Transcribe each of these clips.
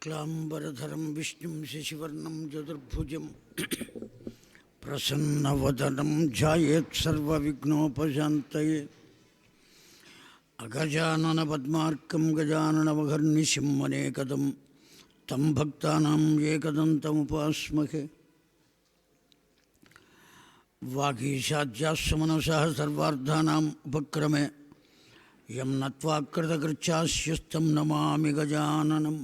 शुक्लांबरधरं विष्णुं शशिवर्णं चतुर्भुजं प्रसन्नवदनं ध्यायेत् सर्वविघ्नोपशान्तये अगजाननपद्मार्कं गजाननमहर्निशं अनेकदं तं भक्तानां एकदन्तमुपास्महे। वागीशाद्यास्य मनसः सर्वार्थानाम् उपक्रमे यं नत्वा कृतकृच्छास्युस्तं नमामि गजाननं।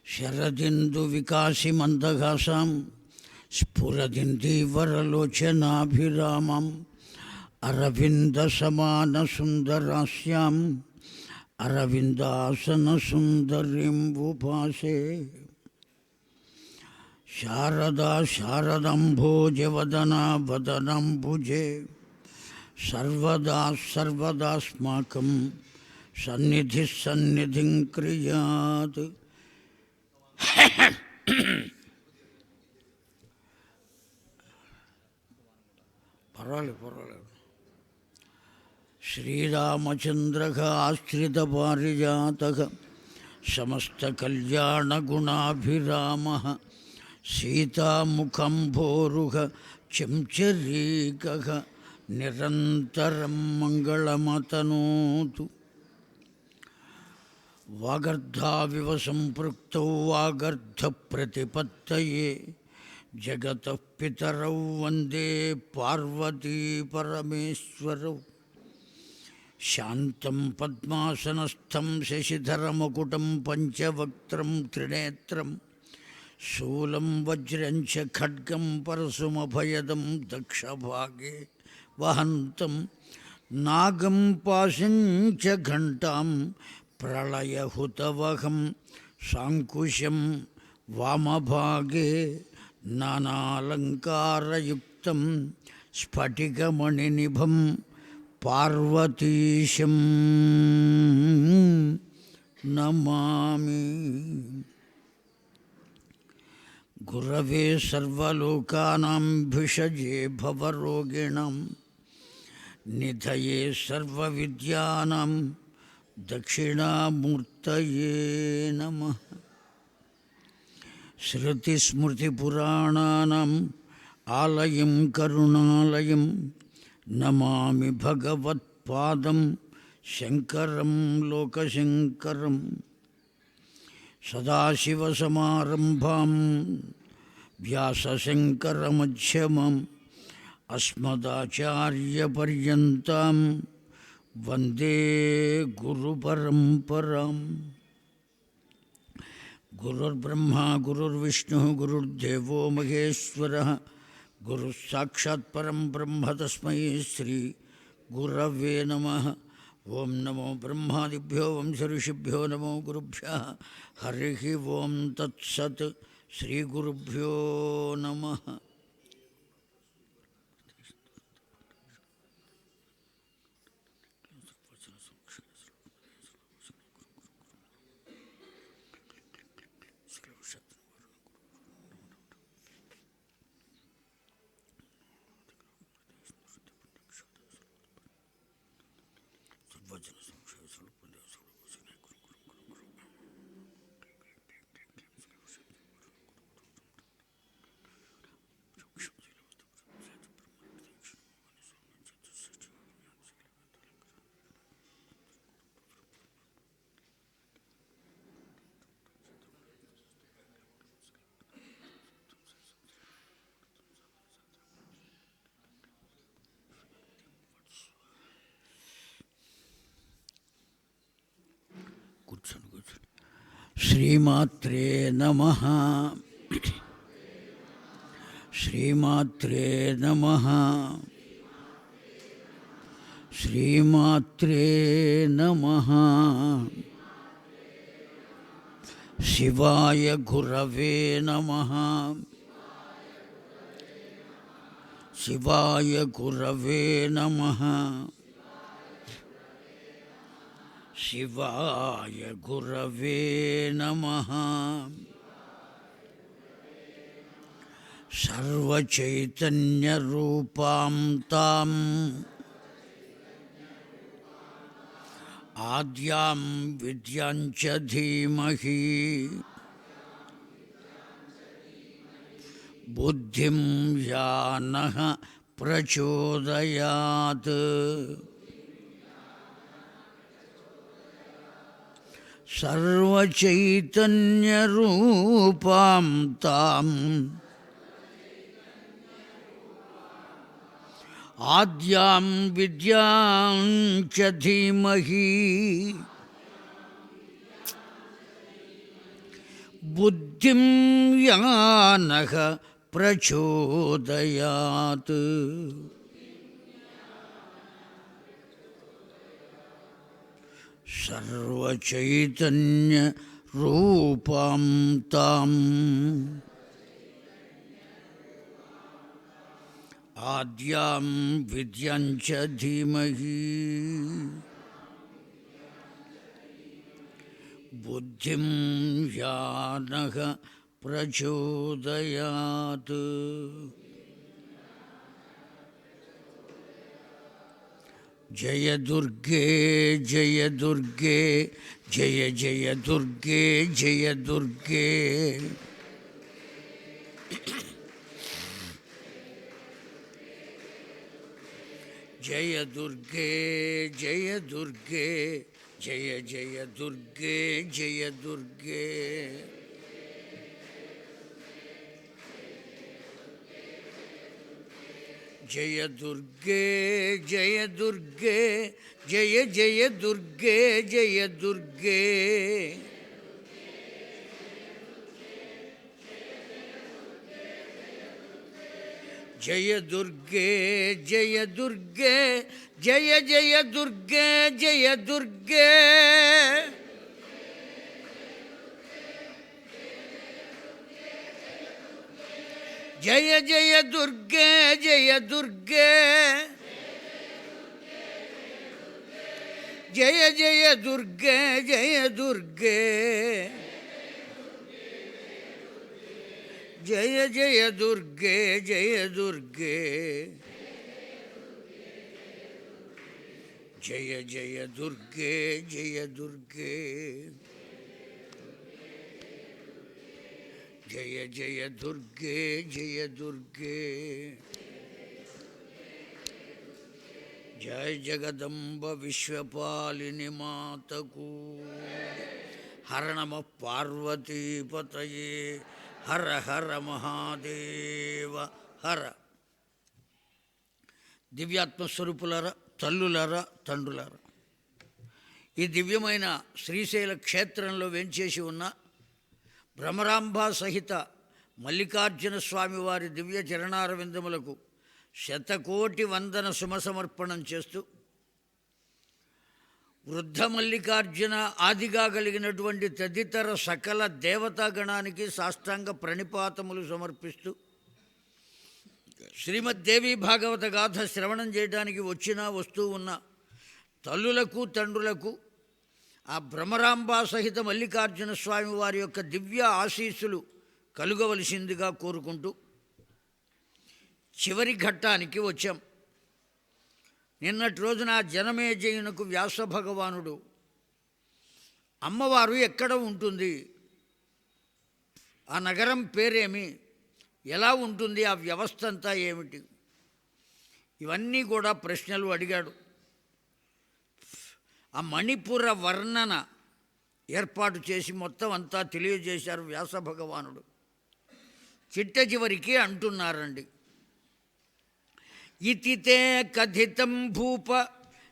शरदिन्दुविकासिमन्दहासां स्फुरदिन्दीवरलोचनाभिरामाम् अरविन्दसमानसुन्दरास्याम् अरविन्दासनसुन्दरीं उपासे। शारदा शारदाम्भोजवदना वदनाम्बुजे सर्वदा सर्वदास्माकं सन्निधिः सन्निधिं क्रियात्। पर्वालेदु श्रीरामचन्द्रः आश्रितपारिजातः समस्तकल्याणगुणाभिरामः सीतामुखम्भोरुह चंचरीकः निरन्तरं मङ्गलमतनोतु। वागर्धाविव सम्पृक्तौ वागर्धप्रतिपत्तये जगतः पितरौ वन्दे पार्वती परमेश्वरौ। शान्तं पद्मासनस्थं शशिधरमुकुटं पंचवक्त्रं त्रिनेत्रं शूलं वज्रं च खड्गं परशुमभयदं दक्षभागे वहन्तं नागं पाशं च घण्टां प्रलयहुतवहं साङ्कुशं वामभागे नानालङ्कारयुक्तं स्फटिकमणिनिभं पार्वतीशं नमामि। गुरवे सर्वलोकानां भिषजे भवरोगिणां निधये सर्वविद्यानां दक्षिणामूर्तये नमः। श्रुतिस्मृतिपुराणानाम् आलयं करुणालयं नमामि भगवत्पादं शङ्करं लोकशङ्करं। सदाशिवसमारम्भां व्यासशङ्करमध्यमम् अस्मदाचार्यपर्यन्तां वन्दे गुरुपरम्पराम्। गुरुर्ब्रह्मा गुरुर्विष्णुः गुरुर्देवो महेश्वरः गुरुः साक्षात् परं ब्रह्म तस्मै श्री गुरवे नमः। ओं नमो ब्रह्मादिभ्यो वंश ऋषिभ्यो नमो गुरुभ्यः। हरिः ओं तत्सत्। श्रीगुरुभ्यो नमः। श्रीमात्रे नमः। श्रीमात्रे नमः। श्रीमात्रे नमः। शिवाय गुरवे नमः। शिवाय गुरवे नमः। शिवाय गुरवे नमः। सर्वचैतन्यरूपां तां ఆద్యాం విద్యాం చ ధీమహి బుద్ధిం యా నః ప్రచోదయాత్. సర్వచైతన్యరూపాం తాం ఆద్యాం విద్యాం చ ధీమహి బుద్ధిం యా నః ప్రచోదయాత్. సర్వచైతన్యరూపాం తాం ఆద్యాం విద్యాం చ ధీమహి బుద్ధిం యా నః ప్రచోదయాత్. జయ దుర్గే జయ దుర్గే జయ జయ దుర్గే జయ దుర్గే. జయ దుర్గే జయ దుర్గే జయ జయ దుర్గే జయ దుర్గే. జయ దుర్గే జయ దుర్గే జయ జయ దుర్గే జయ దుర్గే. జయ దుర్గే జయ దుర్గే జయ జయ దుర్గే జయ దుర్గే. జయ జయ దుర్గే జయ దుర్గే జయ జయ దుర్గే జయ దుర్గే. జయ జయ దుర్గే జయ దుర్గే జయ జయ దుర్గే జయ దుర్గే. జయ జయ దుర్గే జయ దుర్గే. జయ జగదంబ విశ్వపాలిని మాతకు హర నమః పార్వతీపతయే హర హర మహాదేవ హర. దివ్యాత్మస్వరూపులారా, తల్లులారా, తండ్రులారా, ఈ దివ్యమైన శ్రీశైల క్షేత్రంలో వెంచేసి ఉన్న భ్రమరాంబ సహిత మల్లికార్జున స్వామివారి దివ్య చరణారవిందములకు శతకోటి వందన సుమసమర్పణం చేస్తూ, వృద్ధ మల్లికార్జున ఆదిగా కలిగినటువంటి తదితర సకల దేవతాగణానికి సాష్టాంగ ప్రణిపాతములు సమర్పిస్తూ, శ్రీమద్దేవి భాగవత గాథ శ్రవణం చేయడానికి వస్తూ ఉన్న తల్లులకు, తండ్రులకు ఆ భ్రమరాంబ సహిత మల్లికార్జున స్వామి వారి యొక్క దివ్య ఆశీస్సులు కలుగవలసిందిగా కోరుకుంటూ చివరి ఘట్టానికి వచ్చాం. నిన్నటి రోజున జనమేజయునకు వ్యాస భగవానుడు అమ్మవారు ఎక్కడ ఉంటుంది, ఆ నగరం పేరేమి, ఎలా ఉంటుంది, ఆ వ్యవస్థ అంతా ఏమిటి, ఇవన్నీ కూడా ప్రశ్నలు అడిగాడు. ఆ మణిపుర వర్ణన ఏర్పాటు చేసి మొత్తం అంతా తెలియజేశారు వ్యాస భగవానుడు. చిట్ట చివరికి అంటున్నారండి, ఇతి తే కథితం భూప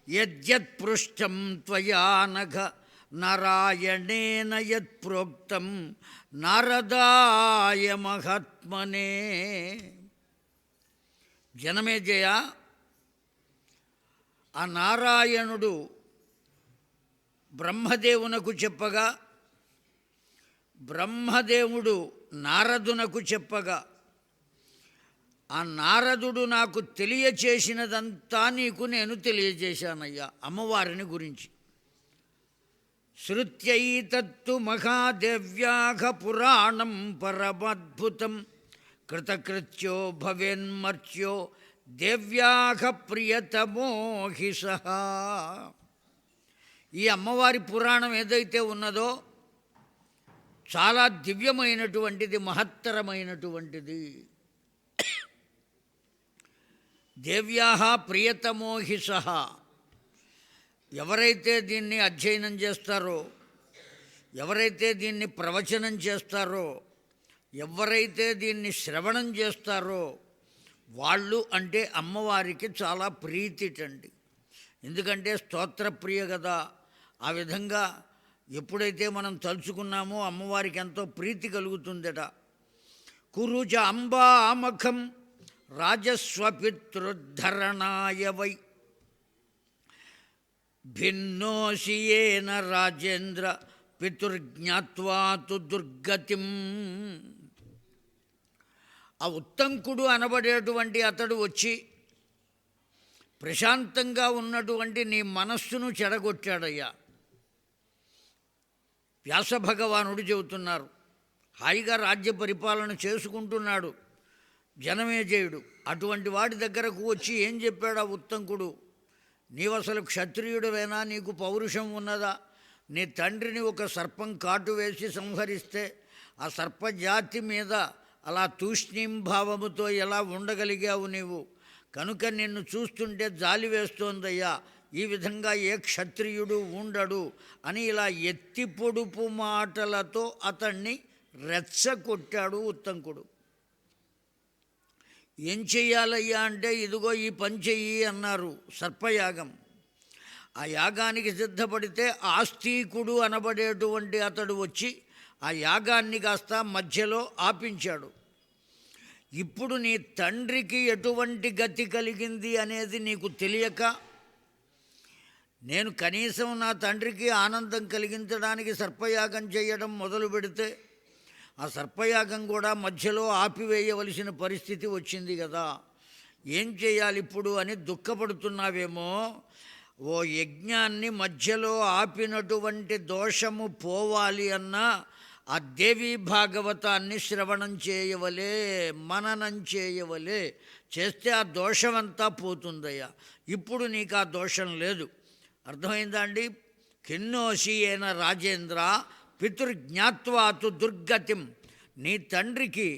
యద్యత్ పృష్టం త్వయా నఘ నారాయణేన యత్ ప్రోక్తం నారదాయ మహాత్మనే. జనమేజయ, ఆ నారాయణుడు బ్రహ్మదేవునకు చెప్పగా, బ్రహ్మదేవుడు నారదునకు చెప్పగా, ఆ నారదుడు నాకు తెలియచేసినదంతా నీకు నేను తెలియజేశానయ్యా అమ్మవారిని గురించి. శృత్యైతత్తు మహాదేవ్యాఘ పురాణం పరమద్భుతం కృతకృత్యో భవేన్మర్త్యో దేవ్యాఘ ప్రియతమో హి సహ. ఈ అమ్మవారి పురాణం ఏదైతే ఉన్నదో చాలా దివ్యమైనటువంటిది, మహత్తరమైనటువంటిది. దేవ్యా ప్రియతమో హి సహ. ఎవరైతే దీన్ని అధ్యయనం చేస్తారో, ఎవరైతే దీన్ని ప్రవచనం చేస్తారో, ఎవరైతే దీన్ని శ్రవణం చేస్తారో వాళ్ళు అంటే అమ్మవారికి చాలా ప్రీతిటండి. ఎందుకంటే స్తోత్రప్రియ కదా. ఆ విధంగా ఎప్పుడైతే మనం తలుచుకున్నామో అమ్మవారికి ఎంతో ప్రీతి కలుగుతుందట. కురుజ అంబామఖం రాజస్వపితృద్ధరణాయ వై భిన్నోషియేన రాజేంద్ర పితుర్జ్ఞాత్వా తు దుర్గతిం. ఆ ఉత్తంకుడు అనబడేటువంటి అతడు వచ్చి ప్రశాంతంగా ఉన్నటువంటి నీ మనస్సును చెడగొట్టాడయ్యా. వ్యాసభగవానుడు చెబుతున్నారు. హాయిగా రాజ్య పరిపాలన చేసుకుంటున్నాడు జనమేజయుడు. అటువంటి వాడి దగ్గరకు వచ్చి ఏం చెప్పాడు ఆ ఉత్తంకుడు? నీవసలు క్షత్రియుడివేనా? నీకు పౌరుషం ఉన్నదా? నీ తండ్రిని ఒక సర్పం కాటు వేసి సంహరిస్తే ఆ సర్పజాతి మీద అలా తూష్ణీం భావముతో ఎలా ఉండగలిగావు నీవు? కనుక నిన్ను చూస్తుంటే జాలి వేస్తోందయ్యా. ఈ విధంగా ఏ క్షత్రియుడు ఉండడు అని ఇలా ఎత్తి పొడుపు మాటలతో అతన్ని రెచ్చగొట్టాడు ఉత్తంకుడు. ఏం చెయ్యాలయ్యా అంటే, ఇదిగో ఈ పని చెయ్యి అన్నారు. సర్పయాగం. ఆ యాగానికి సిద్ధపడితే ఆస్తికుడు అనబడేటువంటి అతడు వచ్చి ఆ యాగాన్ని కాస్త మధ్యలో ఆపించాడు. ఇప్పుడు నీ తండ్రికి ఎటువంటి గతి కలిగింది అనేది నీకు తెలియక, నేను కనీసం నా తండ్రికి ఆనందం కలిగించడానికి సర్పయాగం చేయడం మొదలు పెడితే ఆ సర్పయాగం కూడా మధ్యలో ఆపివేయవలసిన పరిస్థితి వచ్చింది కదా. ఏం చేయాలి ఇప్పుడు అని దుఃఖపడుతున్నావేమో. ఓ యజ్ఞాన్ని మధ్యలో ఆపినటువంటి దోషము పోవాలి అన్నా ఆ దేవీ భాగవతాన్ని శ్రవణం చేయవలే, మననం చేయవలే. చేస్తే ఆ దోషమంతా పోతుందయ్యా. ఇప్పుడు నీకు ఆ దోషం లేదు. అర్థమైందా అండి? కిన్నోషియేన రాజేంద్ర పితృజ్ఞాత్వాతు దుర్గతిం. నీ తండ్రికి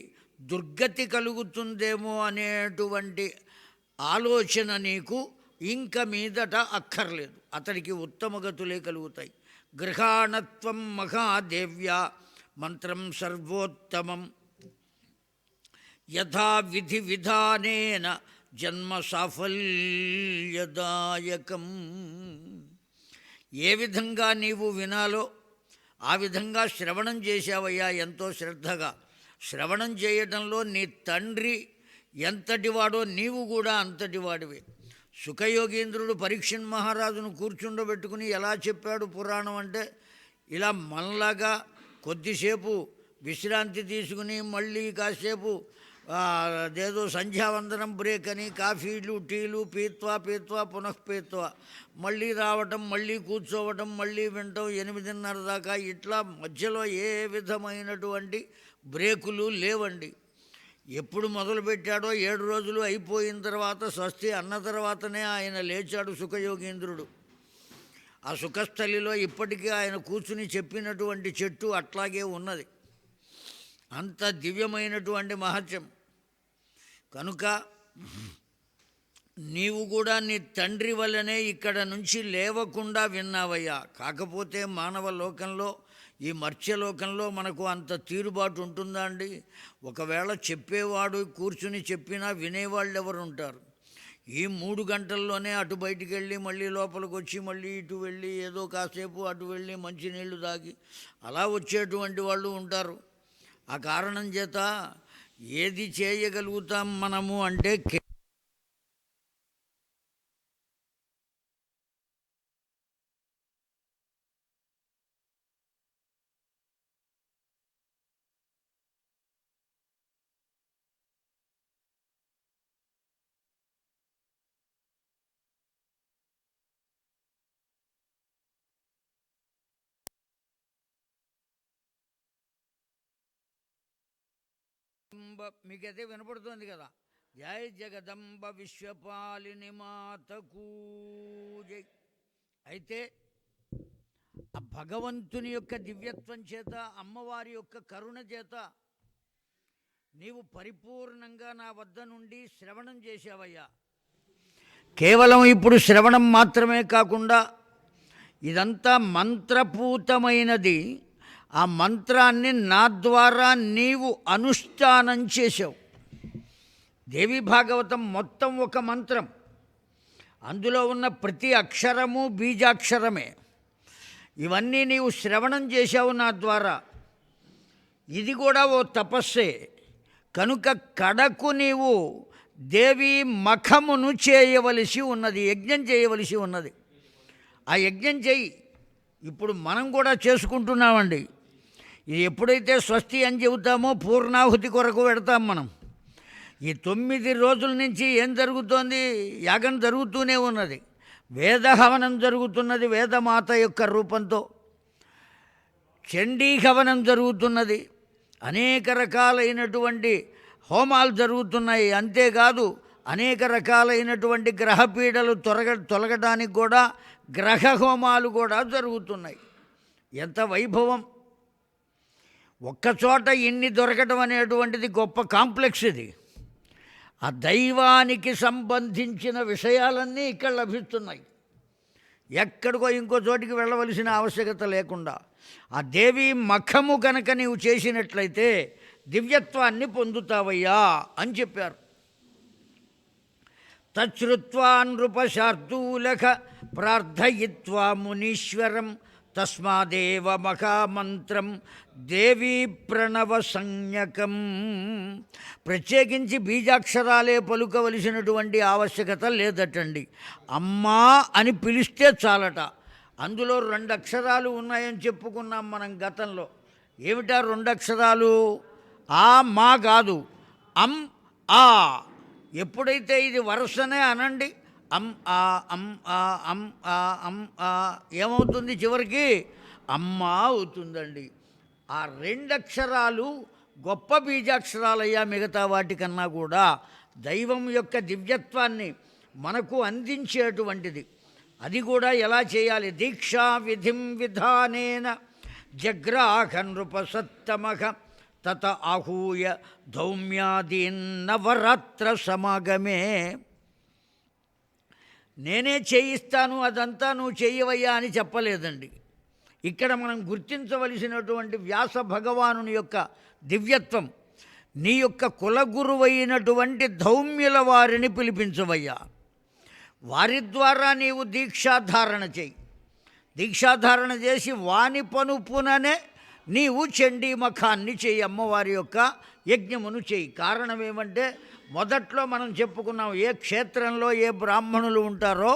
దుర్గతి కలుగుతుందేమో అనేటువంటి ఆలోచన నీకు ఇంక మీదట అక్కర్లేదు. అతడికి ఉత్తమగతులే కలుగుతాయి. గృహాణత్వం మహాదేవ్య మంత్రం సర్వోత్తమం యథా విధి విధానేన జన్మ సాఫల్యదాయకం. ఏ విధంగా నీవు వినాలో ఆ విధంగా శ్రవణం చేశావయ్యా ఎంతో శ్రద్ధగా. శ్రవణం చేయడంలో నీ తండ్రి ఎంతటివాడో నీవు కూడా అంతటివాడివే. సుఖయోగీంద్రుడు పరీక్షణ్ మహారాజును కూర్చుండబెట్టుకుని ఎలా చెప్పాడు పురాణం అంటే, ఇలా మనలాగా కొద్దిసేపు విశ్రాంతి తీసుకుని మళ్ళీ కాసేపు అదేదో సంధ్యావందనం బ్రేక్ అని కాఫీలు టీలు పీత్వా పునఃపీత్వా మళ్ళీ రావటం, మళ్ళీ కూర్చోవటం, మళ్ళీ వినటం 8:30 దాకా. ఇట్లా మధ్యలో ఏ విధమైనటువంటి బ్రేకులు లేవండి. ఎప్పుడు మొదలుపెట్టాడో 7 రోజులు అయిపోయిన తర్వాత స్వస్తి అన్న తర్వాతనే ఆయన లేచాడు సుఖయోగీంద్రుడు. ఆ సుఖస్థలిలో ఇప్పటికీ ఆయన కూర్చుని చెప్పినటువంటి చెట్టు అట్లాగే ఉన్నది. అంత దివ్యమైనటువంటి మహత్యం. కనుక నీవు కూడా నీ తండ్రి వల్లనే ఇక్కడ నుంచి లేవకుండా విన్నావయ్యా. కాకపోతే మానవ లోకంలో, ఈ మర్త్యలోకంలో మనకు అంత తీరుబాటు ఉంటుందా అండి? ఒకవేళ చెప్పేవాడు కూర్చుని చెప్పినా వినేవాళ్ళు ఎవరు ఉంటారు? ఈ 3 గంటల్లోనే అటు బయటికి వెళ్ళి మళ్ళీ లోపలికి వచ్చి మళ్ళీ ఇటు వెళ్ళి ఏదో కాసేపు అటు వెళ్ళి మంచినీళ్ళు తాగి అలా వచ్చేటువంటి వాళ్ళు ఉంటారు. ఆ కారణం చేత ఏది చేయగలుగుతాం మనము అంటే మీకైతే వినపడుతోంది కదా. జై జగదంబ విశ్వపాలిని మాతకు జై. అయితే ఆ భగవంతుని యొక్క దివ్యత్వం చేత, అమ్మవారి యొక్క కరుణ చేత నీవు పరిపూర్ణంగా నా వద్ద నుండి శ్రవణం చేశావయ్యా. కేవలం ఇప్పుడు శ్రవణం మాత్రమే కాకుండా ఇదంతా మంత్రపూతమైనది. ఆ మంత్రాన్ని నా ద్వారా నీవు అనుష్ఠానం చేశావు. దేవి భాగవతం మొత్తం ఒక మంత్రం. అందులో ఉన్న ప్రతి అక్షరము బీజాక్షరమే. ఇవన్నీ నీవు శ్రవణం చేశావు నా ద్వారా. ఇది కూడా ఓ తపస్సే. కనుక కడకు నీవు దేవి మఖమును చేయవలసి ఉన్నది, యజ్ఞం చేయవలసి ఉన్నది. ఆ యజ్ఞం చెయ్యి. ఇప్పుడు మనం కూడా చేసుకుంటున్నామండి. ఇది ఎప్పుడైతే స్వస్తి అని చెబుతామో పూర్ణాహుతి కొరకు పెడతాం మనం. ఈ 9 రోజుల నుంచి ఏం జరుగుతోంది? యాగం జరుగుతూనే ఉన్నది. వేదహవనం జరుగుతున్నది వేదమాత యొక్క రూపంతో. చండీహవనం జరుగుతున్నది. అనేక రకాలైనటువంటి హోమాలు జరుగుతున్నాయి. అంతేకాదు అనేక రకాలైనటువంటి గ్రహపీడలు తొలగడానికి కూడా గ్రహ హోమాలు కూడా జరుగుతున్నాయి. ఎంత వైభవం! ఒక్కచోట ఇన్ని దొరకటం అనేటువంటిది గొప్ప కాంప్లెక్స్ ఇది. ఆ దైవానికి సంబంధించిన విషయాలన్నీ ఇక్కడ లభిస్తున్నాయి. ఎక్కడికో ఇంకో చోటికి వెళ్ళవలసిన ఆవశ్యకత లేకుండా ఆ దేవి మఖము కనుక నీవు చేసినట్లయితే దివ్యత్వాన్ని పొందుతావయ్యా అని చెప్పారు. తచ్చుత్వా నృపశార్దూలక ప్రార్థయిత్వా మునీశ్వరం తస్మాదేవ మహామంత్రం దేవీ ప్రణవ సంజ్ఞకం. ప్రత్యేకించి బీజాక్షరాలే పలుకవలసినటువంటి ఆవశ్యకత లేదటండి. అమ్మా అని పిలిస్తే చాలట. అందులో 2 అక్షరాలు ఉన్నాయని చెప్పుకున్నాం మనం గతంలో. ఏమిటా 2 అక్షరాలు? ఆ మా కాదు, అం ఆ. ఎప్పుడైతే ఇది వరుసనే అనండి, అం ఆ అం ఆ అం ఆ అం ఆ, ఏమవుతుంది? చివరికి అమ్మ అవుతుందండి. ఆ 2 అక్షరాలు గొప్ప బీజాక్షరాలయ్యా. మిగతా వాటికన్నా కూడా దైవం యొక్క దివ్యత్వాన్ని మనకు అందించేటువంటిది. అది కూడా ఎలా చేయాలి? దీక్షా విధిం విధానేన జగ్రాహ నృపసత్తమః తత ఆహూయ ధౌమ్యాదీన్ నవరాత్ర సమాగమే. నేనే చేయిస్తాను, అదంతా నువ్వు చెయ్యవయ్యా అని చెప్పలేదండి. ఇక్కడ మనం గుర్తించవలసినటువంటి వ్యాస భగవానుని యొక్క దివ్యత్వం. నీ యొక్క కులగురువైనటువంటి ధౌమ్యుల వారిని పిలిపించవయ్యా. వారి ద్వారా నీవు దీక్షాధారణ చేయి. దీక్షాధారణ చేసి వాని పనుపుననే నీవు చండీమఖాన్ని చేయి, అమ్మవారి యొక్క యజ్ఞమును చేయి. కారణం ఏమంటే మొదట్లో మనం చెప్పుకున్నాం, ఏ క్షేత్రంలో ఏ బ్రాహ్మణులు ఉంటారో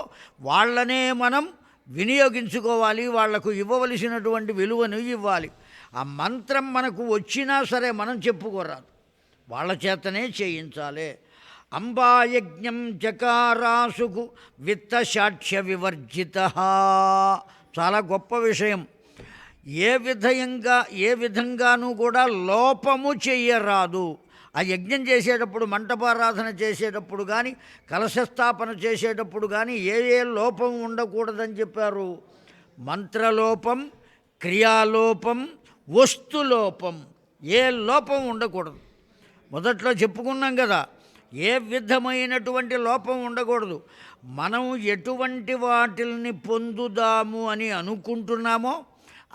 వాళ్ళనే మనం వినియోగించుకోవాలి, వాళ్లకు ఇవ్వవలసినటువంటి విలువను ఇవ్వాలి. ఆ మంత్రం మనకు వచ్చినా సరే మనం చెప్పుకోరాదు, వాళ్ళ చేతనే చేయించాలి. అంబాయజ్ఞం చకారాసుకు విత్తసాక్ష్య వివర్జిత. చాలా గొప్ప విషయం. ఏ విధంగానూ కూడా లోపము చెయ్యరాదు. ఆ యజ్ఞం చేసేటప్పుడు, మంటపారాధన చేసేటప్పుడు కానీ, కలశస్థాపన చేసేటప్పుడు కానీ ఏ లోపం ఉండకూడదని చెప్పారు? మంత్రలోపం, క్రియాలోపం, వస్తులోపం, ఏ లోపం ఉండకూడదు. మొదట్లో చెప్పుకున్నాం కదా, ఏ విధమైనటువంటి లోపం ఉండకూడదు. మనం ఎటువంటి వాటిల్ని పొందుదాము అని అనుకుంటున్నామో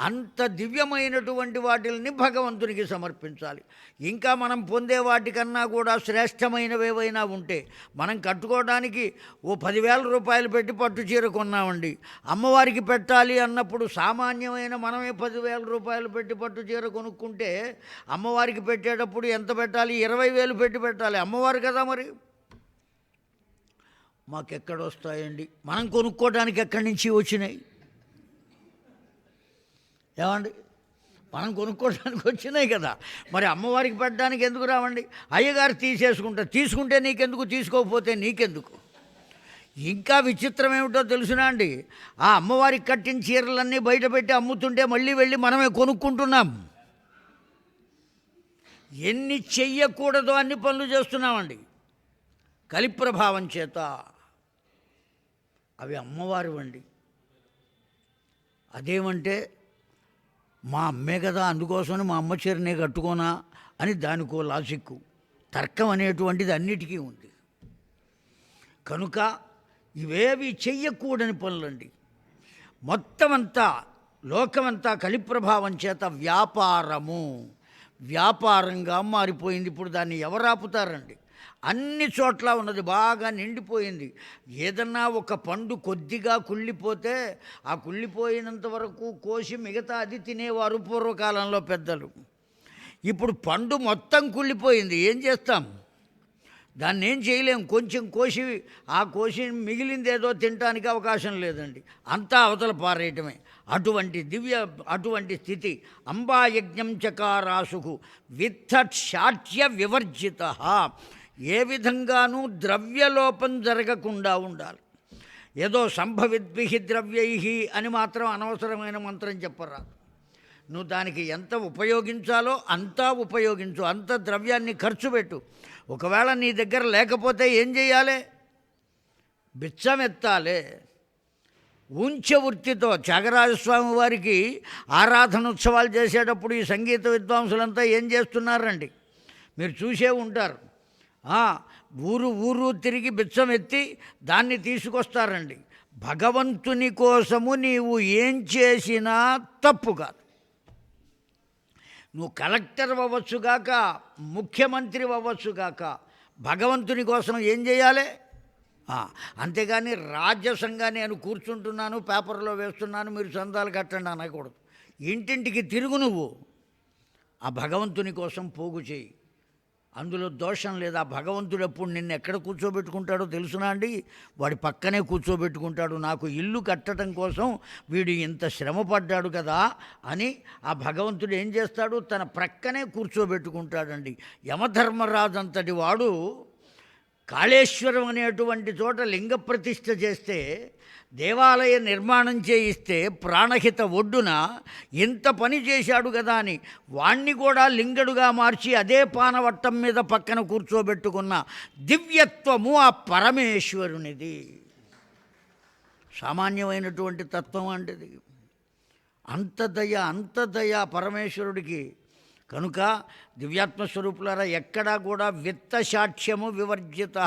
అంత దివ్యమైనటువంటి వాటిల్ని భగవంతునికి సమర్పించాలి. ఇంకా మనం పొందే వాటికన్నా కూడా శ్రేష్టమైనవేవైనా ఉంటే, మనం కట్టుకోవడానికి ఓ 10,000 రూపాయలు పెట్టి పట్టు చీర కొన్నామండి, అమ్మవారికి పెట్టాలి అన్నప్పుడు సామాన్యమైన మనమే 10,000 రూపాయలు పెట్టి పట్టు చీర కొనుక్కుంటే అమ్మవారికి పెట్టేటప్పుడు ఎంత పెట్టాలి? 20,000 పెట్టి పెట్టాలి. అమ్మవారు కదా మరి. మాకెక్కడొస్తాయండి? మనం కొనుక్కోవడానికి ఎక్కడి నుంచి వచ్చినాయి? ఏమండి, మనం కొనుక్కోవడానికి వచ్చినాయి కదా. మరి అమ్మవారికి పెట్టడానికి ఎందుకు రావండి? అయ్యగారు తీసుకుంటే నీకెందుకు, తీసుకోకపోతే నీకెందుకు? ఇంకా విచిత్రం ఏమిటో తెలుసునా అండి, ఆ అమ్మవారికి కట్టిన చీరలన్నీ బయట పెట్టి అమ్ముతుంటే మళ్ళీ వెళ్ళి మనమే కొనుక్కుంటున్నాం. ఎన్ని చెయ్యకూడదో అన్ని పనులు చేస్తున్నామండి కలిప్రభావం చేత. అవి అమ్మవారు అండి. అదేమంటే మా అమ్మే కదా, అందుకోసమని మా అమ్మ చీరనే కట్టుకోనా అని దానికో లాజిక్కు. తర్కం అనేటువంటిది అన్నిటికీ ఉంది. కనుక ఇవేవి చెయ్యకూడని పనులండి. మొత్తం అంతా లోకమంతా కలిప్రభావం చేత వ్యాపారంగా మారిపోయింది. ఇప్పుడు దాన్ని ఎవరు ఆపుతారండి? అన్ని చోట్ల ఉన్నది బాగా నిండిపోయింది. ఏదన్నా ఒక పండు కొద్దిగా కుళ్ళిపోతే ఆ కుళ్ళిపోయినంత వరకు కోసి మిగతా అది తినేవారు పూర్వకాలంలో పెద్దలు. ఇప్పుడు పండు మొత్తం కుళ్ళిపోయింది, ఏం చేస్తాం? దాన్ని ఏం చేయలేం. కొంచెం కోసి మిగిలిందేదో తినడానికి అవకాశం లేదండి, అంతా అవతల పారేయటమే. అటువంటి స్థితి. అంబాయజ్ఞం చకారాసుకు విత్తక్షాట్య వివర్జిత. ఏ విధంగానూ ద్రవ్యలోపం జరగకుండా ఉండాలి. ఏదో సంభవిద్భిహి ద్రవ్యై అని మాత్రం అనవసరమైన మంత్రం చెప్పరాదు. నువ్వు దానికి ఎంత ఉపయోగించాలో అంతా ఉపయోగించు, అంత ద్రవ్యాన్ని ఖర్చు పెట్టు. ఒకవేళ నీ దగ్గర లేకపోతే ఏం చేయాలి? బిచ్చమెత్తాలే. ఉంచవృత్తితో త్యాగరాజస్వామి వారికి ఆరాధనోత్సవాలు చేసేటప్పుడు ఈ సంగీత విద్వాంసులంతా ఏం చేస్తున్నారండి? మీరు చూసే ఉంటారు. ఊరు తిరిగి బిచ్చం ఎత్తి దాన్ని తీసుకొస్తారండి. భగవంతుని కోసము నీవు ఏం చేసినా తప్పు కాదు. నువ్వు కలెక్టర్ అవ్వచ్చుగాక, ముఖ్యమంత్రి అవ్వచ్చుగాక, భగవంతుని కోసం ఏం చేయాలి? అంతేగాని రాజ్యసంగా నేను కూర్చుంటున్నాను, పేపర్లో వేస్తున్నాను, మీరు చందాలు కట్టండి అనకూడదు. ఇంటింటికి తిరుగు, నువ్వు ఆ భగవంతుని కోసం పోగు చేయి. అందులో దోషం లేదు. ఆ భగవంతుడు ఎప్పుడు నిన్ను ఎక్కడ కూర్చోబెట్టుకుంటాడో తెలుసునా అండి? వాడి పక్కనే కూర్చోబెట్టుకుంటాడు. నాకు ఇల్లు కట్టడం కోసం వీడు ఇంత శ్రమ పడ్డాడు కదా అని ఆ భగవంతుడు ఏం చేస్తాడు? తన ప్రక్కనే కూర్చోబెట్టుకుంటాడండి. యమధర్మరాజు అంతటి వాడు కాళేశ్వరం అనేటువంటి చోట లింగ ప్రతిష్ఠ చేస్తే, దేవాలయ నిర్మాణం చేయిస్తే, ప్రాణహిత ఒడ్డున ఇంత పని చేశాడు కదా అని వాణ్ణి కూడా లింగడుగా మార్చి అదే పానవట్టం మీద పక్కన కూర్చోబెట్టుకున్న దివ్యత్వము ఆ పరమేశ్వరునిది. సామాన్యమైనటువంటి తత్వం అంటది. అంత దయ పరమేశ్వరుడికి. కనుక దివ్యాత్మస్వరూపులారా, ఎక్కడా కూడా విత్తశాఠ్యము వివర్జిత,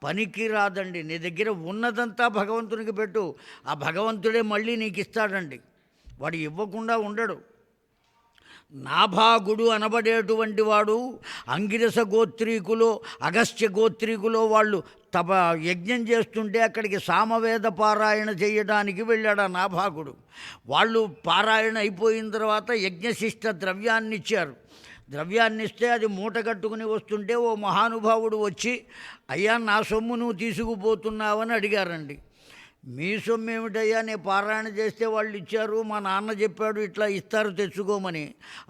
పనికి రాదండి. నీ దగ్గర ఉన్నదంతా భగవంతునికి పెట్టు, ఆ భగవంతుడే మళ్ళీ నీకు ఇస్తాడండి. వాడు ఇవ్వకుండా ఉండడు. నాభాగుడు అనబడేటువంటి వాడు అంగిరస గోత్రీకులో, అగస్త్య గోత్రీకులో వాళ్ళు యజ్ఞం చేస్తుంటే అక్కడికి సామవేద పారాయణ చేయడానికి వెళ్ళాడు ఆ నాభాగుడు. వాళ్ళు పారాయణ అయిపోయిన తర్వాత యజ్ఞశిష్ట ద్రవ్యాన్ని ఇచ్చారు. ద్రవ్యాన్ని ఇస్తే అది మూట కట్టుకుని వస్తుంటే ఓ మహానుభావుడు వచ్చి, అయ్యా నా సొమ్ము నువ్వు తీసుకుపోతున్నావని అడిగారండి. మీ సొమ్ము ఏమిటయ్యా, నేను పారాయణ చేస్తే వాళ్ళు ఇచ్చారు, మా నాన్న చెప్పాడు ఇట్లా ఇస్తారు తెచ్చుకోమని,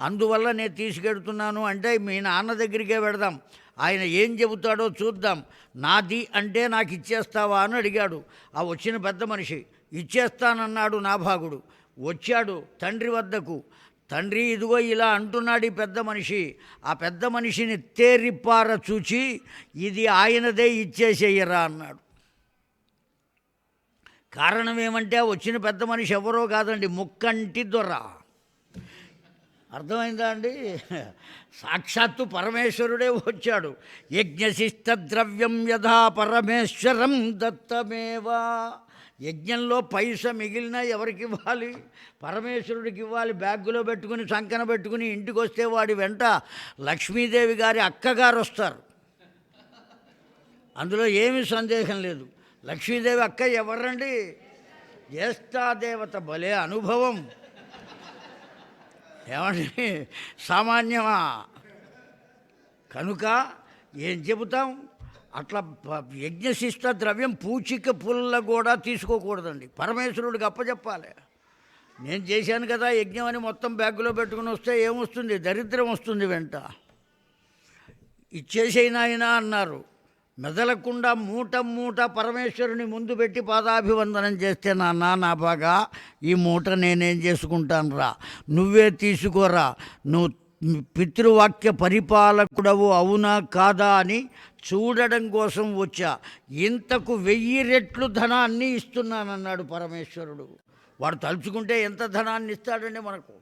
అందువల్ల నేను తీసుకెడుతున్నాను అంటే, మీ నాన్న దగ్గరికే పెడదాం, ఆయన ఏం చెబుతాడో చూద్దాం, నాది అంటే నాకు ఇచ్చేస్తావా అని అడిగాడు. ఆ వచ్చిన పెద్ద మనిషి ఇచ్చేస్తానన్నాడు. నాభాగుడు వచ్చాడు తండ్రి వద్దకు. తండ్రి, ఇదిగో ఇలా అంటున్నాడు ఈ పెద్ద మనిషి. ఆ పెద్ద మనిషిని తేరిపార చూచి, ఇది ఆయనదే, ఇచ్చేసేయరా అన్నాడు. కారణం ఏమంటే వచ్చిన పెద్ద మనిషి ఎవరో కాదండి, ముక్కంటి దొర. అర్థమైందా అండి? సాక్షాత్తు పరమేశ్వరుడే వచ్చాడు. యజ్ఞశిష్ట ద్రవ్యం యథా పరమేశ్వరం దత్తమేవా. యజ్ఞంలో పైస మిగిలినా ఎవరికి ఇవ్వాలి? పరమేశ్వరుడికి ఇవ్వాలి. బ్యాగులో పెట్టుకుని, సంకన పెట్టుకుని ఇంటికి వస్తే వాడి వెంట లక్ష్మీదేవి గారి అక్కగారు వస్తారు. అందులో ఏమీ సందేహం లేదు. లక్ష్మీదేవి అక్క ఎవర్రండి? జ్యేష్ఠాదేవత. భలే అనుభవం ఏమండి, సామాన్యమా? కనుక ఏం చెబుతాం? అట్లా యజ్ఞశిష్ట ద్రవ్యం పూచిక పుల్ల కూడా తీసుకోకూడదండి. పరమేశ్వరుడికి అప్పచెప్పాలి. నేను చేశాను కదా యజ్ఞం అని మొత్తం బ్యాగులో పెట్టుకుని వస్తే ఏమొస్తుంది? దరిద్రం వస్తుంది వెంట. ఇచ్చేసేనాయనా అన్నారు. మెదలకుండా మూట పరమేశ్వరుని ముందు పెట్టి పాదాభివందనం చేస్తే, నా బాగా ఈ మూట నేనేం చేసుకుంటాను రా, నువ్వే తీసుకోరా, నువ్వు పితృవాక్య పరిపాలకుడవు అవునా కాదా అని చూడడం కోసం వచ్చా. ఇంతకు 1000 రెట్లు ధనాన్ని ఇస్తున్నానన్నాడు పరమేశ్వరుడు. వాడు తలుచుకుంటే ఎంత ధనాన్ని ఇస్తాడండి మనకు.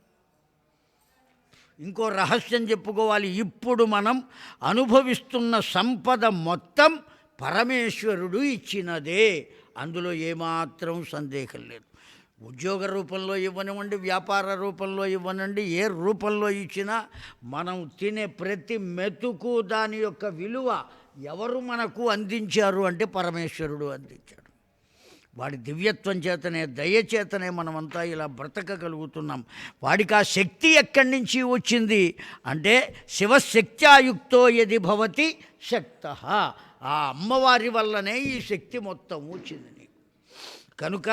ఇంకో రహస్యం చెప్పుకోవాలి, ఇప్పుడు మనం అనుభవిస్తున్న సంపద మొత్తం పరమేశ్వరుడు ఇచ్చినదే, అందులో ఏమాత్రం సందేహం లేదు. ఉద్యోగ రూపంలో ఇవ్వనివ్వండి, వ్యాపార రూపంలో ఇవ్వనండి, ఏ రూపంలో ఇచ్చినా మనం తినే ప్రతి మెతుకు దాని యొక్క విలువ ఎవరు మనకు అందించారు అంటే పరమేశ్వరుడు అందించాడు. వాడి దివ్యత్వం చేతనే, దయచేతనే మనమంతా ఇలా బ్రతకగలుగుతున్నాం. వాడికి ఆ శక్తి ఎక్కడి నుంచి వచ్చింది అంటే శివశక్త్యాయుక్తో యది భవతి శక్తః, ఆ అమ్మవారి వల్లనే ఈ శక్తి మొత్తం వచ్చింది నీకు. కనుక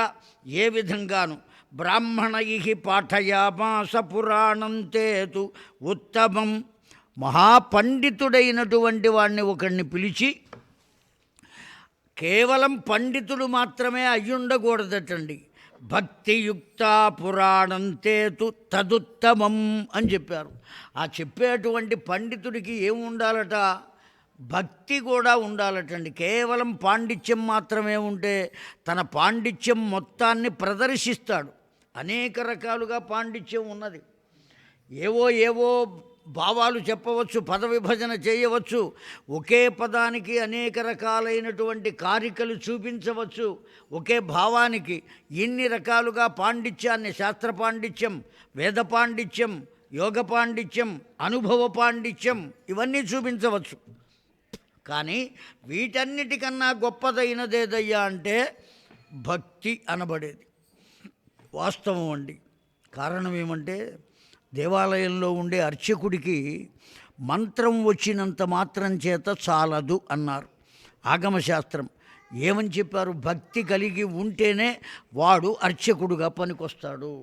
ఏ విధంగాను బ్రాహ్మణై పాఠయామాస పురాణం తేతు ఉత్తమం, మహాపండితుడైనటువంటి వాడిని ఒకడిని పిలిచి, కేవలం పండితుడు మాత్రమే అయ్యుండకూడదటండి, భక్తియుక్త పురాణం తేతు తదుత్తమం అని చెప్పారు. ఆ చెప్పేటువంటి పండితుడికి ఏం ఉండాలట, భక్తి కూడా ఉండాలటండి. కేవలం పాండిత్యం మాత్రమే ఉంటే తన పాండిత్యం మొత్తాన్ని ప్రదర్శిస్తాడు. అనేక రకాలుగా పాండిత్యం ఉన్నది. ఏవో భావాలు చెప్పవచ్చు, పద విభజన చేయవచ్చు, ఒకే పదానికి అనేక రకాలైనటువంటి కారికలు చూపించవచ్చు. ఒకే భావానికి ఇన్ని రకాలుగా పాండిత్యాన్ని, శాస్త్ర పాండిత్యం, వేద పాండిత్యం, యోగ పాండిత్యం, అనుభవ పాండిత్యం, ఇవన్నీ చూపించవచ్చు. కానీ వీటన్నిటికన్నా గొప్పదైనదేదయ్యా అంటే భక్తి అనబడేది. వాస్తవం అండి. కారణం ఏమంటే దేవాలయంలో ఉండే అర్చకుడికి మంత్రం వచ్చినంత మాత్రం చేత చాలదు అన్నారు ఆగమశాస్త్రం. ఏమని చెప్పారు, భక్తి కలిగి ఉంటేనే వాడు అర్చకుడుగా పనికొస్తాడు.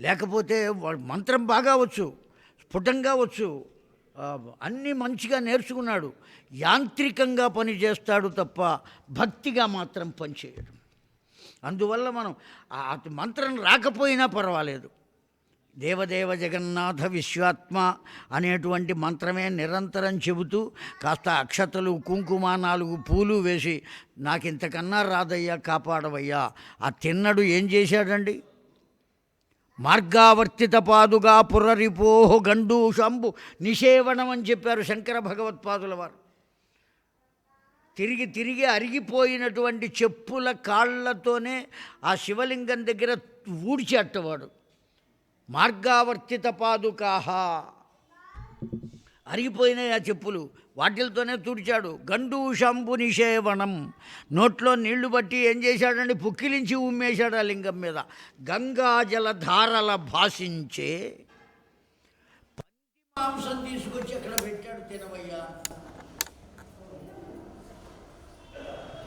లేకపోతే వాడు మంత్రం బాగా వచ్చు, స్ఫుటంగా వచ్చు, అన్నీ మంచిగా నేర్చుకున్నాడు, యాంత్రికంగా పనిచేస్తాడు తప్ప భక్తిగా మాత్రం పనిచేయడు. అందువల్ల మనం ఆ మంత్రం రాకపోయినా పర్వాలేదు, దేవదేవ జగన్నాథ విశ్వాత్మ అనేటువంటి మంత్రమే నిరంతరం చెబుతూ కాస్త అక్షతలు, కుంకుమ, 4 పూలు వేసి నాకు ఇంతకన్నా రాదయ్యా కాపాడవయ్యా. ఆ తిన్నడు ఏం చేశాడండి, మార్గావర్తిత పాదుగా పురరిపోహు గండూషంబు నిషేవణం అని చెప్పారు శంకర భగవత్పాదుల వారు. తిరిగి అరిగిపోయినటువంటి చెప్పుల కాళ్లతోనే ఆ శివలింగం దగ్గర ఊడ్చి అట్టవాడు. మార్గావర్తిత పాదుకాహ, అరిగిపోయినాయి ఆ చెప్పులు, వాటిలతోనే తుడిచాడు. గండూషంబు నిషేవణం, నోట్లో నీళ్లు బట్టి ఏం చేశాడండి, పుక్కిలించి ఉమ్మేశాడు ఆ లింగం మీద. గంగాజల ధారల భాషించే పంది మాంసం తీసుకొచ్చి అక్కడ పెట్టాడు, తినవయ్యా.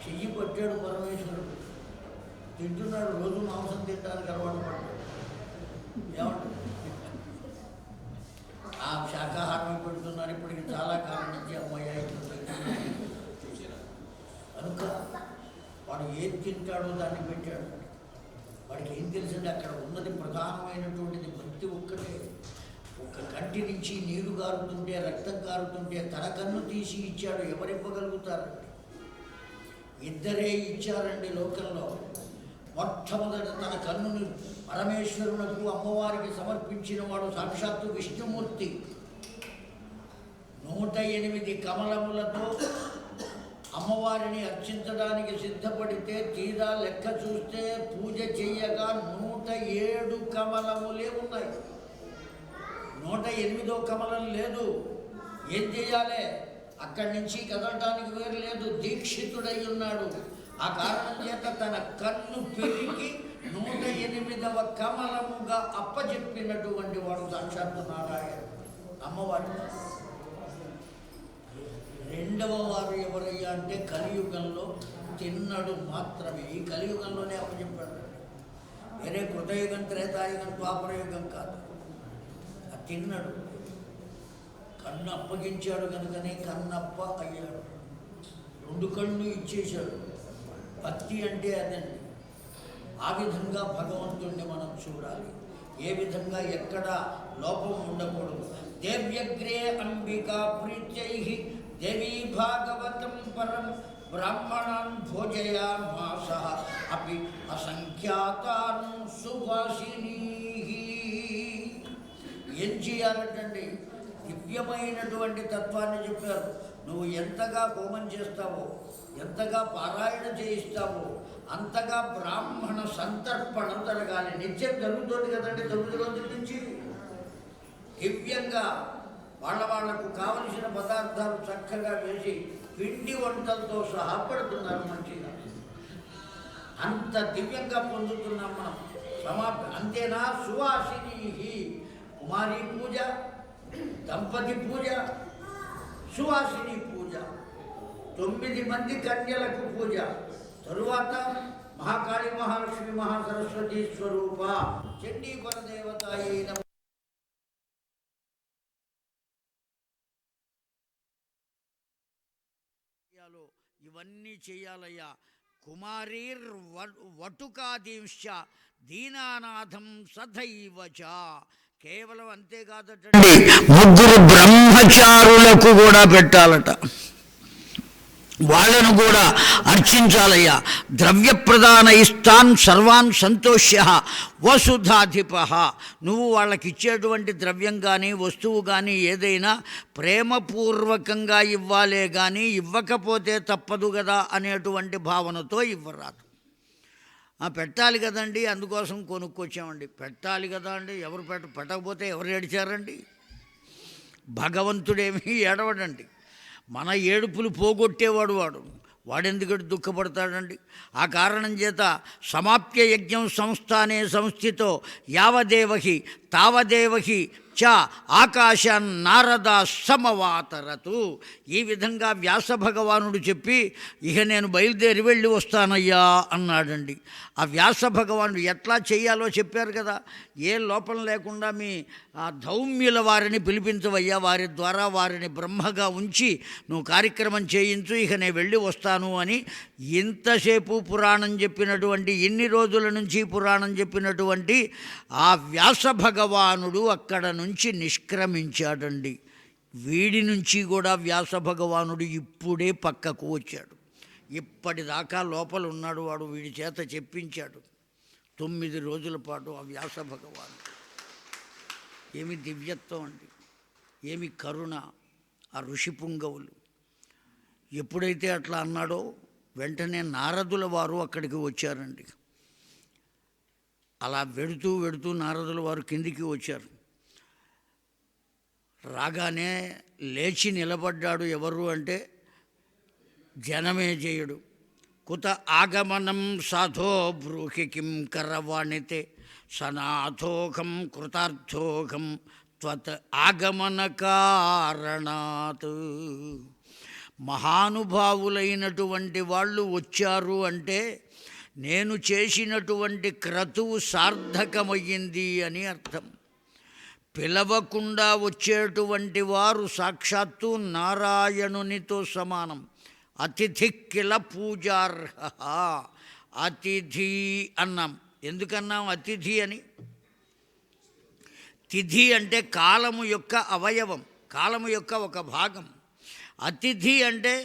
చెయ్యి పట్టాడు పరమేశ్వరుడు, తింటున్నాడు. రోజు మాంసం తింటానికి అలవాటు పడ్డాడు. ఏమంటారు, ఆ శాకాహారం పెడుతున్నారు ఇప్పటికి చాలా కాలం నుంచి. అమ్మయ్య కనుక వాడు ఏది తింటాడో దాన్ని పెట్టాడు. వాడికి ఏం తెలుసండి, అక్కడ ఉన్నది ప్రధానమైనటువంటిది భక్తి ఒక్కటే. ఒక కంటి నుంచి నీరు గారుతుంటే, రక్తం గారుతుంటే తన కన్ను తీసి ఇచ్చాడు. ఎవరివ్వగలుగుతారండి? ఇద్దరే ఇచ్చారండి లోకంలో. మొట్టమొదట తన కన్నును పరమేశ్వరునకు, అమ్మవారికి సమర్పించిన వాడు సాక్షాత్తు విష్ణుమూర్తి. 108 కమలములతో అమ్మవారిని అర్చించడానికి సిద్ధపడితే తీరా లెక్క చూస్తే పూజ చెయ్యగా 107 కమలములే ఉన్నాయి. 108వ కమలం లేదు. ఏం చేయాలి? అక్కడి నుంచి కదలటానికి వేరు లేదు. దీక్షితుడై ఉన్నాడు. ఆ కారణం చేత తన కన్ను పెరిగి 108వ కమలముగా అప్పచెప్పినటువంటి వాడు సాక్షాత్తు నారాయణ అమ్మవారి. రెండవ వారు ఎవరయ్యా అంటే కలియుగంలో తిన్నడు మాత్రమే. ఈ కలియుగంలోనే అప్పచెప్పాడు. వేరే కృతయుగం, త్రేతాయుగం, ద్వాపరయుగం కాదు. ఆ తిన్నడు కన్ను అప్పగించాడు కనుకనే కన్నప్ప అయ్యాడు. 2 కళ్ళు ఇచ్చేశాడు. భక్తి అంటే అదండి. ఆ విధంగా భగవంతుణ్ణి మనం చూడాలి. ఏ విధంగా ఎక్కడ లోపం ఉండకూడదు. దేవ్యగ్రే అంబికా ప్రీత్యై దేవీ భాగవతం పరం బ్రాహ్మణాన్ భోజయామాస అపి అసంఖ్యాతాన్ సువాసినీ. ఏం చేయాలంటండి? దివ్యమైనటువంటి తత్వాన్ని చెప్పారు. నువ్వు ఎంతగా హోమం చేస్తావో, ఎంతగా పారాయణ చేయిస్తావో అంతగా బ్రాహ్మణ సంతర్పణ జరగాలి. నిత్యం జరుగుతుంది కదండి 9 రోజుల నుంచి. దివ్యంగా వాళ్లకు కావలసిన పదార్థాలు చక్కగా వేసి పిండి వంటలతో సహా పెడుతున్నారు మంచిగా. అంత దివ్యంగా పొందుతున్నాం మనం. అంతేనా? సువాసినీ, కుమారీ పూజ, దంపతి పూజ, సువాసిని పూజ, 9 మంది కన్యలకు పూజ, తరువాత మహాకాళి, మహాలక్ష్మి, మహాసరస్వతి స్వరూప చండీ పరదేవతాయై నమః. ఇవన్నీ చేయాలయ్యా. కుమారీర్ వటుకాదీంశ్చ దీనానాథం సదైవచ. కేవలం అంతేకాదటండి, 3 బ్రహ్మచారులకు కూడా పెట్టాలట. వాళ్ళను కూడా అర్చించాలయ్యా. ద్రవ్యప్రదాన ఇస్తాన్ సర్వాన్ సంతోష్య వసుధాధిప. నువ్వు వాళ్ళకి ఇచ్చేటువంటి ద్రవ్యం కానీ వస్తువు కానీ ఏదైనా ప్రేమపూర్వకంగా ఇవ్వాలే కానీ ఇవ్వకపోతే తప్పదు కదా అనేటువంటి భావనతో ఇవ్వరాదు. పెట్టాలి కదండి, అందుకోసం కొనుక్కొచ్చామండి. పెట్టాలి కదా అండి, ఎవరు పెట్టకపోతే ఎవరు ఏడిచారండి? భగవంతుడేమీ ఏడవడండి. మన ఏడుపులు పోగొట్టేవాడు వాడెందుకు దుఃఖపడతాడండి? ఆ కారణం చేత సమాప్య యజ్ఞం సంస్థానే సంస్థితో యావదేవహి తావదేవహి చ ఆకాశాన్ నారద సమవాతరతు. ఈ విధంగా వ్యాస భగవానుడు చెప్పి ఇక నేను బయలుదేరి వెళ్ళి వస్తానయ్యా అన్నాడండి. ఆ వ్యాస భగవానుడు ఎట్లా చేయాలో చెప్పారు కదా. ఏ లోపం లేకుండా మీ ధౌమ్యుల వారిని పిలిపించవయ్యా, వారి ద్వారా వారిని బ్రహ్మగా ఉంచి నువ్వు కార్యక్రమం చేయించు, ఇక నేను వెళ్ళి వస్తాను అని ఇంతసేపు పురాణం చెప్పినటువంటి, ఇన్ని రోజుల నుంచి పురాణం చెప్పినటువంటి ఆ వ్యాస భగవానుడు అక్కడ నుంచి నిష్క్రమించాడండి. వీడి నుంచి కూడా వ్యాస భగవానుడు ఇప్పుడే పక్కకు వచ్చాడు. ఇప్పటిదాకా లోపల ఉన్నాడు వాడు, వీడి చేత చెప్పించాడు 9 రోజుల పాటు ఆ వ్యాస భగవానుడు. ఏమి దివ్యత్వం అండి, ఏమి కరుణ! ఆ ఋషిపుంగవులు ఎప్పుడైతే అట్లా అన్నాడో వెంటనే నారదుల వారు అక్కడికి వచ్చారండి. అలా వెడుతూ వెడుతూ నారదుల వారు కిందికి వచ్చారు. రాగానే లేచి నిలబడ్డాడు. ఎవరు అంటే జనమేజయుడు. కుత ఆగమనం సాధో బ్రూహి కిం కరవాణితే సనాథోకం కృతార్థోకం త్వత్ ఆగమన కారణాత్. మహానుభావులైనటువంటి వాళ్ళు వచ్చారు అంటే నేను చేసినటువంటి క్రతువు సార్థకమయ్యింది అని అర్థం. పిలవకుండా వచ్చేటువంటి వారు సాక్షాత్తు నారాయణునితో సమానం. అతిథి కిల పూజార్హ. అతిథి అన్నాం. ఎందుకన్నాం అతిథి అని? తిథి అంటే కాలము యొక్క అవయవం, కాలము యొక్క ఒక భాగం. అతిథి అంటే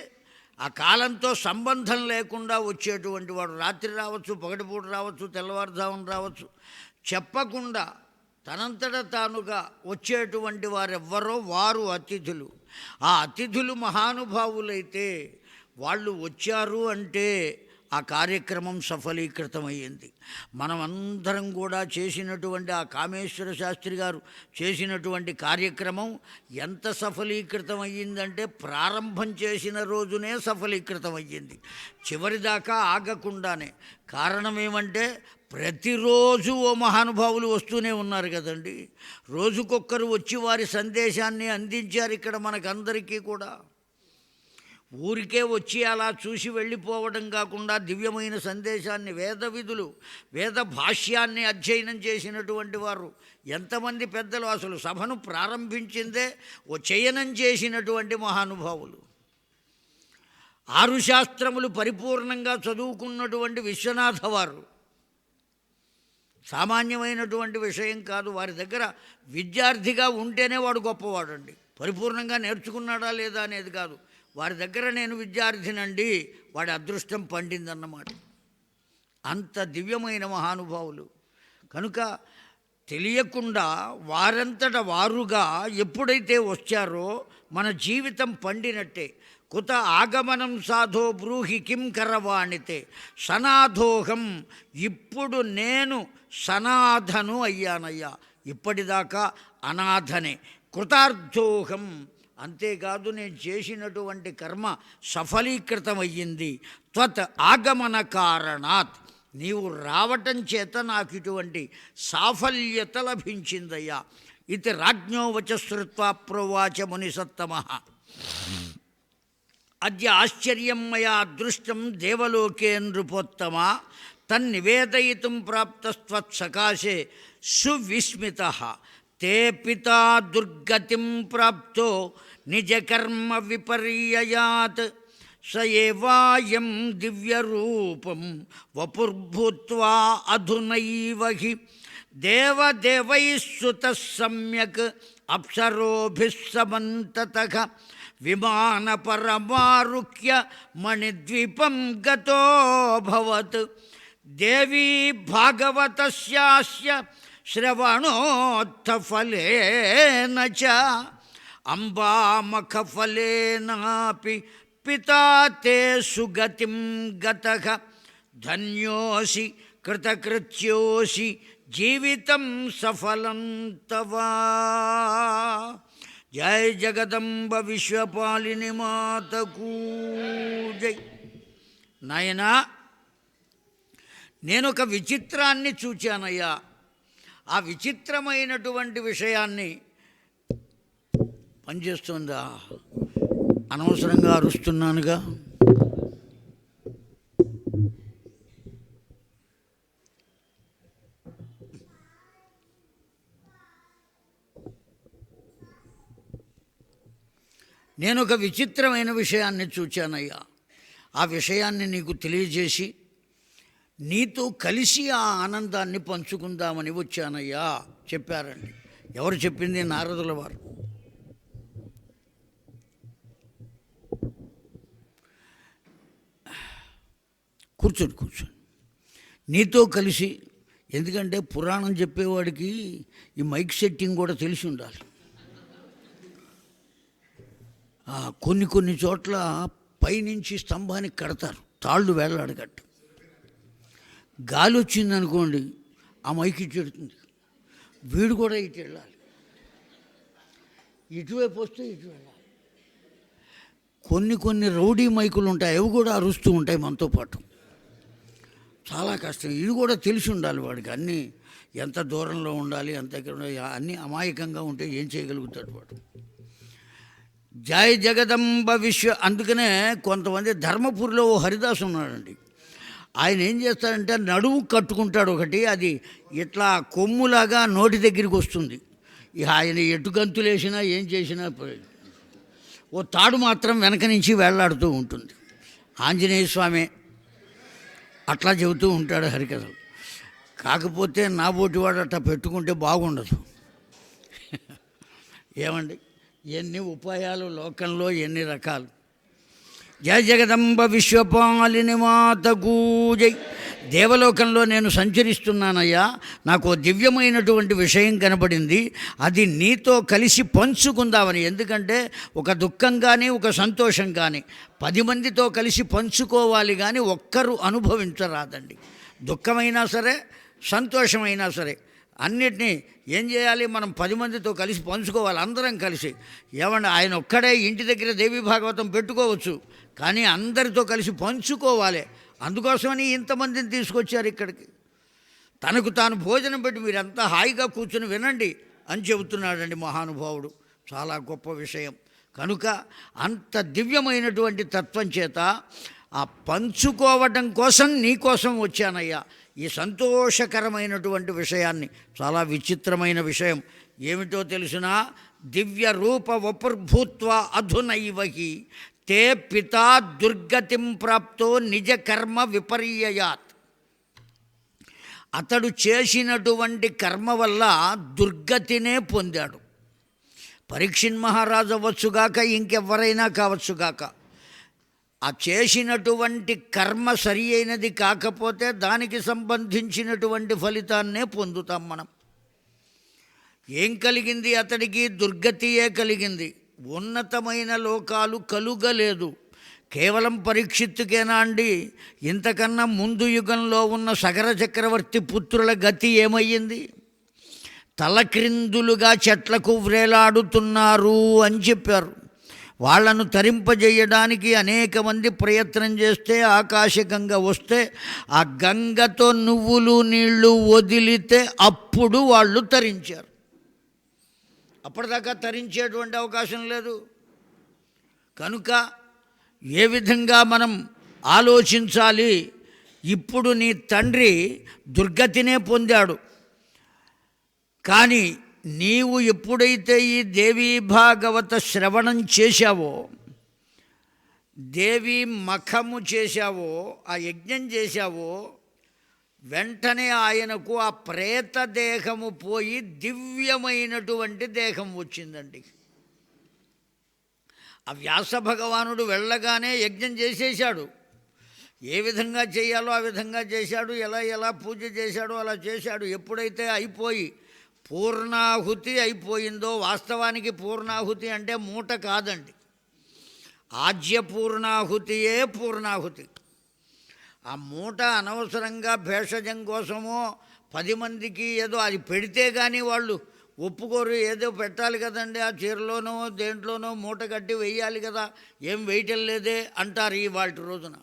ఆ కాలంతో సంబంధం లేకుండా వచ్చేటువంటి వాడు. రాత్రి రావచ్చు, పగటిపూట రావచ్చు, తెల్లవారుజామున రావచ్చు, చెప్పకుండా తనంతట తానుగా వచ్చేటువంటి వారెవ్వరో వారు అతిథులు. ఆ అతిథులు మహానుభావులైతే వాళ్ళు వచ్చారు అంటే ఆ కార్యక్రమం సఫలీకృతమయ్యింది. మనమందరం కూడా చేసినటువంటి ఆ కామేశ్వర శాస్త్రి గారు చేసినటువంటి కార్యక్రమం ఎంత సఫలీకృతమయ్యిందంటే ప్రారంభం చేసిన రోజునే సఫలీకృతమయ్యింది, చివరిదాకా ఆగకుండానే. కారణం ఏమంటే ప్రతిరోజు ఓ మహానుభావులు వస్తూనే ఉన్నారు కదండి. రోజుకొక్కరు వచ్చి వారి సందేశాన్ని అందించారు ఇక్కడ మనకందరికీ కూడా. ఊరికే వచ్చి అలా చూసి వెళ్ళిపోవడం కాకుండా దివ్యమైన సందేశాన్ని, వేద విధులు, వేద భాష్యాన్ని అధ్యయనం చేసినటువంటి వారు ఎంతమంది పెద్దలు! అసలు సభను ప్రారంభించిందే ఓ చయనం చేసినటువంటి మహానుభావులు. 6 శాస్త్రములు పరిపూర్ణంగా చదువుకున్నటువంటి విశ్వనాథ వారు. సామాన్యమైనటువంటి విషయం కాదు. వారి దగ్గర విద్యార్థిగా ఉంటేనే వాడు గొప్పవాడండి. పరిపూర్ణంగా నేర్చుకున్నాడా లేదా అనేది కాదు, వారి దగ్గర నేను విద్యార్థినండి, వాడి అదృష్టం పండిందన్నమాట. అంత దివ్యమైన మహానుభావులు. కనుక తెలియకుండా వారంతట వారుగా ఎప్పుడైతే వచ్చారో మన జీవితం పండినట్టే. కుత ఆగమనం సాధో బ్రూహి కిం కరవాణితే సనాథోహం. ఇప్పుడు నేను సనాథను అయ్యానయ్యా, ఇప్పటిదాకా అనాథనే. కృతార్థోహం, అంతేకాదు నేను చేసినటువంటి కర్మ సఫలీకృతమయ్యింది. త్వత్ ఆగమన కారణాత్, నీవు రావటం చేత నాకు ఇటువంటి సాఫల్యత లభించిందయ్యా. ఇది రాజ్ఞో వచశ్రుత్వా ప్రోవాచ మునిసత్తమః. అద్య ఆశ్చర్యం మయా దృష్టం దేవలోకే నృపోత్తమా, తన్నివేదయితుం ప్రాప్తస్త్వత్సకాశే సువిస్మితః. తే పితా దుర్గతిం ప్రాప్తో నిజకర్మ విపర్యయాత్, స ఏవాయం దివ్యరూపం వపుర్భూత్వా అధునైవ హి దేవదేవైః సుతః సమ్యక్ అప్సరోభిః సమంతతః విమానపరమారుహ్య మణిద్వీపం గతోభవత్. దేవీ భాగవతస్యాస్య శ్రవణోత్థఫలేన చ అంబామఖఫలేనాపి పితా తే సుగతిం గతః. ధన్యోసి కృతకృత్యోసి జీవితం సఫలం తవ. జై జగదంబ విశ్వపాలిని మాతకు జై. నాయనా, నేనొక విచిత్రాన్ని చూచానయ్యా. ఆ విచిత్రమైనటువంటి విషయాన్ని పనిచేస్తుందా? అనవసరంగా అరుస్తున్నానుగా. నేనొక విచిత్రమైన విషయాన్ని చూచానయ్యా. ఆ విషయాన్ని నీకు తెలియజేసి నీతో కలిసి ఆ ఆనందాన్ని పంచుకుందామని వచ్చానయ్యా చెప్పారండి. ఎవరు చెప్పింది? నారదుల వారు. కూర్చోండి. నీతో కలిసి, ఎందుకంటే పురాణం చెప్పేవాడికి ఈ మైక్ సెట్టింగ్ కూడా తెలిసి ఉండాలి. కొన్ని చోట్ల పైనుంచి స్తంభానికి కడతారు, తాళ్ళు వేలాడగట్టు. గాలి వచ్చిందనుకోండి, ఆ మైక్ ఇటు పెడుతుంది, వీడు కూడా ఇటు వెళ్ళాలి, ఇటువైపు వస్తే ఇటు వెళ్ళాలి. కొన్ని రౌడీ మైకులు ఉంటాయి, అవి కూడా అరుస్తూ ఉంటాయి మనతో పాటు. చాలా కష్టం. ఇది కూడా తెలిసి ఉండాలి వాడికి, అన్నీ ఎంత దూరంలో ఉండాలి, ఎంత అన్నీ అమాయకంగా ఉంటే ఏం చేయగలుగుతాడు వాడు. జై జగదంబ విశ్వ. అందుకనే కొంతమంది ధర్మపురిలో ఓ హరిదాసు ఉన్నాడండి. ఆయన ఏం చేస్తాడంటే నడుము కట్టుకుంటాడు ఒకటి, అది ఇట్లా కొమ్ములాగా నోటి దగ్గరికి వస్తుంది. ఆయన ఎటు గంతులు వేసినా ఏం చేసినా ఓ తాడు మాత్రం వెనక నుంచి వేళ్లాడుతూ ఉంటుంది. ఆంజనేయ స్వామి అట్లా చెబుతూ ఉంటాడు హరికథలు. కాకపోతే నా బోటివాడు అట్లా పెట్టుకుంటే బాగుండదు. ఏమండి, ఎన్ని ఉపాయాలు లోకంలో, ఎన్ని రకాలు. జయ జగదంబ విశ్వపాలిని మాతకు జై. దేవలోకంలో నేను సంచరిస్తున్నానయ్యా. నాకు దివ్యమైనటువంటి విషయం కనపడింది, అది నీతో కలిసి పంచుకుందామని. ఎందుకంటే ఒక దుఃఖం కానీ ఒక సంతోషం కానీ 10 మందితో కలిసి పంచుకోవాలి, కానీ ఒక్కరు అనుభవించరాదండి. దుఃఖమైనా సరే, సంతోషమైనా సరే, అన్నిటినీ ఏం చేయాలి? మనం 10 మందితో కలిసి పంచుకోవాలి, అందరం కలిసి. ఏమన్నా ఆయన ఒక్కడే ఇంటి దగ్గర దేవీ భాగవతం పెట్టుకోవచ్చు, కానీ అందరితో కలిసి పంచుకోవాలి. అందుకోసమని ఇంతమందిని తీసుకొచ్చారు ఇక్కడికి. తనకు తాను భోజనం పెట్టి మీరంతా హాయిగా కూర్చుని వినండి అని చెబుతున్నాడండి మహానుభావుడు. చాలా గొప్ప విషయం. కనుక అంత దివ్యమైనటువంటి తత్వం చేత ఆ పంచుకోవడం కోసం నీకోసం వచ్చానయ్యా. ఈ సంతోషకరమైనటువంటి విషయాన్ని, చాలా విచిత్రమైన విషయం ఏమిటో తెలుసునా? దివ్య రూప వపుర్భూత్వా అధునైవహి తే పితా దుర్గతిం ప్రాప్తో నిజ కర్మ విపర్యయాత్. అతడు చేసినటువంటి కర్మ వల్ల దుర్గతినే పొందాడు. పరీక్షిత్ మహారాజు అవ్వచ్చుగాక, ఇంకెవరైనా కావచ్చుగాక, ఆ చేసినటువంటి కర్మ సరి అయినది కాకపోతే దానికి సంబంధించినటువంటి ఫలితాన్నే పొందుతాం మనం. ఏం కలిగింది అతడికి? దుర్గతియే కలిగింది. ఉన్నతమైన లోకాలు కలుగలేదు. కేవలం పరీక్షిత్తుకేనా అండి? ఇంతకన్నా ముందు యుగంలో ఉన్న సగర చక్రవర్తి పుత్రుల గతి ఏమయ్యింది? తలక్రిందులుగా చెట్లకు వ్రేలాడుతున్నారు అని చెప్పారు. వాళ్లను తరింపజేయడానికి అనేక మంది ప్రయత్నం చేస్తే ఆకాశగంగ వస్తే ఆ గంగతో నువ్వులు నీళ్లు వదిలితే అప్పుడు వాళ్ళు తరించారు. అప్పటిదాకా తరించేటువంటి అవకాశం లేదు. కనుక ఏ విధంగా మనం ఆలోచించాలి? ఇప్పుడు నీ తండ్రి దుర్గతినే పొందాడు, కానీ నీవు ఎప్పుడైతే ఈ దేవీ భాగవత శ్రవణం చేశావో, దేవీ మఖము చేశావో, ఆ యజ్ఞం చేశావో, వెంటనే ఆయనకు ఆ ప్రేత దేహము పోయి దివ్యమైనటువంటి దేహం వచ్చిందండి. ఆ వ్యాస భగవానుడు వెళ్ళగానే యజ్ఞం చేసేశాడు. ఏ విధంగా చేయాలో ఆ విధంగా చేశాడు. ఎలా పూజ చేశాడో అలా చేశాడు. ఎప్పుడైతే అయిపోయి పూర్ణాహుతి అయిపోయిందో, వాస్తవానికి పూర్ణాహుతి అంటే మూట కాదండి, ఆజ్య పూర్ణాహుతియే పూర్ణాహుతి. ఆ మూట అనవసరంగా భేషజం కోసమో 10 మందికి ఏదో అది పెడితే కానీ వాళ్ళు ఒప్పుకోరు. ఏదో పెట్టాలి కదండి, ఆ చీరలోనో దేంట్లోనో మూట కట్టి వెయ్యాలి కదా, ఏం వేయటం లేదే అంటారు ఇవాళ రోజున.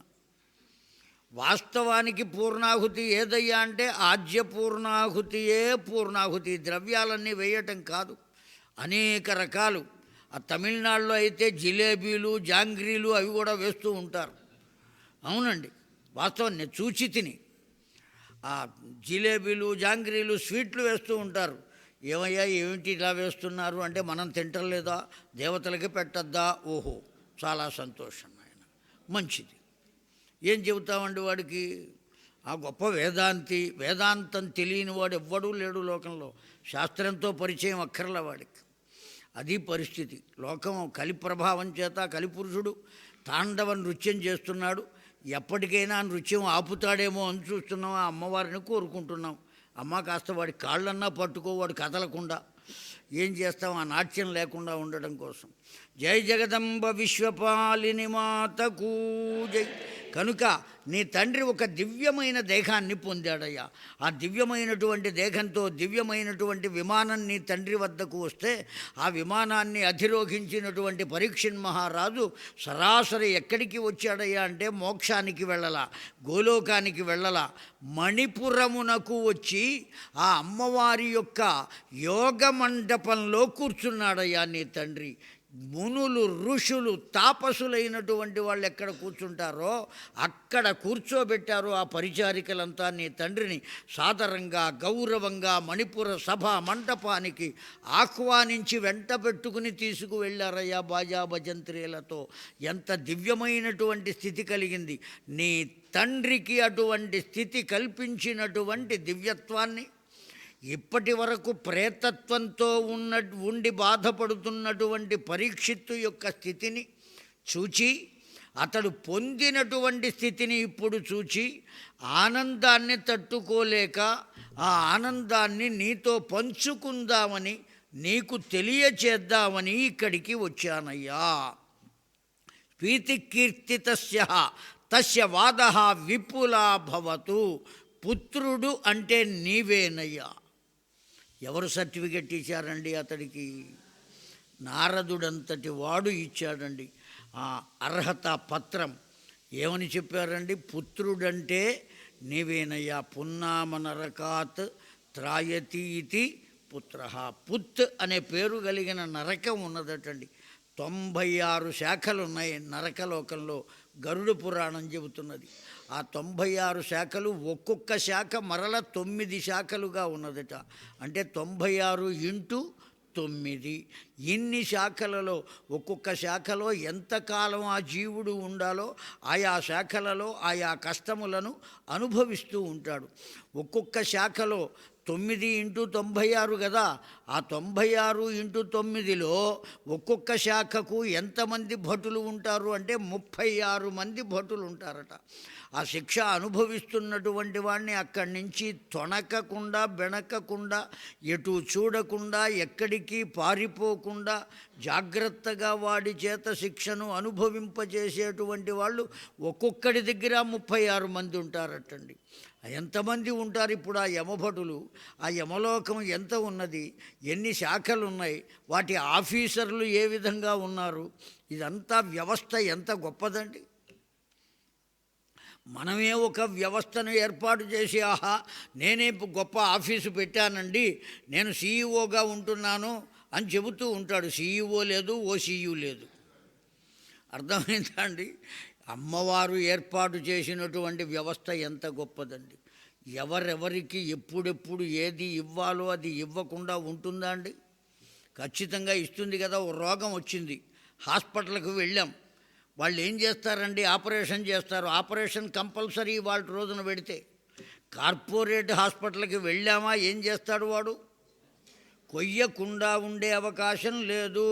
వాస్తవానికి పూర్ణాహుతి ఏదయ్యా అంటే ఆజ్య పూర్ణాహుతియే పూర్ణాహుతి. ద్రవ్యాలన్నీ వేయటం కాదు, అనేక రకాలు. ఆ తమిళనాడులో అయితే జిలేబీలు జాంగ్రీలు అవి కూడా వేస్తూ ఉంటారు. అవునండి, వాస్తవం నేను చూచి తిని. ఆ జిలేబీలు జాంగ్రీలు స్వీట్లు వేస్తూ ఉంటారు. ఏమయ్యా ఏమిటి ఇలా వేస్తున్నారు అంటే, మనం తింటలేదా, దేవతలకి పెట్టద్దా? ఓహో, చాలా సంతోషం ఆయన, మంచిది. ఏం చెబుతామండి వాడికి? ఆ గొప్ప వేదాంతి, వేదాంతం తెలియని వాడు ఎవ్వడూ లేడు లోకంలో. శాస్త్రంతో పరిచయం అక్కర్ల వాడికి. అది పరిస్థితి. లోకం కలి ప్రభావం చేత కలిపురుషుడు తాండవ నృత్యం చేస్తున్నాడు. ఎప్పటికైనా నృత్యం ఆపుతాడేమో అని చూస్తున్నాం. ఆ అమ్మవారిని కోరుకుంటున్నాం. అమ్మ కాస్త వాడి కాళ్ళన్నా పట్టుకో, వాడు కదలకుండా. ఏం చేస్తాం ఆ నాట్యం లేకుండా ఉండడం కోసం. జై జగదంబ విశ్వపాలిని మాతకు జై. కనుక నీ తండ్రి ఒక దివ్యమైన దేహాన్ని పొందాడయ్యా. ఆ దివ్యమైనటువంటి దేహంతో దివ్యమైనటువంటి విమానం నీ తండ్రి వద్దకు వస్తే, ఆ విమానాన్ని అధిరోహించినటువంటి పరీక్షిత్ మహారాజు సరాసరి ఎక్కడికి వచ్చాడయ్యా అంటే, మోక్షానికి వెళ్ళలా, గోలోకానికి వెళ్ళలా, మణిపురమునకు వచ్చి ఆ అమ్మవారి యొక్క యోగ మండపంలో కూర్చున్నాడయ్యా నీ తండ్రి. మునులు ఋషులు తాపసులైనటువంటి వాళ్ళు ఎక్కడ కూర్చుంటారో అక్కడ కూర్చోబెట్టారు ఆ పరిచారికలంతా నీ తండ్రిని సాదరంగా గౌరవంగా మణిపుర సభ మంటపానికి ఆహ్వానించి వెంట పెట్టుకుని తీసుకువెళ్ళారయ్యా బాజా భజంత్రీలతో. ఎంత దివ్యమైనటువంటి స్థితి కలిగింది. నీ తండ్రికి అటువంటి స్థితి కల్పించినటువంటి దివ్యత్వాన్ని ఇప్పటి వరకు ప్రేతత్వంతో ఉండి బాధపడుతున్నటువంటి పరీక్షిత్తు యొక్క స్థితిని చూచి, అతడు పొందినటువంటి స్థితిని ఇప్పుడు చూచి ఆనందాన్ని తట్టుకోలేక ఆ ఆనందాన్ని నీతో పంచుకుందామని, నీకు తెలియచేద్దామని ఇక్కడికి వచ్చానయ్యా. ప్రీతికీర్తితస్య తస్య వాదః విపులా భవతు. పుత్రుడు అంటే నీవేనయ్యా. ఎవరు సర్టిఫికెట్ ఇచ్చారండి అతడికి? నారదుడంతటి వాడు ఇచ్చాడండి ఆ అర్హత పత్రం. ఏమని చెప్పారండి? పుత్రుడంటే నీవేనయ్యా. పున్నామనరకాత్ త్రాయతి ఇతి పుత్ర. పుత్ అనే పేరు కలిగిన నరకం ఉన్నదటండి. 96 శాఖలు ఉన్నాయి నరకలోకంలో. గరుడ పురాణం చెబుతున్నది. ఆ 96 శాఖలు, ఒక్కొక్క శాఖ మరల 9 శాఖలుగా ఉన్నదట. అంటే 96 ఇంటూ 9. ఇన్ని శాఖలలో ఒక్కొక్క శాఖలో ఎంతకాలం ఆ జీవుడు ఉండాలో ఆయా శాఖలలో ఆయా కష్టములను అనుభవిస్తూ ఉంటాడు. ఒక్కొక్క శాఖలో 9 ఇంటూ 96 కదా, ఆ 96 ఇంటూ 9లో ఒక్కొక్క శాఖకు ఎంతమంది భటులు ఉంటారు అంటే 36 మంది భటులు ఉంటారట. ఆ శిక్ష అనుభవిస్తున్నటువంటి వాడిని అక్కడి నుంచి తొణకకుండా బెణకకుండా ఎటు చూడకుండా ఎక్కడికి పారిపోకుండా జాగ్రత్తగా వాడి చేత శిక్షను అనుభవింపజేసేటువంటి వాళ్ళు ఒక్కొక్కడి దగ్గర 36 మంది ఉంటారటండి. ఎంతమంది ఉంటారు ఇప్పుడు ఆ యమభటులు? ఆ యమలోకం ఎంత ఉన్నది, ఎన్ని శాఖలు ఉన్నాయి, వాటి ఆఫీసర్లు ఏ విధంగా ఉన్నారు, ఇదంతా వ్యవస్థ ఎంత గొప్పదండి. మనమే ఒక వ్యవస్థను ఏర్పాటు చేసి ఆహా నేనే గొప్ప ఆఫీసు పెట్టానండి, నేను సీఈఓగా ఉంటున్నాను అని చెబుతూ ఉంటాడు. సీఈఓ లేదు, ఓసీయూ లేదు. అర్థమైందా అండి? అమ్మవారు ఏర్పాటు చేసినటువంటి వ్యవస్థ ఎంత గొప్పదండి. ఎవరెవరికి ఎప్పుడెప్పుడు ఏది ఇవ్వాలో అది ఇవ్వకుండా ఉంటుందా అండి? ఖచ్చితంగా ఇస్తుంది కదా. ఓ రోగం వచ్చింది, హాస్పిటల్కి వెళ్ళాం, వాళ్ళు ఏం చేస్తారండి, ఆపరేషన్ చేస్తారు. ఆపరేషన్ కంపల్సరీ వాళ్ళ రోజున పెడితే. కార్పొరేట్ హాస్పిటల్కి వెళ్ళామా, ఏం చేస్తాడు వాడు? కొయ్యకుండా ఉండే అవకాశం లేదు,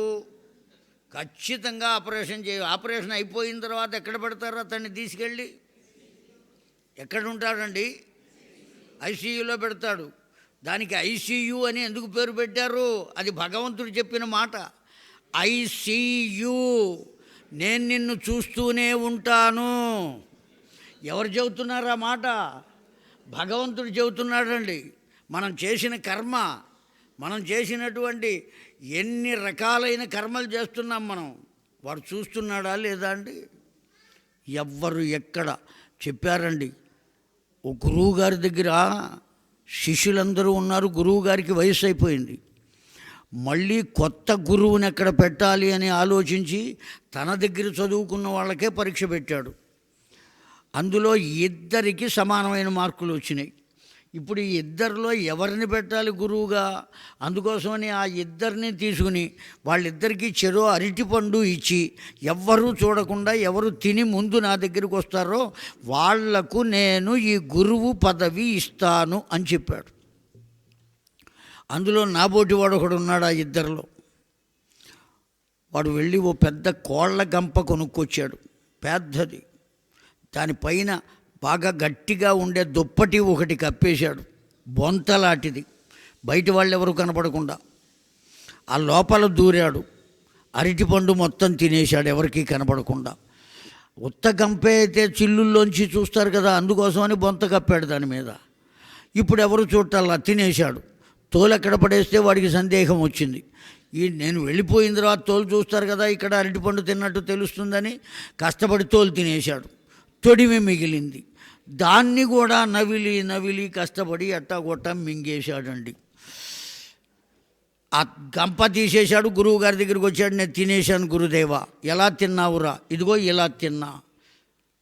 ఖచ్చితంగా ఆపరేషన్ ఆపరేషన్ అయిపోయిన తర్వాత ఎక్కడ పెడతారు అతన్ని తీసుకెళ్ళి? ఎక్కడ ఉంటాడండి? ఐసీయూలో పెడతాడు. దానికి ఐసీయూ అని ఎందుకు పేరు పెట్టారు? అది భగవంతుడు చెప్పిన మాట. ఐసీయూ, నేను నిన్ను చూస్తూనే ఉంటాను. ఎవరు చెబుతున్నారు ఆ మాట? భగవంతుడు చెబుతున్నాడండి. మనం చేసిన కర్మ, మనం చేసినటువంటి ఎన్ని రకాలైన కర్మలు చేస్తున్నాం మనం, వాడు చూస్తున్నాడా లేదా అండి? ఎవ్వరు ఎక్కడ చెప్పారండి. ఓ గురువు గారి దగ్గర శిష్యులందరూ ఉన్నారు. గురువు గారికి వయసు అయిపోయింది. మళ్ళీ కొత్త గురువుని ఎక్కడ పెట్టాలి అని ఆలోచించి తన దగ్గర చదువుకున్న వాళ్ళకే పరీక్ష పెట్టాడు. అందులో ఇద్దరికి సమానమైన మార్కులు వచ్చినాయి. ఇప్పుడు ఈ ఇద్దరిలో ఎవరిని పెట్టాలి గురువుగా? అందుకోసమని ఆ ఇద్దరిని తీసుకుని వాళ్ళిద్దరికీ చెరో అరటిపండు ఇచ్చి ఎవ్వరూ చూడకుండా ఎవరు తిని ముందు నా దగ్గరికి వస్తారో వాళ్లకు నేను ఈ గురువు పదవి ఇస్తాను అని చెప్పాడు. అందులో నాబోటి వాడు ఒకడు ఉన్నాడు ఆ ఇద్దరిలో. వాడు వెళ్ళి ఓ పెద్ద కోళ్ల గంప కొనుక్కొచ్చాడు, పెద్దది. దానిపైన బాగా గట్టిగా ఉండే దుప్పటి ఒకటి కప్పేశాడు, బొంతలాంటిది, బయట వాళ్ళు ఎవరు కనపడకుండా. ఆ లోపల దూరాడు, అరటిపండు మొత్తం తినేశాడు ఎవరికీ కనపడకుండా. ఉత్త గంపే అయితే చిల్లుల్లోంచి చూస్తారు కదా, అందుకోసమని బొంత కప్పాడు దాని మీద. ఇప్పుడు ఎవరు చూడాలా, తినేశాడు. తోలు ఎక్కడ పడేస్తే వాడికి సందేహం వచ్చింది. నేను వెళ్ళిపోయిన తర్వాత తోలు చూస్తారు కదా, ఇక్కడ అరటిపండు తిన్నట్టు తెలుస్తుందని కష్టపడి తోలు తినేశాడు. తొడిమి మిగిలింది, దాన్ని కూడా నవిలి నవిలి కష్టపడి అట్టాగొట్ట మింగేశాడండి. ఆ గంప తీసేశాడు. గురువు గారి దగ్గరికి వచ్చాడు. నేను తినేశాను గురుదేవా. ఎలా తిన్నావురా? ఇదిగో ఇలా తిన్నా.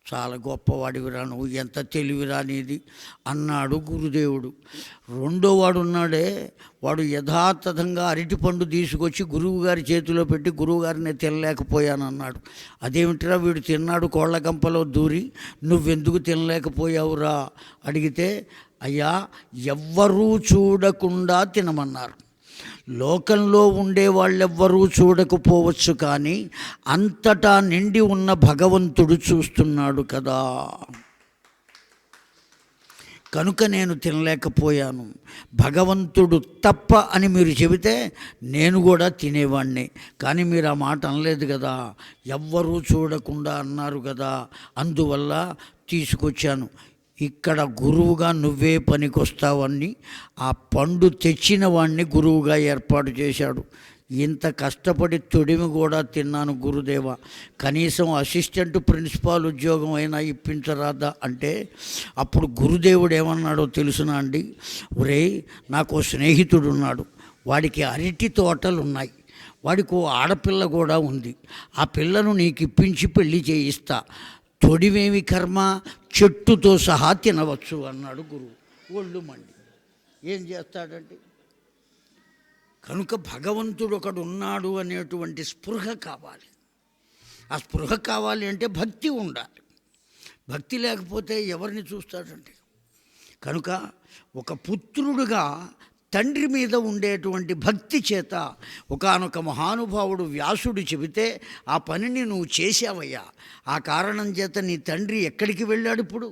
చాలా గొప్పవాడివిరా నువ్వు, ఎంత తెలివిరా నీది అన్నాడు గురుదేవుడు. రెండో వాడు ఉన్నాడే, వాడు యథాతథంగా అరటిపండు తీసుకొచ్చి గురువుగారి చేతిలో పెట్టి గురువుగారిని తినలేకపోయాను అన్నాడు. అదేమిటిరా, వీడు తిన్నాడు కోళ్ల గంపలో దూరి, నువ్వెందుకు తినలేకపోయావురా అడిగితే, అయ్యా ఎవ్వరూ చూడకుండా తినమన్నారు. లోకంలో ఉండే వాళ్ళెవ్వరూ చూడకపోవచ్చు, కానీ అంతటా నిండి ఉన్న భగవంతుడు చూస్తున్నాడు కదా, కనుక నేను తినలేకపోయాను. భగవంతుడు తప్ప అని మీరు చెబితే నేను కూడా తినేవాడిని, కానీ మీరు ఆ మాట అనలేదు కదా, ఎవ్వరూ చూడకుండా అన్నారు కదా, అందువల్ల తీసుకొచ్చాను. ఇక్కడ గురువుగా నువ్వే పనికొస్తావని ఆ పండు తెచ్చిన వాడిని గురువుగా ఏర్పాటు చేశాడు. ఇంత కష్టపడి తొడిమి కూడా తిన్నాను గురుదేవ, కనీసం అసిస్టెంట్ ప్రిన్సిపాల్ ఉద్యోగం అయినా ఇప్పించరాదా అంటే, అప్పుడు గురుదేవుడు ఏమన్నాడో తెలుసునా అండి? ఒరేయ్, నాకు స్నేహితుడు ఉన్నాడు, వాడికి అరటి తోటలు ఉన్నాయి, వాడికి ఓ ఆడపిల్ల కూడా ఉంది, ఆ పిల్లను నీకు ఇప్పించి పెళ్లి చేయిస్తా, తొడిమేమి కర్మ, చెట్టుతో సహా తినవచ్చు అన్నాడు గురువు. ఒళ్ళు మండి ఏం చేస్తాడండి? కనుక భగవంతుడు ఒకడు ఉన్నాడు అనేటువంటి స్పృహ కావాలి. ఆ స్పృహ కావాలి అంటే భక్తి ఉండాలి. భక్తి లేకపోతే ఎవరిని చూస్తాడండి? కనుక ఒక పుత్రుడుగా తండ్రి మీద ఉండేటువంటి భక్తి చేత ఒకానొక మహానుభావుడు వ్యాసుడు చెబితే ఆ పనిని నువ్వు చేశావయ్యా, ఆ కారణం చేత నీ తండ్రి ఎక్కడికి వెళ్ళాడు ఇప్పుడు.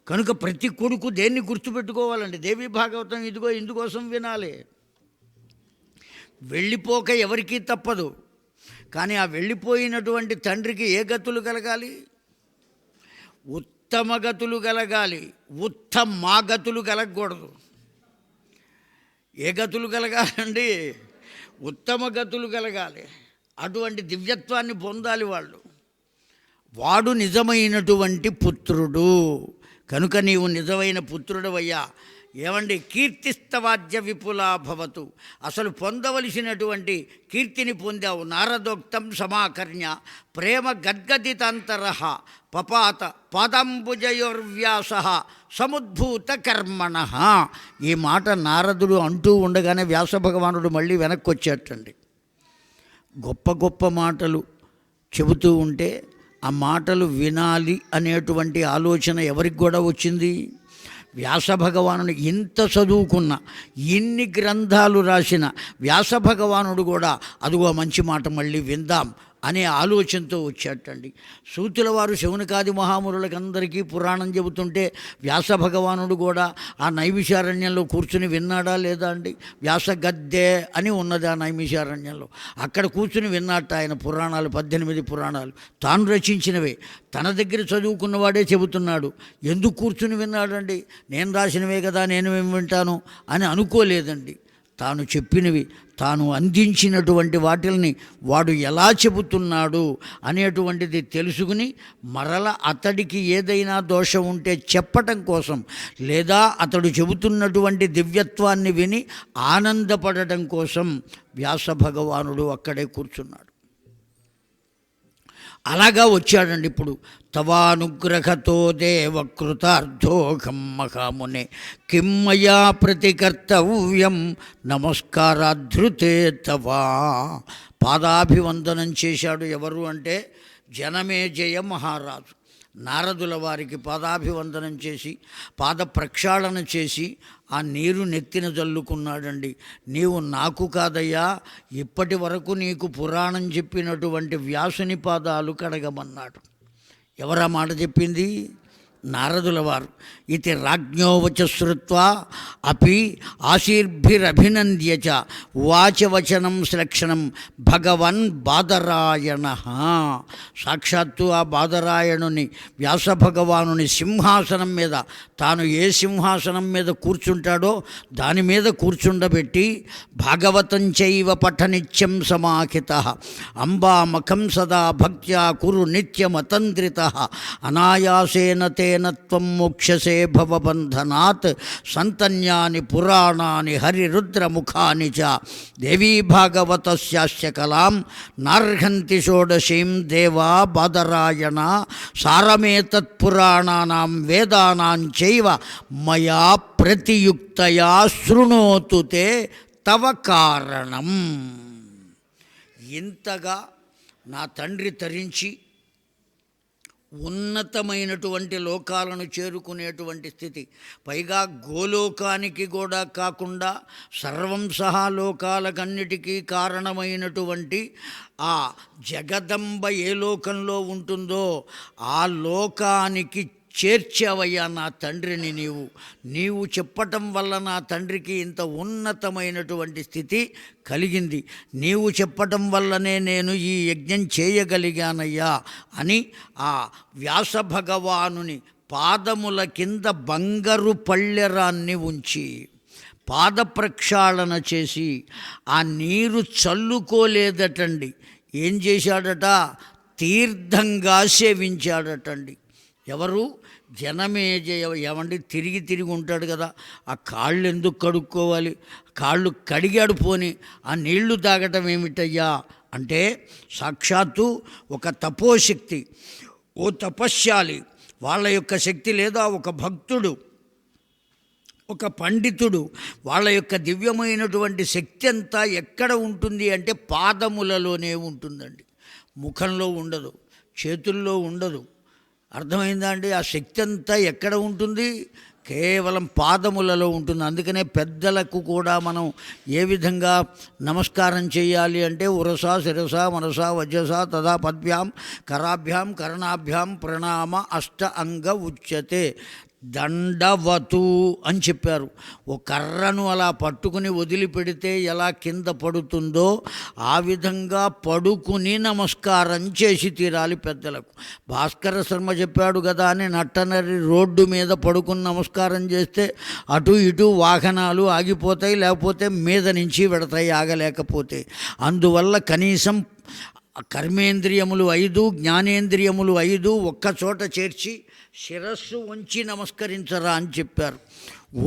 కనుక ప్రతి కొడుకు దేన్ని గుర్తుపెట్టుకోవాలండి, దేవి భాగవతం ఇదిగో ఇందుకోసం వినాలి. వెళ్ళిపోక ఎవరికీ తప్పదు, కానీ ఆ వెళ్ళిపోయినటువంటి తండ్రికి ఏ గతులు కలగాలి? ఉత్తమ గతులు కలగాలి, ఉత్తమాగతులు కలగకూడదు. ఏ గతులు కలగాలండి? ఉత్తమ గతులు కలగాలి. అటువంటి దివ్యత్వాన్ని పొందాలి వాళ్ళు. వాడు నిజమైనటువంటి పుత్రుడు. కనుక నీవు నిజమైన పుత్రుడవయ్యా. ఏమండి, కీర్తిస్తవాద్య విపులా భవతు, అసలు పొందవలసినటువంటి కీర్తిని పొందావు. నారదోక్తం సమాకర్ణ్య ప్రేమ గద్గదితాంతర పపాత పాదంబుజయోర్వ్యాస సముద్భూత కర్మణ. ఈ మాట నారదుడు అంటూ ఉండగానే వ్యాస భగవానుడు మళ్ళీ వెనక్కి వచ్చేటండి. గొప్ప గొప్ప మాటలు చెబుతూ ఉంటే ఆ మాటలు వినాలి అనేటువంటి ఆలోచన ఎవరికి కూడా వచ్చింది? వ్యాస భగవానుడు ఇంత చదువుకున్న, ఇన్ని గ్రంథాలు రాసిన వ్యాస భగవానుడు కూడా అదిగో మంచి మాట మళ్ళీ విందాం అనే ఆలోచనతో వచ్చేటండి. సూతుల వారు శౌనకాది మహామునులకందరికీ పురాణం చెబుతుంటే వ్యాస భగవానుడు కూడా ఆ నైమిషారణ్యంలో కూర్చుని విన్నాడా లేదా అండి? వ్యాస గద్దె అని ఉన్నది ఆ నైమిషారణ్యంలో, అక్కడ కూర్చుని విన్నట్ట ఆయన పురాణాలు, 18 పురాణాలు తాను రచించినవే. తన దగ్గర చదువుకున్నవాడే చెబుతున్నాడు. ఎందుకు కూర్చుని విన్నాడండి? నేను రాసినవే కదా, నేను ఏమి వింటాను అని అనుకోలేదండి. తాను చెప్పినవి, తాను అందించినటువంటి వాటిల్ని వాడు ఎలా చెబుతున్నాడు అనేటువంటిది తెలుసుకుని మరల అతడికి ఏదైనా దోషం ఉంటే చెప్పటం కోసం, లేదా అతడు చెబుతున్నటువంటి దివ్యత్వాన్ని విని ఆనందపడటం కోసం వ్యాస భగవానుడు అక్కడే కూర్చున్నాడు. అలాగా వచ్చాడండి. ఇప్పుడు తవానుగ్రహతో దేవకృతార్థోహం మహామునే కిం మయా ప్రతికర్తవ్యం నమస్కారాధృతే తవా. పాదాభివందనం చేశాడు. ఎవరు అంటే జనమేజయ మహారాజు. నారదుల వారికి పాదాభివందనం చేసి పాద ప్రక్షాళన చేసి ఆ నీరు నెత్తిన జల్లుకున్నాడండి. నీవు నాకు కాదయ్యా, ఇప్పటి వరకు నీకు పురాణం చెప్పినటువంటి వ్యాసుని పాదాలు కడగమన్నాడు. ఎవరా మాట చెప్పింది? నారదుల వారు. ఇది రాజ్ఞోవచ శ్రుత్వా అపి ఆశీర్భిరభినంద్య చ వాచవచనం శ్లక్షణం భగవన్ బాదరాయణ. సాక్షాత్తు ఆ బాదరాయణుని, వ్యాస భగవానుని సింహాసనం మీద, తాను ఏ సింహాసనం మీద కూర్చుంటాడో దాని మీద కూర్చుండబెట్టి భాగవతం చైవ పఠనిత్యం సమాహిత అంబామఖం సదా భక్త్యా కురు నిత్యమతంద్రిత అనాయాసేన తేన త్వం మోక్షసే భవబంధనాత్ సంతన్యాని పురాణాని హరిరుద్రముఖాని చ దేవీ భాగవతస్యాస్య కలాం నార్హంతి షోడశీం దేవా బాదరాయణ సారమేతత్పురాణానాం వేదానాం చైవ మయా ప్రతియుక్తయా శృణోతు తే తవ కారణం. ఇంతగా నా తండ్రి తరించి ఉన్నతమైనటువంటి లోకాలను చేరుకునేటువంటి స్థితి, పైగా గోలోకానికి కూడా కాకుండా సర్వం సహా లోకాలకన్నిటికీ కారణమైనటువంటి ఆ జగదంబ ఏ లోకంలో ఉంటుందో ఆ లోకానికి చేర్చావయ్యా నా తండ్రిని. నీవు చెప్పటం వల్ల నా తండ్రికి ఇంత ఉన్నతమైనటువంటి స్థితి కలిగింది. నీవు చెప్పటం వల్లనే నేను ఈ యజ్ఞం చేయగలిగానయ్యా అని ఆ వ్యాస భగవానుని పాదముల కింద బంగారు పళ్ళెరాన్ని ఉంచి పాద ప్రక్షాళన చేసి ఆ నీరు చల్లుకోలేదటండి. ఏం చేశాడట? తీర్థంగా సేవించాడటండి. ఎవరు? జనమేజయ. ఏమండి, తిరిగి తిరిగి ఉంటాడు కదా, ఆ కాళ్ళు ఎందుకు కడుక్కోవాలి? కాళ్ళు కడిగాడు పోని, ఆ నీళ్లు తాగటం ఏమిటయ్యా అంటే సాక్షాత్తు ఒక తపోశక్తి, ఓ తపశ్శాలి వాళ్ళ యొక్క శక్తి, లేదా ఒక భక్తుడు, ఒక పండితుడు, వాళ్ళ యొక్క దివ్యమైనటువంటి శక్తి అంతా ఎక్కడ ఉంటుంది అంటే పాదములలోనే ఉంటుందండి. ముఖంలో ఉండదు, చేతుల్లో ఉండదు. అర్థమైందా అండి? ఆ శక్తి అంతా ఎక్కడ ఉంటుంది? కేవలం పాదములలో ఉంటుంది. అందుకనే పెద్దలకు కూడా మనం ఏ విధంగా నమస్కారం చేయాలి అంటే ఉరస శిరస మనస వజ్రస తదా పద్భ్యాం కరాభ్యాం కర్ణాభ్యాం ప్రణామ అష్ట అంగ ఉచ్యతే. దండవతు అని చెప్పారు. ఓ కర్రను అలా పట్టుకుని వదిలిపెడితే ఎలా కింద పడుతుందో ఆ విధంగా పడుకుని నమస్కారం చేసి తీరాలి పెద్దలకు. భాస్కర శర్మ చెప్పాడు కదా అని నట్టనరి రోడ్డు మీద పడుకుని నమస్కారం చేస్తే అటు ఇటు వాహనాలు ఆగిపోతాయి, లేకపోతే మీద నుంచి పెడతాయి ఆగలేకపోతే. అందువల్ల కనీసం కర్మేంద్రియములు 5 జ్ఞానేంద్రియములు 5 ఒక్కచోట చేర్చి శిరస్సు వంచి నమస్కరించరా అని చెప్పారు.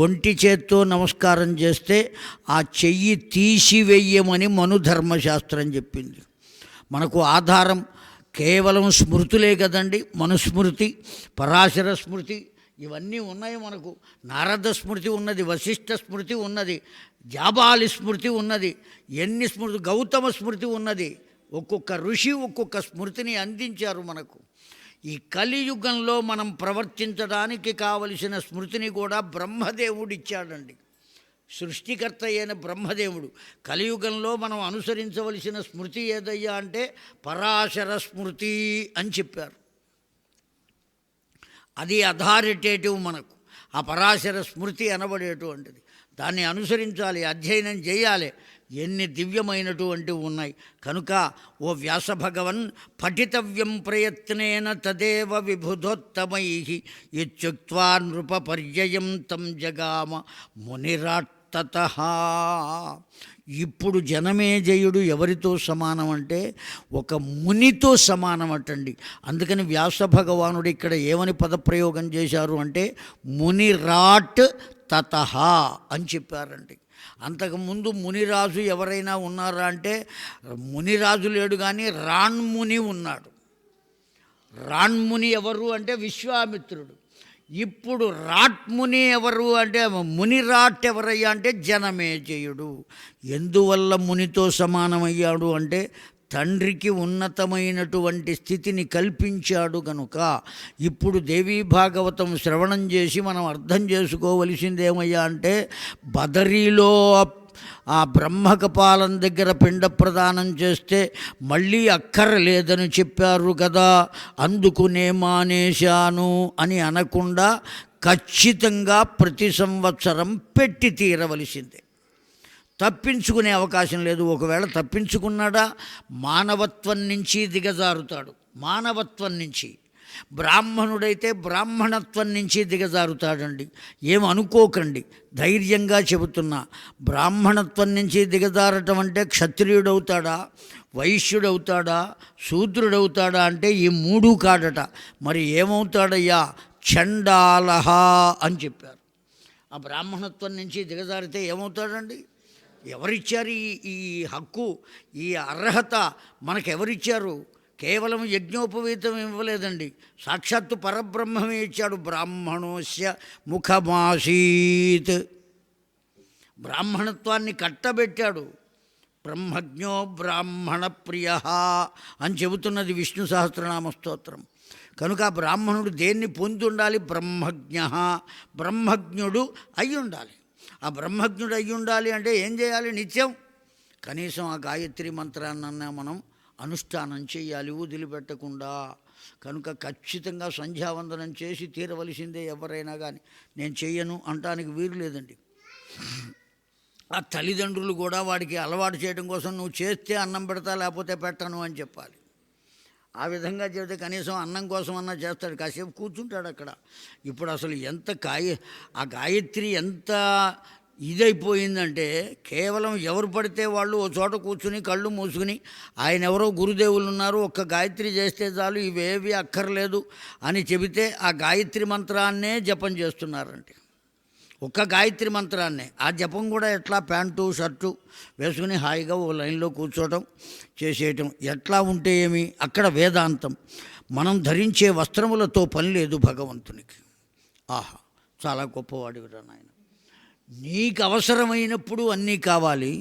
ఒంటి చేత్తో నమస్కారం చేస్తే ఆ చెయ్యి తీసివేయమని మనుధర్మశాస్త్రం చెప్పింది. మనకు ఆధారం కేవలం స్మృతులే కదండి. మనుస్మృతి, పరాశర స్మృతి ఇవన్నీ ఉన్నాయి మనకు. నారద స్మృతి ఉన్నది, వశిష్ఠ స్మృతి ఉన్నది, జాబాలి స్మృతి ఉన్నది, ఎన్ని స్మృతి, గౌతమ స్మృతి ఉన్నది. ఒక్కొక్క ఋషి ఒక్కొక్క స్మృతిని అందించారు మనకు. ఈ కలియుగంలో మనం ప్రవర్తించడానికి కావలసిన స్మృతిని కూడా బ్రహ్మదేవుడు ఇచ్చాడండి. సృష్టికర్త అయిన బ్రహ్మదేవుడు కలియుగంలో మనం అనుసరించవలసిన స్మృతి ఏదయ్యా అంటే పరాశర స్మృతి అని చెప్పారు. అది అథారిటేటివ్ మనకు. ఆ పరాశర స్మృతి అనబడేటువంటిది. దాన్ని అనుసరించాలి, అధ్యయనం చేయాలి. ఎన్ని దివ్యమైనటువంటివి ఉన్నాయి. కనుక ఓ వ్యాస భగవన్ పఠితవ్యం ప్రయత్నేన తదేవ విబుధోత్తమై ఇత్యుక్త్వా నృప పర్యయం తం జగామ మునిరాట్టతః. ఇప్పుడు జనమేజయుడు ఎవరితో సమానం అంటే ఒక మునితో సమానం అటండి. అందుకని వ్యాస భగవానుడు ఇక్కడ ఏమని పదప్రయోగం చేశారు అంటే మునిరాట్ తతః అని చెప్పారండి. అంతకుముందు మునిరాజు ఎవరైనా ఉన్నారా అంటే మునిరాజు లేడు, కానీ రాణ్ముని ఉన్నాడు. రాణ్ముని ఎవరు అంటే విశ్వామిత్రుడు. ఇప్పుడు రాట్ముని ఎవరు అంటే మునిరాట్ ఎవరయ్యా అంటే జనమేజయుడు. ఎందువల్ల మునితో సమానమయ్యాడు అంటే తండ్రికి ఉన్నతమైనటువంటి స్థితిని కల్పించాడు కనుక. ఇప్పుడు దేవీ భాగవతం శ్రవణం చేసి మనం అర్థం చేసుకోవలసిందేమయ్యా అంటే బదరీలో ఆ బ్రహ్మకపాలం దగ్గర పిండ ప్రదానం చేస్తే మళ్ళీ అక్కర్లేదని చెప్పారు కదా, అందుకునే మానేశాను అని అనకుండా ఖచ్చితంగా ప్రతి సంవత్సరం పెట్టి తీరవలసిందే. తప్పించుకునే అవకాశం లేదు. ఒకవేళ తప్పించుకున్నాడా మానవత్వం నుంచి దిగజారుతాడు. మానవత్వం నుంచి. బ్రాహ్మణుడైతే బ్రాహ్మణత్వం నుంచి దిగజారుతాడండి. ఏమనుకోకండి, ధైర్యంగా చెబుతున్నా. బ్రాహ్మణత్వం నుంచి దిగజారటం అంటే క్షత్రియుడవుతాడా, వైశ్యుడవుతాడా, శూద్రుడవుతాడా అంటే ఈ 3 కాడట. మరి ఏమవుతాడయ్యా? చండాలహ అని చెప్పారు. ఆ బ్రాహ్మణత్వం నుంచి దిగజారితే ఏమవుతాడండి? ఎవరిచ్చారు ఈ హక్కు, ఈ అర్హత మనకెవరిచ్చారు? కేవలం యజ్ఞోపవీతం ఇవ్వలేదండి, సాక్షాత్తు పరబ్రహ్మమే ఇచ్చాడు. బ్రాహ్మణోస్య ముఖమాసీత్. బ్రాహ్మణత్వాన్ని కట్టబెట్టాడు. బ్రహ్మజ్ఞో బ్రాహ్మణ ప్రియ అని చెబుతున్నది విష్ణు సహస్రనామ స్తోత్రం. కనుక బ్రాహ్మణుడు దేన్ని పొంది ఉండాలి? బ్రహ్మజ్ఞ, బ్రహ్మజ్ఞుడు అయి ఉండాలి. ఆ బ్రహ్మజ్ఞుడు అయి ఉండాలి అంటే ఏం చేయాలి? నిత్యం కనీసం ఆ గాయత్రి మంత్రాన్నన్నా మనం అనుష్ఠానం చేయాలి వదిలిపెట్టకుండా. కనుక ఖచ్చితంగా సంధ్యావందనం చేసి తీరవలసిందే ఎవరైనా కానీ. నేను చెయ్యను అంటానికి వీలు లేదండి. ఆ తల్లిదండ్రులు కూడా వాడికి అలవాటు చేయడం కోసం నువ్వు చేస్తే అన్నం పెడతా లేకపోతే పెట్టను అని చెప్పాలి. ఆ విధంగా చెబితే కనీసం అన్నం కోసం అన్నా చేస్తాడు, కాసేపు కూర్చుంటాడు అక్కడ. ఇప్పుడు అసలు ఆ గాయత్రి ఎంత ఇదైపోయిందంటే కేవలం ఎవరు పడితే వాళ్ళు ఓ చోట కూర్చుని కళ్ళు మూసుకుని ఆయన ఎవరో గురుదేవులు ఉన్నారు, ఒక్క గాయత్రి చేస్తే చాలు, ఇవేవి అక్కర్లేదు అని చెబితే ఆ గాయత్రి మంత్రాన్నే జపం చేస్తున్నారండి. ఒక్క గాయత్రి మంత్రాన్నే. ఆ జపం కూడా ఎట్లా? ప్యాంటు షర్టు వేసుకుని హాయిగా ఓ లైన్లో కూర్చోవటం చేసేయటం. ఎట్లా ఉంటే ఏమి? అక్కడ వేదాంతం. మనం ధరించే వస్త్రములతో పని లేదు భగవంతునికి. ఆహా, చాలా గొప్పవాడివిరా నాయన. నీకు అవసరమైనప్పుడు అన్నీ కావాలి,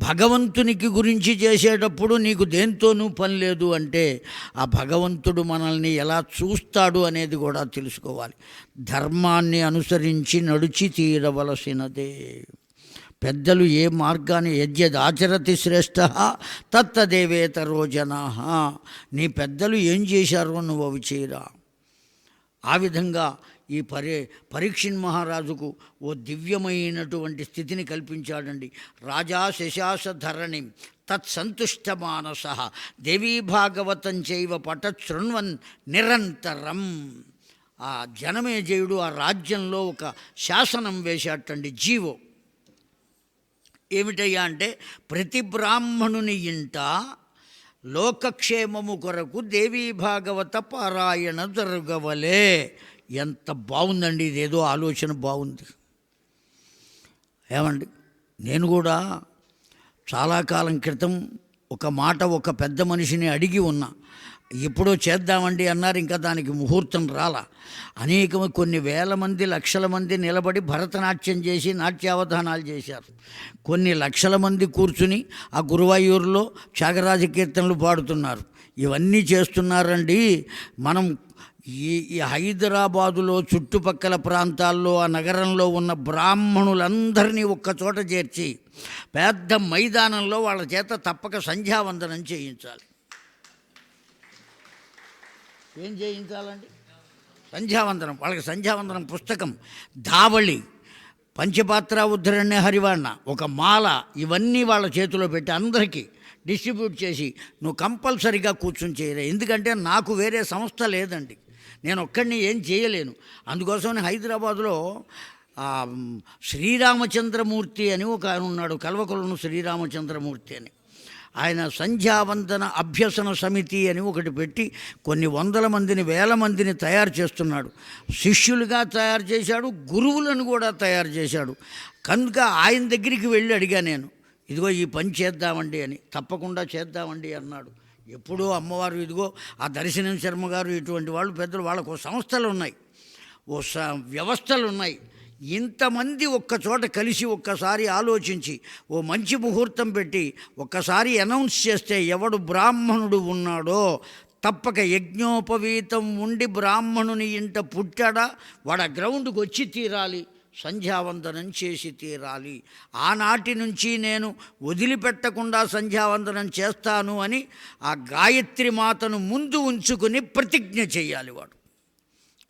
భగవంతునికి గురించి చేసేటప్పుడు నీకు దేంతోనూ పని లేదు అంటే ఆ భగవంతుడు మనల్ని ఎలా చూస్తాడు అనేది కూడా తెలుసుకోవాలి. ధర్మాన్ని అనుసరించి నడిచి తీరవలసినదే. పెద్దలు ఏ మార్గాన్ని యజ్ఞదాచరతి శ్రేష్ఠ తత్తదేవేతరో జనా. నీ పెద్దలు ఏం చేశారో నువ్వు అవి చేయరా. ఆ విధంగా ఈ పరీక్షిన్ మహారాజుకు ఓ దివ్యమైనటువంటి స్థితిని కల్పించాడండి. రాజా శశాస ధరణిం తత్సంతుష్టమానస దేవీ భాగవతం చైవ పఠశృణ్వన్ నిరంతరం. ఆ జనమేజయుడు ఆ రాజ్యంలో ఒక శాసనం వేశాటండి, జీవో. ఏమిటయ్యా అంటే, ప్రతి బ్రాహ్మణుని ఇంట లోకక్షేమము కొరకు దేవీ భాగవత పారాయణ జరగవలే. ఎంత బాగుందండి, ఇదేదో ఆలోచన బాగుంది. ఏమండి, నేను కూడా చాలా కాలం క్రితం ఒక మాట ఒక పెద్ద మనిషిని అడిగి ఉన్నా. ఎప్పుడో చేద్దామండి అన్నారు, ఇంకా దానికి ముహూర్తం రాలా. కొన్ని వేల మంది లక్షల మంది నిలబడి భరతనాట్యం చేసి నాట్యావధానాలు చేశారు. కొన్ని లక్షల మంది కూర్చుని ఆ గురువాయూరులో త్యాగరాజ కీర్తనలు పాడుతున్నారు. ఇవన్నీ చేస్తున్నారండి. మనం ఈ హైదరాబాదులో చుట్టుపక్కల ప్రాంతాల్లో ఆ నగరంలో ఉన్న బ్రాహ్మణులందరినీ ఒక్కచోట చేర్చి పెద్ద మైదానంలో వాళ్ళ చేత తప్పక సంధ్యావందనం చేయించాలి. ఏం చేయించాలండి? సంధ్యావందనం. వాళ్ళకి సంధ్యావందనం పుస్తకం, ధావళి, పంచపాత్ర, ఉద్ధరణ్య, హరివాణ, ఒక మాల, ఇవన్నీ వాళ్ళ చేతిలో పెట్టి అందరికీ డిస్ట్రిబ్యూట్ చేసి నువ్వు కంపల్సరీగా కూర్చొని చేయలే. ఎందుకంటే నాకు వేరే సంస్థ లేదండి, నేను ఒక్కడిని ఏం చేయలేను. అందుకోసమని హైదరాబాదులో శ్రీరామచంద్రమూర్తి అని ఒక ఆయన ఉన్నాడు, కల్వకులను శ్రీరామచంద్రమూర్తి అని. ఆయన సంధ్యావందన అభ్యసన సమితి అని ఒకటి పెట్టి కొన్ని వందల మందిని, వేల మందిని తయారు చేస్తున్నాడు. శిష్యులుగా తయారు చేశాడు, గురువులను కూడా తయారు చేశాడు. కనుక ఆయన దగ్గరికి వెళ్ళి అడిగా నేను, ఇదిగో ఈ పని చేద్దామండి అని. తప్పకుండా చేద్దామండి అన్నాడు. ఎప్పుడో అమ్మవారు, ఇదిగో ఆ దర్శనం శర్మ గారు, ఇటువంటి వాళ్ళు పెద్దలు, వాళ్ళకు సంస్థలు ఉన్నాయి, వ్యవస్థలు ఉన్నాయి. ఇంతమంది ఒక్కచోట కలిసి ఒక్కసారి ఆలోచించి ఓ మంచి ముహూర్తం పెట్టి ఒక్కసారి అనౌన్స్ చేస్తే ఎవడు బ్రాహ్మణుడు ఉన్నాడో తప్పక యజ్ఞోపవీతం ఉండి బ్రాహ్మణుని ఇంట పుట్టాడా వాడు ఆ గ్రౌండ్కి వచ్చి తీరాలి, సంధ్యావందనం చేసి తీరాలి. ఆనాటి నుంచి నేను వదిలిపెట్టకుండా సంధ్యావందనం చేస్తాను అని ఆ గాయత్రి మాతను ముందు ఉంచుకుని ప్రతిజ్ఞ చేయాలి వాడు.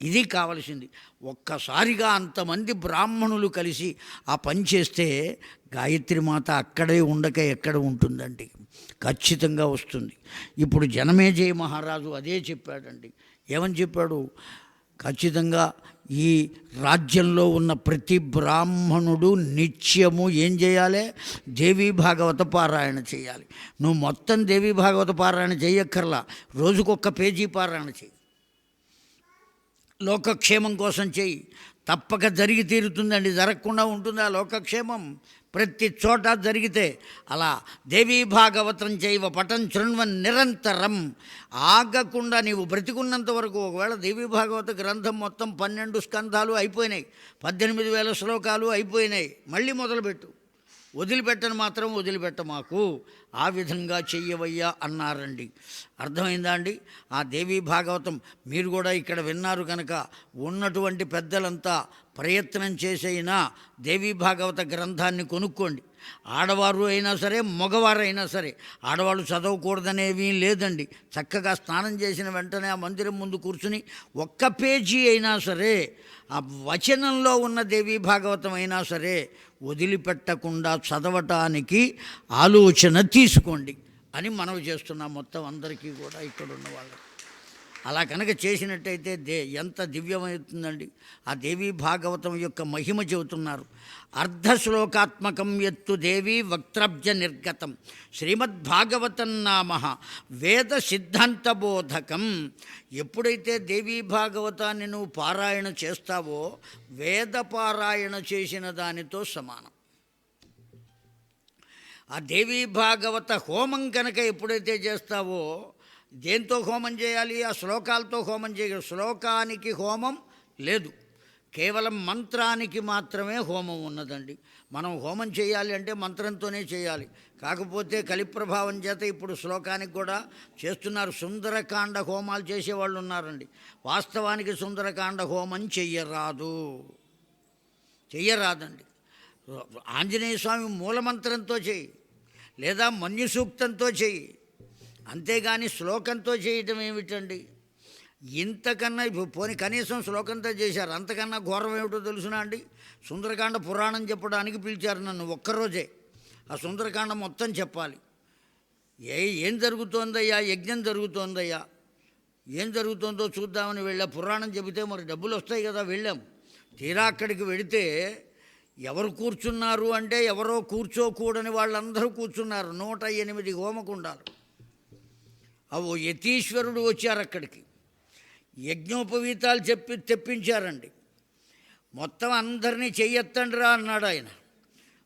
ఇది కావలసింది. ఒక్కసారిగా అంతమంది బ్రాహ్మణులు కలిసి ఆ పని చేస్తే గాయత్రి మాత అక్కడే ఉండక ఎక్కడ ఉంటుందండి, ఖచ్చితంగా వస్తుంది. ఇప్పుడు జనమేజయ మహారాజు అదే చెప్పాడండి. ఏమని చెప్పాడు? ఖచ్చితంగా ఈ రాజ్యంలో ఉన్న ప్రతి బ్రాహ్మణుడు నిత్యము ఏం చేయాలి? దేవీ భాగవత పారాయణ చేయాలి. నువ్వు మొత్తం దేవీ భాగవత పారాయణ చేయక్కర్లా, రోజుకొక్క పేజీ పారాయణ చేయి. లోకక్షేమం కోసం చేయి, తప్పక జరిగి తీరుతుందండి. జరగకుండా ఉంటుందా లోకక్షేమం? ప్రతి చోట జరిగితే అలా దేవీ భాగవతం చైవ పఠన్ శృణ్వన్ నిరంతరం, ఆగకుండా నీవు బ్రతికున్నంత వరకు. ఒకవేళ దేవీ భాగవత గ్రంథం మొత్తం 12 స్కంధాలు అయిపోయినాయి, 18,000 శ్లోకాలు అయిపోయినాయి, మళ్ళీ మొదలుపెట్టు. వదిలిపెట్టను మాత్రం వదిలిపెట్ట మాకు, ఆ విధంగా చెయ్యవయ్యా అన్నారండి. అర్థమైందా అండి? ఆ దేవీ భాగవతం మీరు కూడా ఇక్కడ విన్నారు కనుక ఉన్నటువంటి పెద్దలంతా ప్రయత్నం చేసైనా దేవీ భాగవత గ్రంథాన్ని కొనుక్కోండి. ఆడవారు అయినా సరే, మగవారు అయినా సరే. ఆడవాళ్ళు చదవకూడదనేవి లేదండి. చక్కగా స్నానం చేసిన వెంటనే ఆ మందిరం ముందు కూర్చుని ఒక్క పేజీ అయినా సరే, ఆ వచనంలో ఉన్న దేవీ భాగవతం అయినా సరే వదిలిపెట్టకుండా చదవటానికి ఆలోచన తీసుకోండి అని మనవి చేస్తున్నాం మొత్తం అందరికీ కూడా, ఇక్కడ ఉన్న వాళ్ళకి. అలా కనుక చేసినట్టయితే ఎంత దివ్యమవుతుందండి. ఆ దేవీ భాగవతం యొక్క మహిమ చెబుతున్నారు. అర్ధశ్లోకాత్మకం ఎత్తు దేవీ వక్త్రబ్జ నిర్గతం శ్రీమద్భాగవతం నామ వేద సిద్ధాంతబోధకం. ఎప్పుడైతే దేవీ భాగవతాన్ని నువ్వు పారాయణ చేస్తావో వేద పారాయణ చేసిన దానితో సమానం. ఆ దేవీ భాగవత హోమం కనుక ఎప్పుడైతే చేస్తావో, దేంతో హోమం చేయాలి? ఆ శ్లోకాలతో హోమం చేయాలి. శ్లోకానికి హోమం లేదు, కేవలం మంత్రానికి మాత్రమే హోమం ఉన్నదండి. మనం హోమం చేయాలి అంటే మంత్రంతోనే చేయాలి. కాకపోతే కలిప్రభావం చేత ఇప్పుడు శ్లోకానికి కూడా చేస్తున్నారు. సుందరకాండ హోమాలు చేసేవాళ్ళు ఉన్నారండి. వాస్తవానికి సుందరకాండ హోమం చెయ్యరాదండి. ఆంజనేయ స్వామి మూలమంత్రంతో చెయ్యి, లేదా మన్యు సూక్తంతో చెయ్యి. అంతేగాని శ్లోకంతో చేయటం ఏమిటండి? ఇంతకన్నా పోని కనీసం శ్లోకంతో చేశారు, అంతకన్నా ఘోరం ఏమిటో తెలుసునా అండి? సుందరకాండ పురాణం చెప్పడానికి పిలిచారు నన్ను. ఒక్కరోజే ఆ సుందరకాండ మొత్తం చెప్పాలి. ఏం జరుగుతోందయ్యా? యజ్ఞం జరుగుతోందయ్యా. ఏం జరుగుతుందో చూద్దామని వెళ్ళా. పురాణం చెబితే మరి డబ్బులు వస్తాయి కదా, వెళ్ళాం. తీరా అక్కడికి వెడితే ఎవరు కూర్చున్నారు అంటే ఎవరో కూర్చోకూడని వాళ్ళందరూ కూర్చున్నారు. 108 హోమకుండాలు. అవో యతీశ్వరుడు వచ్చారు అక్కడికి. యజ్ఞోపవీతాలు తెప్పించారండి. మొత్తం అందరినీ చెయ్యెత్తండిరా అన్నాడు ఆయన.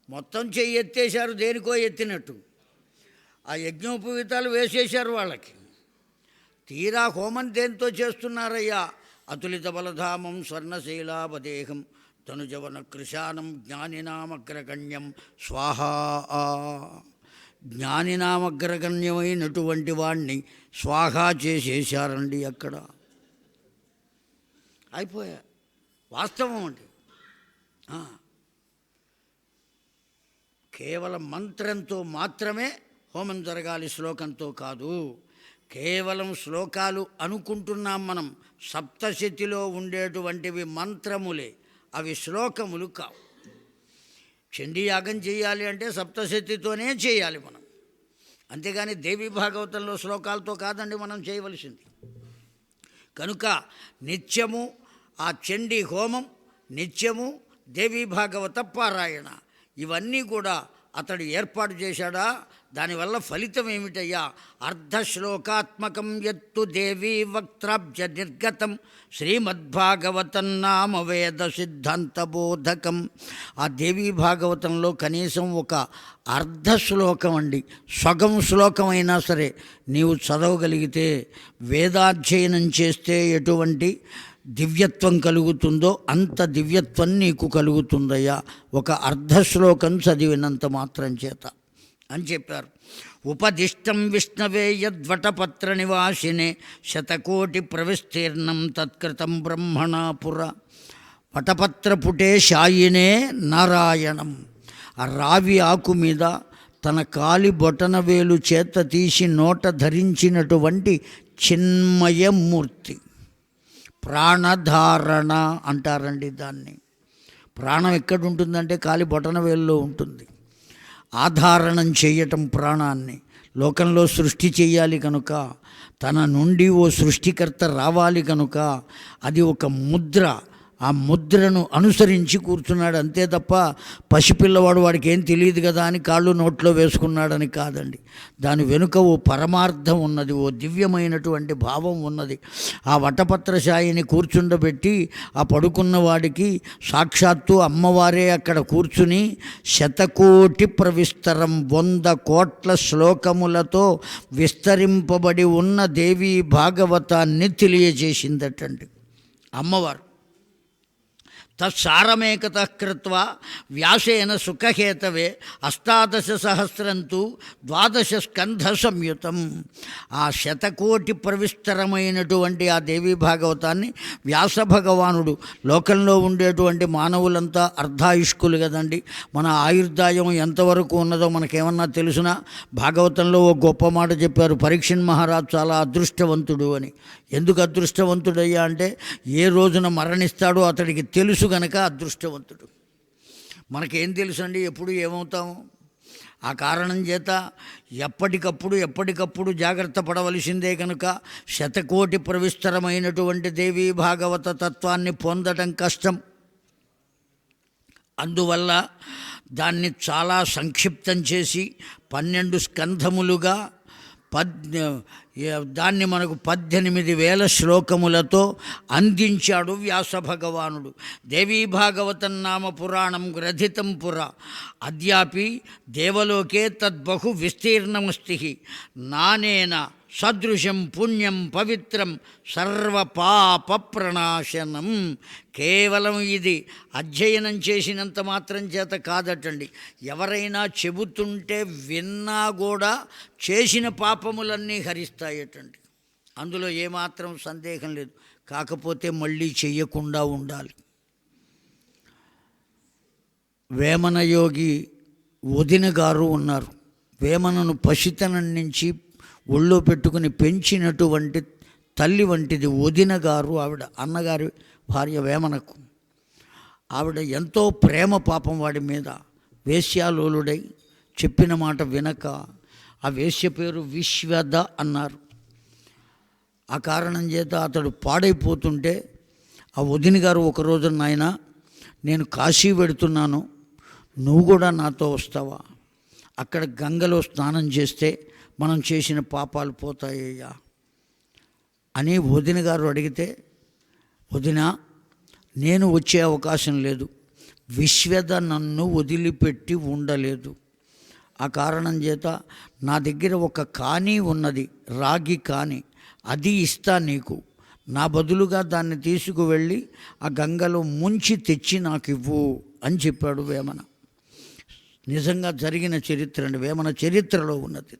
మొత్తం చెయ్యెత్తేశారు, దేనికో ఎత్తినట్టు. ఆ యజ్ఞోపవీతాలు వేసేశారు వాళ్ళకి. తీరా హోమం దేంతో చేస్తున్నారయ్యా? అతులిత బలధామం స్వర్ణశీలాపదేహం తనుజవన కృశానం జ్ఞానినామగ్రగణ్యం స్వాహా. జ్ఞానినామగ్రగణ్యమైనటువంటి వాణ్ణి స్వాహా చేసేశారండి. అక్కడ అయిపోయా. వాస్తవం అండి. కేవలం మంత్రంతో మాత్రమే హోమం జరగాలి, శ్లోకంతో కాదు. కేవలం శ్లోకాలు అనుకుంటున్నాం మనం. సప్తశతిలో ఉండేటువంటివి మంత్రములే, అవి శ్లోకములు కావు. చండీయాగం చేయాలి అంటే సప్తశతితోనే చేయాలి మనం. అంతేగాని దేవీ భాగవతంలో శ్లోకాలతో కాదండి మనం చేయవలసింది. కనుక నిత్యము ఆ చండీ హోమం, నిత్యము దేవీ భాగవత పారాయణ, ఇవన్నీ కూడా అతడు ఏర్పాటు చేశాడా? దానివల్ల ఫలితం ఏమిటయ్యా? అర్ధశ్లోకాత్మకం యత్తు దేవీ వక్త్రాబ్జ నిర్గతం శ్రీమద్భాగవతం నామ వేద సిద్ధాంతబోధకం. ఆ దేవీ భాగవతంలో కనీసం ఒక అర్ధశ్లోకం అండి, సగం శ్లోకం అయినా సరే నీవు చదవగలిగితే, వేదాధ్యయనం చేస్తే ఎటువంటి దివ్యత్వం కలుగుతుందో అంత దివ్యత్వం నీకు కలుగుతుందయ్యా ఒక అర్ధశ్లోకం చదివినంత మాత్రం చేత అని చెప్పారు. ఉపదిష్టం విష్ణవే యద్వటపత్ర నివాసినే శతకోటి ప్రవిస్తీర్ణం తత్కృతం బ్రహ్మణా పుర. వటపత్రపుటే శాయినే నారాయణం. ఆ రావి ఆకు మీద తన కాలి బొటన వేలు చేత తీసి నోట ధరించినటువంటి చిన్మయమూర్తి. ప్రాణధారణ అంటారండి దాన్ని. ప్రాణం ఎక్కడ ఉంటుందంటే కాలి బొటన వేలులో ఉంటుంది. ఆధారణం చేయటం ప్రాణాన్ని. లోకంలో సృష్టి చేయాలి కనుక, తన నుండి ఓ సృష్టికర్త రావాలి కనుక అది ఒక ముద్ర. ఆ ముద్రను అనుసరించి కూర్చున్నాడు అంతే తప్ప పసిపిల్లవాడు వాడికి ఏం తెలియదు కదా అని కాళ్ళు నోట్లో వేసుకున్నాడని కాదండి. దాని వెనుక ఓ పరమార్థం ఉన్నది, ఓ దివ్యమైనటువంటి భావం ఉన్నది. ఆ వటపత్రశాయిని కూర్చుండబెట్టి ఆ పడుకున్న వాడికి సాక్షాత్తు అమ్మవారే అక్కడ కూర్చుని శతకోటి ప్రవిస్తరం 100 కోట్ల శ్లోకములతో విస్తరింపబడి ఉన్న దేవీ భాగవతాన్ని తెలియజేసిందటండి అమ్మవారు. తత్సారమేకత కృత్వా వ్యాసేన సుఖహేతవే 18 సహస్రంతు 12 స్కంధ సంయుతం. ఆ శతకోటి ప్రవిస్తరమైనటువంటి ఆ దేవీ భాగవతాన్ని వ్యాస భగవానుడు, లోకంలో ఉండేటువంటి మానవులంతా అర్ధాయుష్కులు కదండి, మన ఆయుర్దాయం ఎంతవరకు ఉన్నదో మనకేమన్నా తెలుసునా? భాగవతంలో ఓ గొప్ప మాట చెప్పారు, పరీక్షణ్ మహారాజు చాలా అదృష్టవంతుడు అని. ఎందుకు అదృష్టవంతుడయ్యా అంటే ఏ రోజున మరణిస్తాడో అతడికి తెలుసు గనక అదృష్టవంతుడు. మనకేం తెలుసు అండి ఎప్పుడు ఏమవుతాము? ఆ కారణం చేత ఎప్పటికప్పుడు జాగ్రత్త పడవలసిందే. కనుక శతకోటి ప్రవిస్తరమైనటువంటి దేవీ భాగవత తత్వాన్ని పొందటం కష్టం. అందువల్ల దాన్ని చాలా సంక్షిప్తం చేసి 12 స్కంధములుగా దాన్ని మనకు 18,000 శ్లోకములతో అందించాడు వ్యాస భగవానుడు. దేవీ భాగవతం నామ పురాణం గ్రథితం పుర అద్యాపి దేవలోకే తద్బహు విస్తీర్ణమస్తి నానేన సదృశం పుణ్యం పవిత్రం సర్వపాప ప్రణాశనం. కేవలం ఇది అధ్యయనం చేసినంత మాత్రం చేత కాదటండి. ఎవరైనా చెబుతుంటే విన్నా కూడా చేసిన పాపములన్నీ హరిస్తాయటండి. అందులో ఏమాత్రం సందేహం లేదు. కాకపోతే మళ్ళీ చెయ్యకుండా ఉండాలి. వేమన యోగి వదిన గారు ఉన్నారు. వేమనను పసితనం నుంచి ఒళ్ళో పెట్టుకుని పెంచినటువంటి తల్లి వంటిది వదిన గారు. ఆవిడ అన్నగారి భార్య వేమనకు. ఆవిడ ఎంతో ప్రేమ పాపం వాడి మీద. వేశ్యాలోలుడై చెప్పిన మాట వినక ఆ వేశ్య పేరు విశ్వద అన్నారు. ఆ కారణం చేత అతడు పాడైపోతుంటే ఆ వదిన గారు ఒకరోజు, నాయన నేను కాశీ వెడుతున్నాను, నువ్వు కూడా నాతో వస్తావా? అక్కడ గంగలో స్నానం చేస్తే మనం చేసిన పాపాలు పోతాయ్యా అని వదిన గారు అడిగితే, వదిన నేను వచ్చే అవకాశం లేదు, విశ్వద నన్ను వదిలిపెట్టి ఉండలేదు. ఆ కారణం చేత నా దగ్గర ఒక కాని ఉన్నది, రాగి కాని, అది ఇస్తా నీకు, నా బదులుగా దాన్ని తీసుకువెళ్ళి ఆ గంగలో ముంచి తెచ్చి నాకు ఇవ్వు అని చెప్పాడు వేమన. నిజంగా జరిగిన చరిత్ర అండి, వేమన చరిత్రలో ఉన్నది.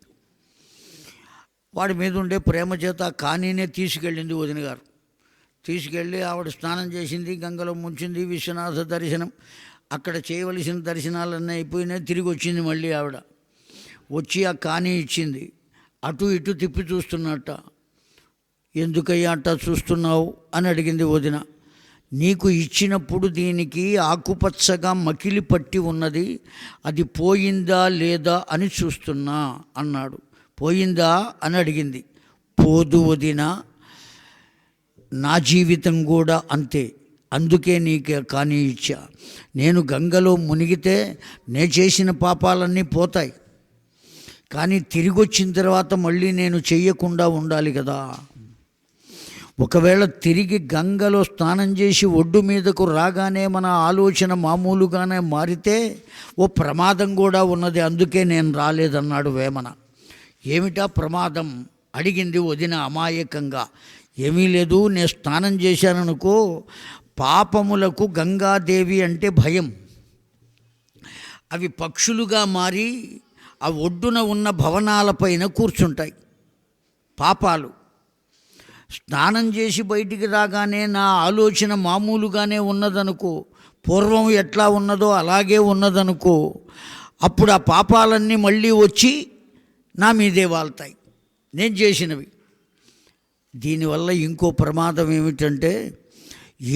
వాడి మీద ఉండే ప్రేమ చేత కానీనే తీసుకెళ్ళింది వదిన గారు. తీసుకెళ్ళి ఆవిడ స్నానం చేసింది, గంగలో ముంచింది, విశ్వనాథ దర్శనం, అక్కడ చేయవలసిన దర్శనాలన్నీ అయిపోయినాయి. తిరిగి వచ్చింది మళ్ళీ ఆవిడ. వచ్చి ఆ కాని ఇచ్చింది. అటు ఇటు తిప్పి చూస్తున్నట్ట. ఎందుకయ్యా అట్ట చూస్తున్నావు అని అడిగింది వదిన. నీకు ఇచ్చినప్పుడు దీనికి ఆకుపచ్చగా మకిలి పట్టి ఉన్నది, అది పోయిందా లేదా అని చూస్తున్నా అన్నాడు. పోయిందా అని అడిగింది. పోదు వదిన, నా జీవితం కూడా అంతే, అందుకే నీకు కానీ ఇచ్చా. నేను గంగలో మునిగితే నే చేసిన పాపాలన్నీ పోతాయి, కానీ తిరిగి వచ్చిన తర్వాత మళ్ళీ నేను చెయ్యకుండా ఉండాలి కదా. ఒకవేళ తిరిగి గంగలో స్నానం చేసి ఒడ్డు మీదకు రాగానే మన ఆలోచన మామూలుగానే మారితే ఓ ప్రమాదం కూడా ఉన్నది, అందుకే నేను రాలేదన్నాడు వేమన. ఏమిటా ప్రమాదం అడిగింది వదిన అమాయకంగా. ఏమీ లేదు, నేను స్నానం చేశాననుకో, పాపములకు గంగాదేవి అంటే భయం. అవి పక్షులుగా మారి ఆ ఒడ్డున ఉన్న భవనాలపైన కూర్చుంటాయి పాపాలు. స్నానం చేసి బయటికి రాగానే నా ఆలోచన మామూలుగానే ఉన్నదనుకో, పూర్వం ఎట్లా ఉన్నదో అలాగే ఉన్నదనుకో, అప్పుడు ఆ పాపాలన్నీ మళ్ళీ వచ్చి నా మీదే వాళ్తాయి నేను చేసినవి. దీనివల్ల ఇంకో ప్రమాదం ఏమిటంటే,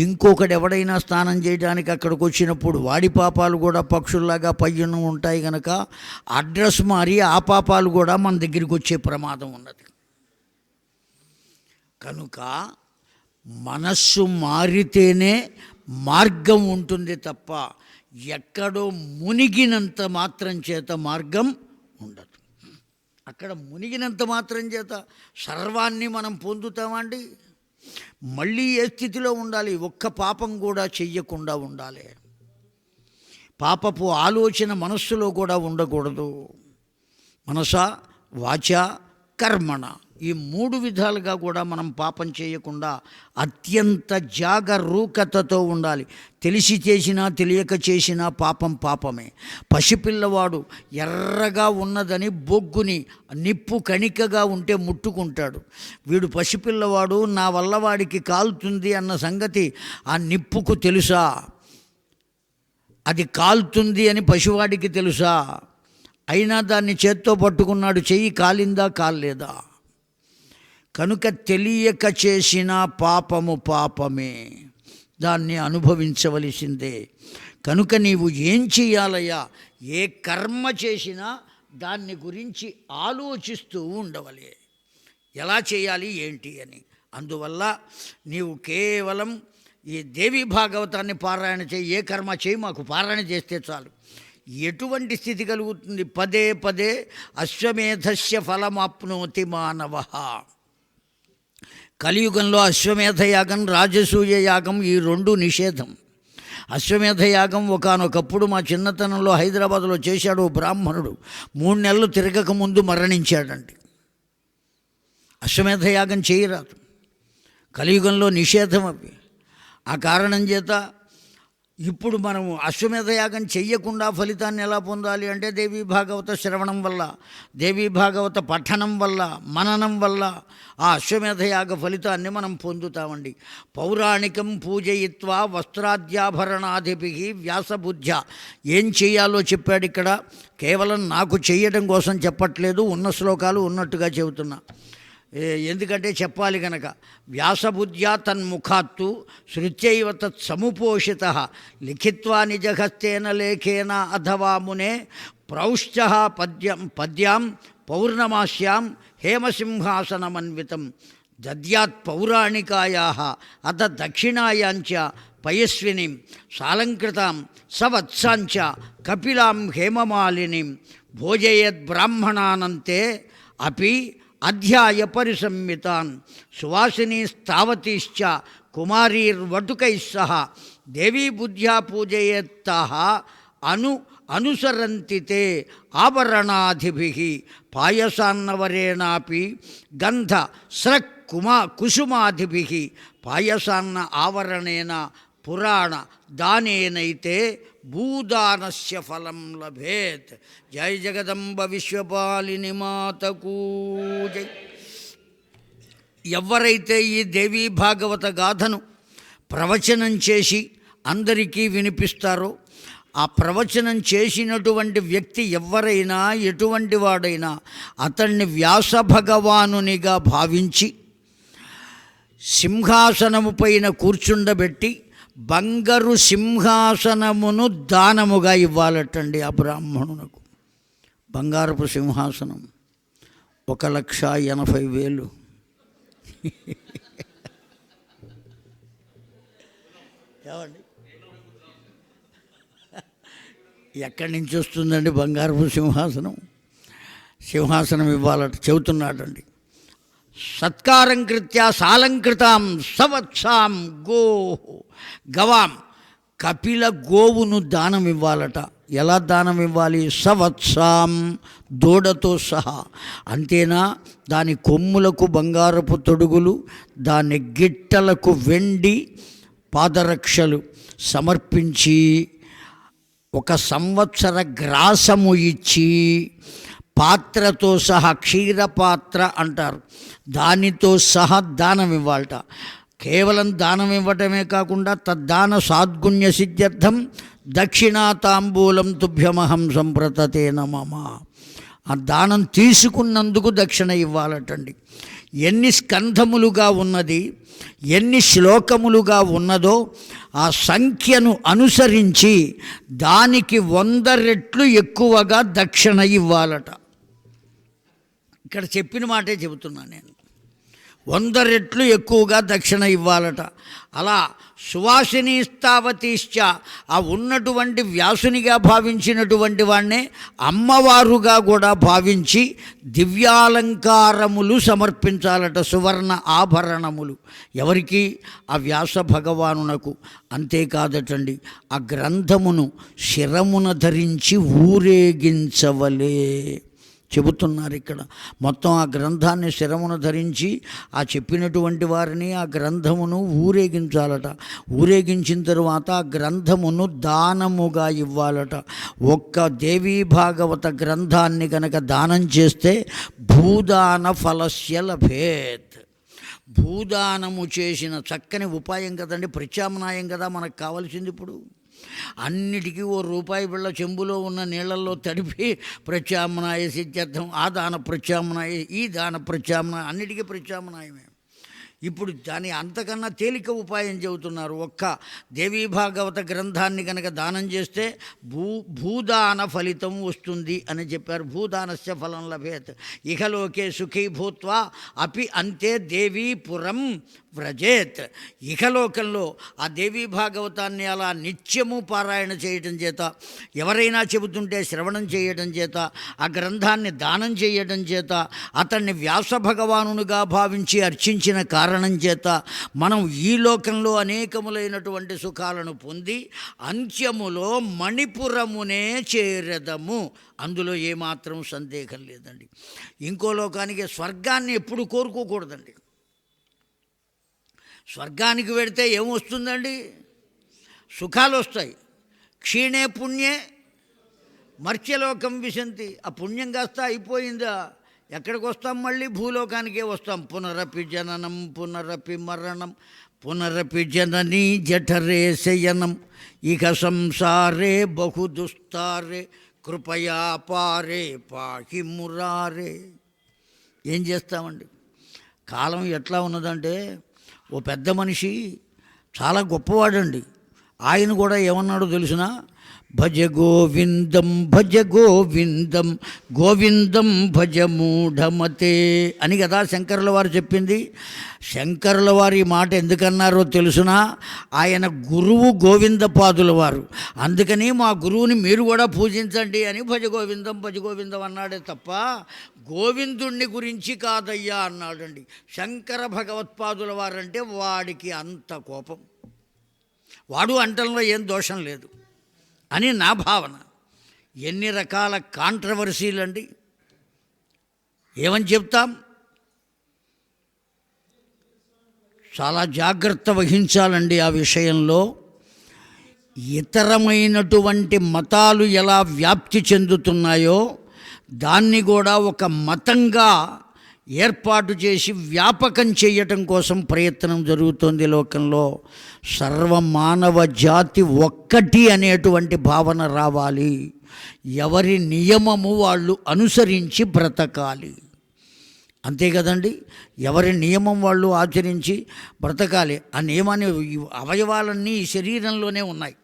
ఇంకొకడు ఎవడైనా స్నానం చేయడానికి అక్కడికి వచ్చినప్పుడు వాడి పాపాలు కూడా పక్షుల్లాగా పయ్యన ఉంటాయి కనుక అడ్రస్ మారి ఆ పాపాలు కూడా మన దగ్గరికి వచ్చే ప్రమాదం ఉన్నది. కనుక మనస్సు మారితేనే మార్గం ఉంటుంది తప్ప ఎక్కడో మునిగినంత మాత్రం చేత మార్గం ఉండదు. అక్కడ మునిగినంత మాత్రం చేత సర్వాన్ని మనం పొందుతామండి. మళ్ళీ ఏ స్థితిలో ఉండాలి? ఒక్క పాపం కూడా చెయ్యకుండా ఉండాలి. పాపపు ఆలోచన మనస్సులో కూడా ఉండకూడదు. మనస, వాచ, కర్మణ, ఈ 3 విధాలుగా కూడా మనం పాపం చేయకుండా అత్యంత జాగరూకతతో ఉండాలి. తెలిసి చేసినా తెలియక చేసినా పాపం పాపమే. పసిపిల్లవాడు ఎర్రగా ఉన్నదని బొగ్గుని నిప్పు కణికగా ఉంటే ముట్టుకుంటాడు. వీడు పసిపిల్లవాడు, నా వల్ల వాడికి కాలుతుంది అన్న సంగతి ఆ నిప్పుకు తెలుసా? అది కాలుతుంది అని పసివాడికి తెలుసా? అయినా దాన్ని చేత్తో పట్టుకున్నాడు. చెయ్యి కాలిందా కాలేదా? కనుక తెలియక చేసిన పాపము పాపమే, దాన్ని అనుభవించవలసిందే. కనుక నీవు ఏం చేయాలయ్యా? ఏ కర్మ చేసినా దాన్ని గురించి ఆలోచిస్తూ ఉండవలే, ఎలా చేయాలి ఏంటి అని. అందువల్ల నీవు కేవలం ఈ దేవి భాగవతాన్ని పారాయణ చేయి. ఏ కర్మ చేయి, మాకు పారాయణ చేస్తే చాలు. ఎటువంటి స్థితి కలుగుతుంది? పదే పదే అశ్వమేధస్య ఫలమాప్నోతి మానవః. కలియుగంలో అశ్వమేధ యాగం, రాజసూయ యాగం, ఈ 2 నిషేధం. అశ్వమేధ యాగం ఒకానొకప్పుడు మా చిన్నతనంలో హైదరాబాద్లో చేశాడు బ్రాహ్మణుడు. 3 నెలలు తిరగక ముందు మరణించాడండి. అశ్వమేధయాగం చేయరాదు, కలియుగంలో నిషేధం అవి. ఆ కారణం చేత ఇప్పుడు మనము అశ్వమేధయాగం చెయ్యకుండా ఫలితాన్ని ఎలా పొందాలి అంటే దేవీ భాగవత శ్రవణం వల్ల, దేవీ భాగవత పఠనం వల్ల, మననం వల్ల ఆ అశ్వమేధయాగ ఫలితాన్ని మనం పొందుతామండి. పౌరాణికం పూజయిత్వా వస్త్రాద్యాభరణాధిపి వ్యాసబుద్ధ్య. ఏం చేయాలో చెప్పాడు ఇక్కడ. కేవలం నాకు చెయ్యడం కోసం చెప్పట్లేదు, ఉన్న శ్లోకాలు ఉన్నట్టుగా చెబుతున్నా. ఎందుకంటే చెప్పాలి కనుక. వ్యాసబుద్ధ్యా తన్ముఖాత్తు శృత్యైవ తత్ సముపోషిత లిఖిత్వా నిజహస్తేన లేఖేన అథవా మునే ప్రౌష్ట పద్యాం పౌర్ణమాస్యాం హేమసింహాసనమన్వితం దద్యాత్ పౌరాణికాయాః అథ దక్షిణాయాంచ పయస్వినీం సాలంకృతాం సవత్సాంచ కపిలాం హేమమాలినీం భోజయేద్ బ్రాహ్మణానంతే అపి అధ్యాయ పరిసంహితాన్ సువాసినీస్తావతీశ్చ కుమారీర్వటుకైః సహ దేవీ బుద్ధ్యా పూజయేత్తాః అనుసరంతి తే ఆభరణాధిభిః పాయసాన్నవరేణాపి గంధ స్రక్ కుసుమాధిభిః పాయసాన్న ఆవరణేన పురాణ దానేనైతే భూదానస్య ఫలం లభేత్. జై జగదంబ విశ్వపాలిని మాతకు జై. ఎవరైతే ఈ దేవీ భాగవత గాథను ప్రవచనం చేసి అందరికీ వినిపిస్తారో, ఆ ప్రవచనం చేసినటువంటి వ్యక్తి ఎవరైనా, ఎటువంటి వాడైనా అతన్ని వ్యాస భగవానునిగా భావించి సింహాసనము పైన కూర్చుండబెట్టి బంగారు సింహాసనమును దానముగా ఇవ్వాలటండి. ఆ బ్రాహ్మణునకు బంగారపు సింహాసనం 1,80,000. ఏమండి, ఎక్కడి నుంచి వస్తుందండి బంగారపు సింహాసనం? సింహాసనం ఇవ్వాలట చెబుతున్నాడండి. సత్కారం కృత్యా సాలంకృతాం సవత్సాం గవాం. కపిల గోవును దానం ఇవ్వాలట. ఎలా దానం ఇవ్వాలి? సవత్సాం, దూడతో సహా. అంతేనా? దాని కొమ్ములకు బంగారపు తొడుగులు, దాని గిట్టలకు వెండి పాదరక్షలు సమర్పించి 1 సంవత్సర గ్రాసము ఇచ్చి పాత్రతో సహా, క్షీరపాత్ర అంటారు, దానితో సహా దానం ఇవ్వాలట. కేవలం దానం ఇవ్వటమే కాకుండా తద్దాన సాద్గుణ్య సిద్ధ్యర్థం దక్షిణాతాంబూలం తుభ్యమహం సంప్రతతే నమః. ఆ దానం తీసుకున్నందుకు దక్షిణ ఇవ్వాలటండి. ఎన్ని స్కంధములుగా ఉన్నది, ఎన్ని శ్లోకములుగా ఉన్నదో ఆ సంఖ్యను అనుసరించి దానికి 100 రెట్లు ఎక్కువగా దక్షిణ ఇవ్వాలట. ఇక్కడ చెప్పిన మాటే చెబుతున్నాను నేను. 100 రెట్లు ఎక్కువగా దక్షిణ ఇవ్వాలట. అలా సువాసినీస్తావతీశ్చ, ఆ ఉన్నటువంటి వ్యాసునిగా భావించినటువంటి వాడినే అమ్మవారుగా కూడా భావించి దివ్యాలంకారములు సమర్పించాలట, సువర్ణ ఆభరణములు. ఎవరికి? ఆ వ్యాస భగవానునకు. అంతేకాదటండి, ఆ గ్రంథమును శిరమున ధరించి ఊరేగించవలే చెబుతున్నారు ఇక్కడ. మొత్తం ఆ గ్రంథాన్ని శిరమున ధరించి ఆ చెప్పినటువంటి వారిని ఆ గ్రంథమును ఊరేగించాలట. ఊరేగించిన తరువాత ఆ గ్రంథమును దానముగా ఇవ్వాలట. ఒక్క దేవీ భాగవత గ్రంథాన్ని కనుక దానం చేస్తే భూదాన ఫలస్య లభేత్. భూదానము చేసిన చక్కని ఉపాయం కదండి, ప్రత్యామ్నాయం కదా మనకు కావాల్సింది. ఇప్పుడు అన్నిటికీ ₹1 బిళ్ళ చెంబులో ఉన్న నీళ్ళల్లో తడిపి ప్రత్యామ్నాయ సిద్ధార్థం, ఆ దాన ప్రత్యామ్నాయ, ఈ దాన ప్రత్యామ్నాయ, అన్నిటికీ ప్రత్యామ్నాయమే. ఇప్పుడు దాని అంతకన్నా తేలిక ఉపాయం చెబుతున్నారు. ఒక్క దేవీ భాగవత గ్రంథాన్ని కనుక దానం చేస్తే భూదాన ఫలితం వస్తుంది అని చెప్పారు. భూదానస్య ఫలం లభేత్ ఇహలోకే సుఖీ భూత్వా అపి అంతే దేవీ పురం వ్రజేత్. ఇహలోకంలో ఆ దేవీ భాగవతాన్ని అలా నిత్యము పారాయణ చేయటం చేత, ఎవరైనా చెబుతుంటే శ్రవణం చేయటం చేత, ఆ గ్రంథాన్ని దానం చేయటం చేత, అతన్ని వ్యాస భగవానునిగా భావించి అర్చించిన కారణం కారణం చేత మనం ఈ లోకంలో అనేకములైనటువంటి సుఖాలను పొంది అంత్యములో మణిపురమునే చేరదము. అందులో ఏమాత్రం సందేహం లేదండి. ఇంకో లోకానికి, స్వర్గాన్ని ఎప్పుడు కోరుకోకూడదండి. స్వర్గానికి వెడితే ఏమొస్తుందండి? సుఖాలు వస్తాయి. క్షీణే పుణ్యే మర్త్యలోకం విశంతి. ఆ పుణ్యం కాస్త అయిపోయిందా, ఎక్కడికి వస్తాం? మళ్ళీ భూలోకానికే వస్తాం. పునరపి జననం పునరపి మరణం పునరపి జననీ జఠరే శయనం ఇక సంసారే బహుదుస్తారే కృపయా పారే పాహి మురారే. ఏం చేస్తామండి? కాలం ఎట్లా ఉన్నదంటే, ఓ పెద్ద మనిషి చాలా గొప్పవాడండి. ఆయన కూడా ఏమన్నాడో తెలుసునా? భజ గోవిందం భజ గోవిందం గోవిందం భజ మూఢమతే అని కదా శంకరుల వారు చెప్పింది. శంకరుల వారి మాట ఎందుకన్నారో తెలుసునా? ఆయన గురువు గోవిందపాదుల వారు. అందుకని మా గురువుని మీరు కూడా పూజించండి అని భజ గోవిందం అన్నాడే తప్ప గోవిందుణ్ణి గురించి కాదయ్యా అన్నాడండి. శంకర భగవత్పాదుల వారంటే వాడికి అంత కోపం. వాడు అంటంలో ఏం దోషం లేదు అని నా భావన. ఎన్ని రకాల కాంట్రవర్సీలండి. ఏమని చెప్తాం? చాలా జాగ్రత్త వహించాలండి ఆ విషయంలో. ఇతరమైనటువంటి మతాలు ఎలా వ్యాప్తి చెందుతున్నాయో దాన్ని కూడా ఒక మతంగా ఏర్పాటు చేసి వ్యాపకం చేయటం కోసం ప్రయత్నం జరుగుతోంది లోకంలో. సర్వమానవ జాతి ఒక్కటి అనేటువంటి భావన రావాలి. ఎవరి నియమము వాళ్ళు అనుసరించి బ్రతకాలి. అంతే కదండి. ఎవరి నియమం వాళ్ళు ఆచరించి బ్రతకాలి. ఆ నియమాన్ని అవయవాలన్నీ ఈ శరీరంలోనే ఉన్నాయి.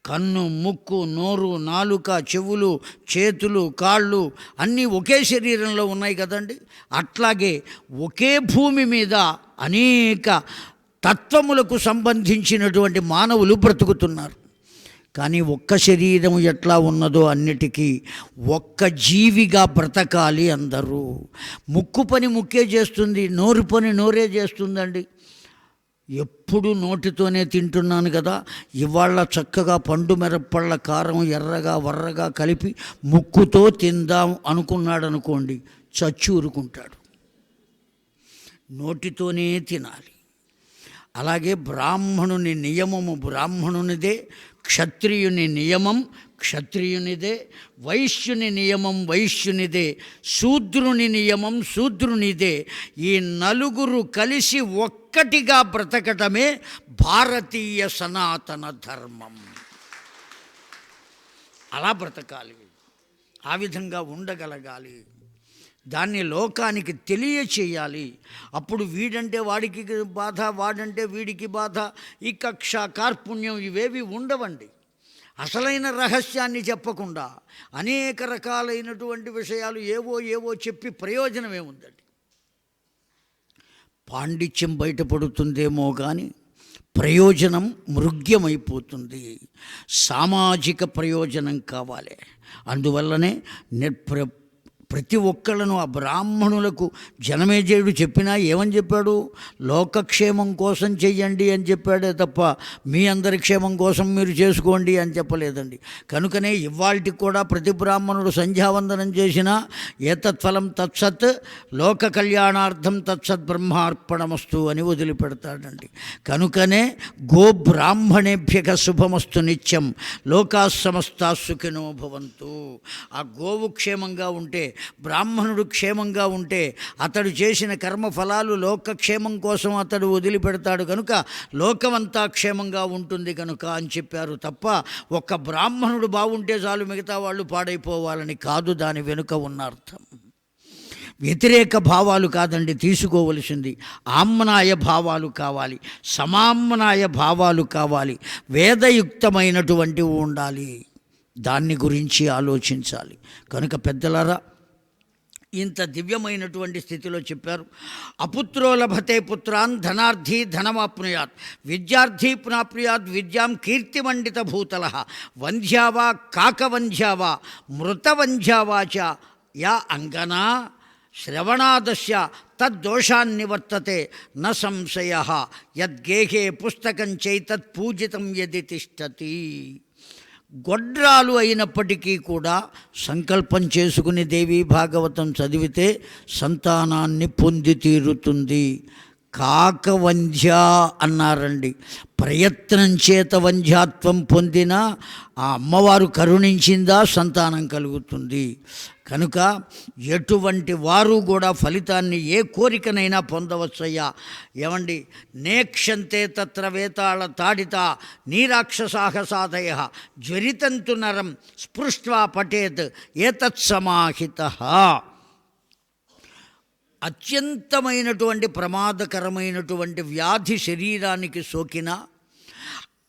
కన్ను, ముక్కు, నోరు, నాలుక, చెవులు, చేతులు, కాళ్ళు అన్నీ ఒకే శరీరంలో ఉన్నాయి కదండి. అట్లాగే ఒకే భూమి మీద అనేక తత్వములకు సంబంధించినటువంటి మానవులు బ్రతుకుతున్నారు. కానీ ఒక్క శరీరం ఎట్లా ఉన్నదో అన్నిటికీ ఒక్క జీవిగా బ్రతకాలి అందరూ. ముక్కు పని ముక్కే చేస్తుంది, నోరు పని నోరే చేస్తుందండి. ఎప్పుడు నోటితోనే తింటున్నాను కదా, ఇవాళ చక్కగా పండు మిరప్పళ్ళ కారం ఎర్రగా వర్రగా కలిపి ముక్కుతో తిందాం అనుకున్నాడు అనుకోండి, చచ్చి ఊరుకుంటాడు. నోటితోనే తినాలి. అలాగే బ్రాహ్మణుని నియమము బ్రాహ్మణునిదే, క్షత్రియుని నియమం క్షత్రియునిదే, వైశ్యుని నియమం వైశ్యునిదే, శూద్రుని నియమం శూద్రునిదే. ఈ నలుగురు కలిసి ఒక్కటిగా బ్రతకటమే భారతీయ సనాతన ధర్మం. అలా బ్రతకాలి, ఆ విధంగా ఉండగలగాలి. దాన్ని లోకానికి తెలియచేయాలి. అప్పుడు వీడంటే వాడికి బాధ, వాడంటే వీడికి బాధ, ఈ కక్ష కార్పుణ్యం ఇవేవి ఉండవండి. అసలైన రహస్యాన్ని చెప్పకుండా అనేక రకాలైనటువంటి విషయాలు ఏవో చెప్పి ప్రయోజనం ఏముందండి? పాండిత్యం బయటపడుతుందేమో కానీ ప్రయోజనం మృగ్యమైపోతుంది. సామాజిక ప్రయోజనం కావాలి. అందువల్లనే ప్రతి ఒక్కళ్ళను ఆ బ్రాహ్మణులకు జనమేజయుడు చెప్పినా ఏమని చెప్పాడు? లోకక్షేమం కోసం చెయ్యండి అని చెప్పాడే తప్ప మీ అందరి క్షేమం కోసం మీరు చేసుకోండి అని చెప్పలేదండి. కనుకనే ఇవాళకి కూడా ప్రతి బ్రాహ్మణుడు సంధ్యావందనం చేసినా ఏతత్ఫలం తత్సత్ లోక కళ్యాణార్థం తత్సత్ బ్రహ్మార్పణమస్తు అని వదిలిపెడతాడండి. కనుకనే గోబ్రాహ్మణేభ్యః శుభమస్తు నిత్యం లోకా సమస్తా సుఖినో భవంతు. ఆ గోవు క్షేమంగా ఉంటే, బ్రాహ్మణుడు క్షేమంగా ఉంటే అతడు చేసిన కర్మఫలాలు లోకక్షేమం కోసం అతడు వదిలిపెడతాడు. కనుక లోకమంతా క్షేమంగా ఉంటుంది కనుక అని చెప్పారు తప్ప ఒక్క బ్రాహ్మణుడు బాగుంటే చాలు మిగతా వాళ్ళు పాడైపోవాలని కాదు దాని వెనుక ఉన్న అర్థం. వ్యతిరేక భావాలు కాదండి తీసుకోవలసింది, ఆమ్నాయ భావాలు కావాలి, సమామ్నాయ భావాలు కావాలి, వేదయుక్తమైనటువంటివి ఉండాలి. దాన్ని గురించి ఆలోచించాలి. కనుక పెద్దలారా, ఇంత దివ్యమైనటువంటి స్థితిలో చెప్పారు. అపుత్రో లభతే పుత్రాన్ ధనార్థీ ధనమాప్నుయాత్, విద్యార్థీ పునాప్నుయాత్ విద్యాం కీర్తిమండిత భూతల, వంధ్యావా కాకవంధ్యావా మృతవంధ్యావా చ యా అంగనా శ్రవణాదస్య తద్దోషాన్నివర్తతే న సంశయ యద్గేహే పుస్తకం చైతత్ పూజితం యది తిష్టతి. గొడ్రాలు అయినప్పటికీ కూడా సంకల్పం చేసుకుని దేవీ భాగవతం చదివితే సంతానాన్ని పొంది తీరుతుంది. కాకవంధ్య అన్నారండి. ప్రయత్నం చేత వంధ్యాత్వం పొందిన ఆ అమ్మవారు కరుణించిందా సంతానం కలుగుతుంది. కనుక ఎటువంటి వారు కూడా ఫలితాన్ని ఏ కోరికనైనా పొందవచ్చయ్యా. ఏమండి, నేక్షంతే తత్ర వేతాళ తాడిత నీరాక్షసాహసాదయ జ్వరితంతు నరం స్పృష్ట్వా పఠేత్ ఏతత్సమాహితః. అత్యంతమైనటువంటి ప్రమాదకరమైనటువంటి వ్యాధి శరీరానికి సోకినా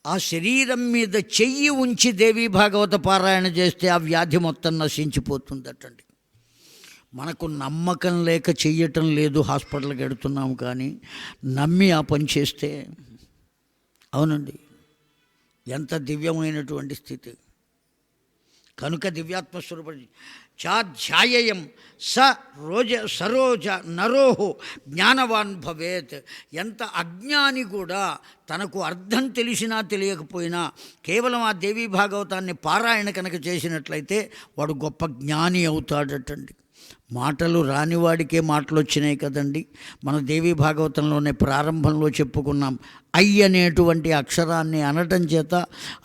ఆ శరీరం మీద చెయ్యి ఉంచి దేవీ భాగవత పారాయణ చేస్తే ఆ వ్యాధి మొత్తం నశించిపోతుందటండి. మనకు నమ్మకం లేక చెయ్యటం లేదు, హాస్పిటల్కి వెడుతున్నాము, కానీ నమ్మి ఆ పని చేస్తే అవునండి ఎంత దివ్యమైనటువంటి స్థితి. కనుక దివ్యాత్మస్వరూప చాధ్యాయం సరోజ నరోహో జ్ఞానవాన్ భవేత్. ఎంత అజ్ఞాని కూడా తనకు అర్థం తెలిసినా తెలియకపోయినా కేవలం ఆ దేవీ భాగవతాన్ని పారాయణ కనుక చేసినట్లయితే వాడు గొప్ప జ్ఞాని అవుతాడటండి. మాటలు రానివాడికే మాటలు వచ్చినాయి కదండి. మన దేవీ భాగవతంలోనే ప్రారంభంలో చెప్పుకున్నాం. అనేటువంటి అక్షరాన్ని అనటం చేత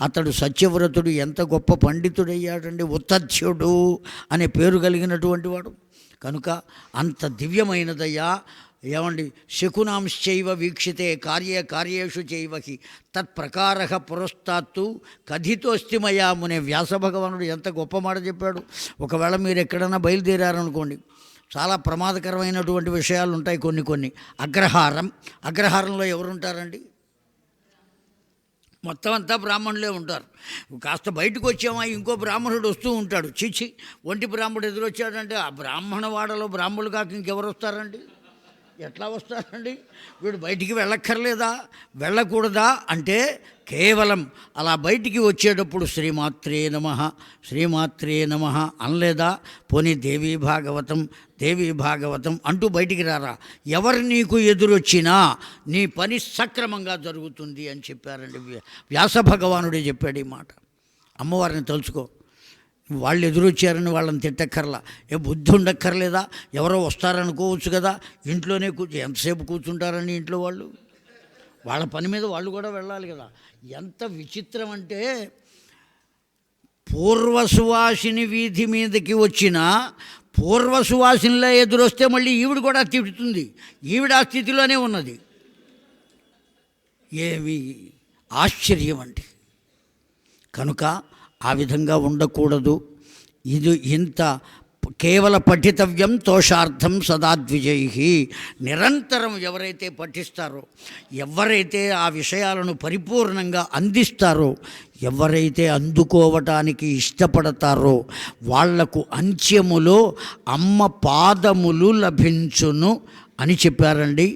అతడు సత్యవ్రతుడు ఎంత గొప్ప పండితుడయ్యాడండి. ఉత్తథ్యుడు అనే పేరు కలిగినటువంటి వాడు. కనుక అంత దివ్యమైనదయ్యా. ఏమండి, శకునాంశ్చైవ వీక్షితే కార్యేషు చైవహి తత్ప్రకార పురస్తాత్తు కథితోస్తి మయా మునే. వ్యాసభగవానుడు ఎంత గొప్ప మాట చెప్పాడు. ఒకవేళ మీరు ఎక్కడైనా బయలుదేరారనుకోండి, చాలా ప్రమాదకరమైనటువంటి విషయాలు ఉంటాయి కొన్ని. అగ్రహారంలో ఎవరుంటారండి? మొత్తం అంతా బ్రాహ్మణులే ఉంటారు. కాస్త బయటకు వచ్చామా ఇంకో బ్రాహ్మణుడు వస్తూ ఉంటాడు. చిచి, ఒంటి బ్రాహ్మణుడు ఎదురొచ్చాడంటే ఆ బ్రాహ్మణ వాడలో బ్రాహ్మణులు కాక ఇంకెవరు వస్తారండి? ఎట్లా వస్తారండి? వీడు బయటికి వెళ్ళక్కర్లేదా, వెళ్ళకూడదా అంటే కేవలం అలా బయటికి వచ్చేటప్పుడు శ్రీమాత్రే నమః అనలేదా? పోనీ దేవీ భాగవతం అంటూ బయటికి రారా. ఎవరు నీకు ఎదురొచ్చినా నీ పని సక్రమంగా జరుగుతుంది అని చెప్పారండి. వ్యాస భగవానుడే చెప్పాడు ఈ మాట. అమ్మవారిని తలుచుకో. వాళ్ళు ఎదురొచ్చారని వాళ్ళని తిట్టక్కర్లా, బుద్ధి ఉండక్కర్లేదా? ఎవరో వస్తారనుకోవచ్చు కదా, ఇంట్లోనే ఎంతసేపు కూర్చుంటారని ఇంట్లో వాళ్ళ పని మీద వాళ్ళు కూడా వెళ్ళాలి కదా. ఎంత విచిత్రం అంటే, పూర్వసువాసిని వీధి మీదకి వచ్చిన పూర్వసువాసినిలా ఎదురొస్తే మళ్ళీ ఈవిడ కూడా తిడుతుంది. ఈవిడ ఆ స్థితిలోనే ఉన్నది. ఏమి ఆశ్చర్యం అండి. కనుక ఆ విధంగా ఉండకూడదు. ఇది ఇంత కేవల పఠితవ్యం తోషార్థం సదాద్విజై. నిరంతరం ఎవరైతే పఠిస్తారో, ఎవరైతే ఆ విషయాలను పరిపూర్ణంగా అందిస్తారో, ఎవరైతే అందుకోవటానికి ఇష్టపడతారో వాళ్లకు అంత్యములో అమ్మ పాదములు లభించును అని చెప్పారండి.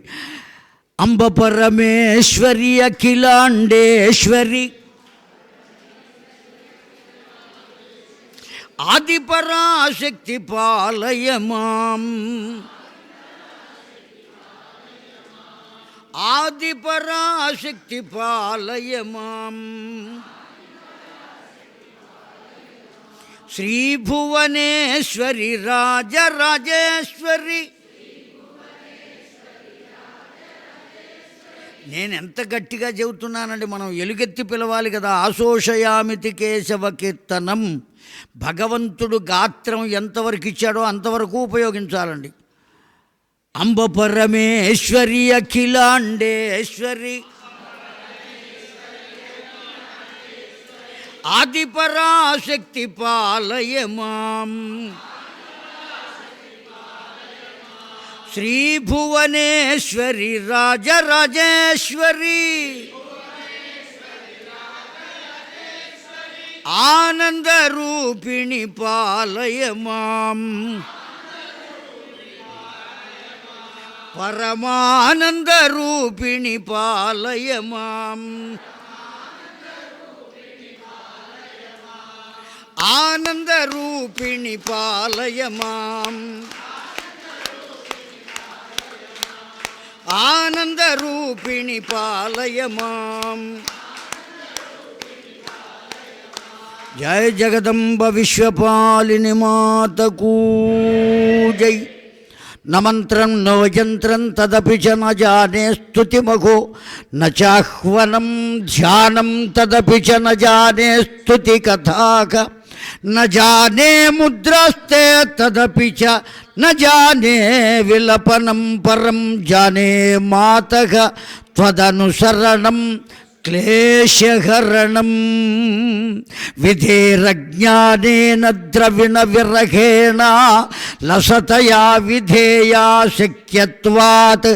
అంబ పరమేశ్వరి అఖిలాండేశ్వరి ఆదిపరాశక్తి పాలయ మాం. ఆదిపరాశక్తి పాలయ మాం. శ్రీభువనేశ్వరి రాజరాజేశ్వరి. నేను ఎంత గట్టిగా చెబుతున్నానండి, మనం ఎలుగెత్తి పిలవాలి కదా. ఆశోషయామితి కేశవ కీర్తనం. భగవంతుడు గాత్రం ఎంతవరకు ఇచ్చాడో అంతవరకు ఉపయోగించాలండి. అంబ పరమేశ్వరి అఖిలాండేశ్వరి ఆదిపరాశక్తి పాలయ మాం. శ్రీభువనేశ్వరి రాజరాజేశ్వరి ఆనందరూపిణి పాలయ మాం. పరమానందరూపిణి పాలయ మాం. ఆనందరూపిణి పాలయ మాం. ఆనందరూపిణి పాలయ మాం. జయ జగదంబ విశ్వపాలిని మాతకూ జై. న మంత్రం నో యంత్రం తదపి చ న జానే స్తుతిమఘో న చాహ్వనం ధ్యానం తదపి చ న జానే స్తుతి కథాక న జానే ముద్రాస్తే తదపి చ న జానే విలపనం పరం జానే మాతః త్వదనుసరణం క్లేశహరణం. విధేరజ్ఞానేన ద్రవిణ విరహేణ లసతయా విధేయా శక్యత్వాత్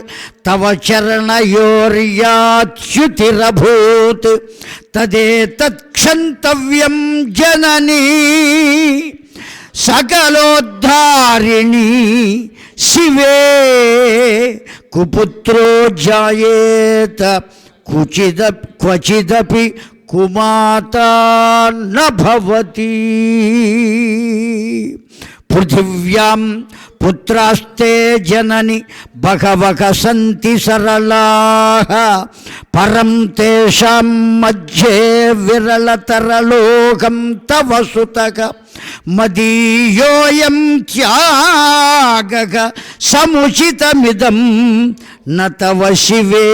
తవ చరణయోర్యాచ్యుతిరభూత్ తదేతత్క్షంతవ్యం జననీ సకలోద్ధారిణి శివే. కుపుత్రో జాయేత క్వచిదపి కుమాతా న భవతి. పృథివ్యాం పుత్రాస్తే జనని బహవః సంతి సరళాః పరం తేషాం మధ్యే విరళతరలోకం తవ సుతః మదీయోయం త్యాగః సముచితమిదం న తవ శివే.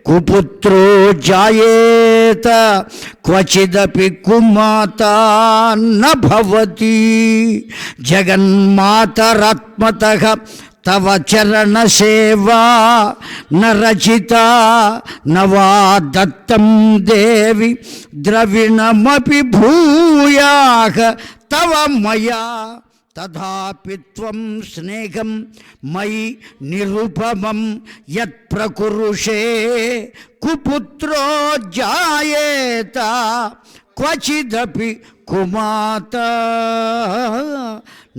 కుపుత్రో జాయేత క్వచిదపి కుమాతా న భవతి. జగన్మాతరాత్మతః తవ చరణ సేవా న రచితా న వా దత్తం దేవి ద్రవిణమపి భూయాః తవ మయా. తథాపి త్వం స్నేహం మయి నిరుపమం యత్ ప్రకురుషే కుపుత్రో జాయేత క్వచిదపి కుమాతా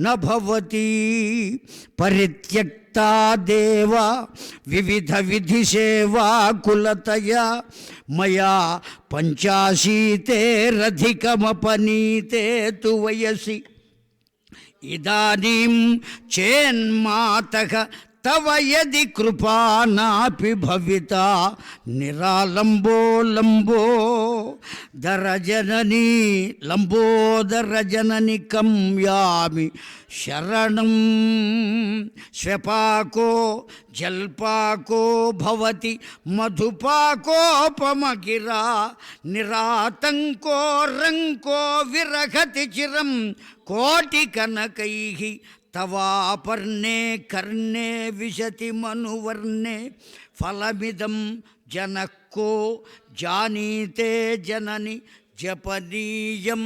న భవతి. పరిత్యక్తా దేవా వివిధ విధి సేవా కులతయా మయా పంచాశీతేరధికమపనీతే తు వయసి. ఇదానీం చేన్మాతః తవ యది కృపా నాపి భవితా నిరాలంబో లంబో దరజనని లంబోదరజనని కం యామి శరణం. శ్వపాకో జల్పాకో భవతి మధుపాకోపమగిరా నిరాతంకో రంకో విరహతి చిరం కోటి కనకైః తవాపర్ణే కర్ణే విశతి మనువర్ణే ఫలమిదం జనకో జానీతే జనని జపనీయం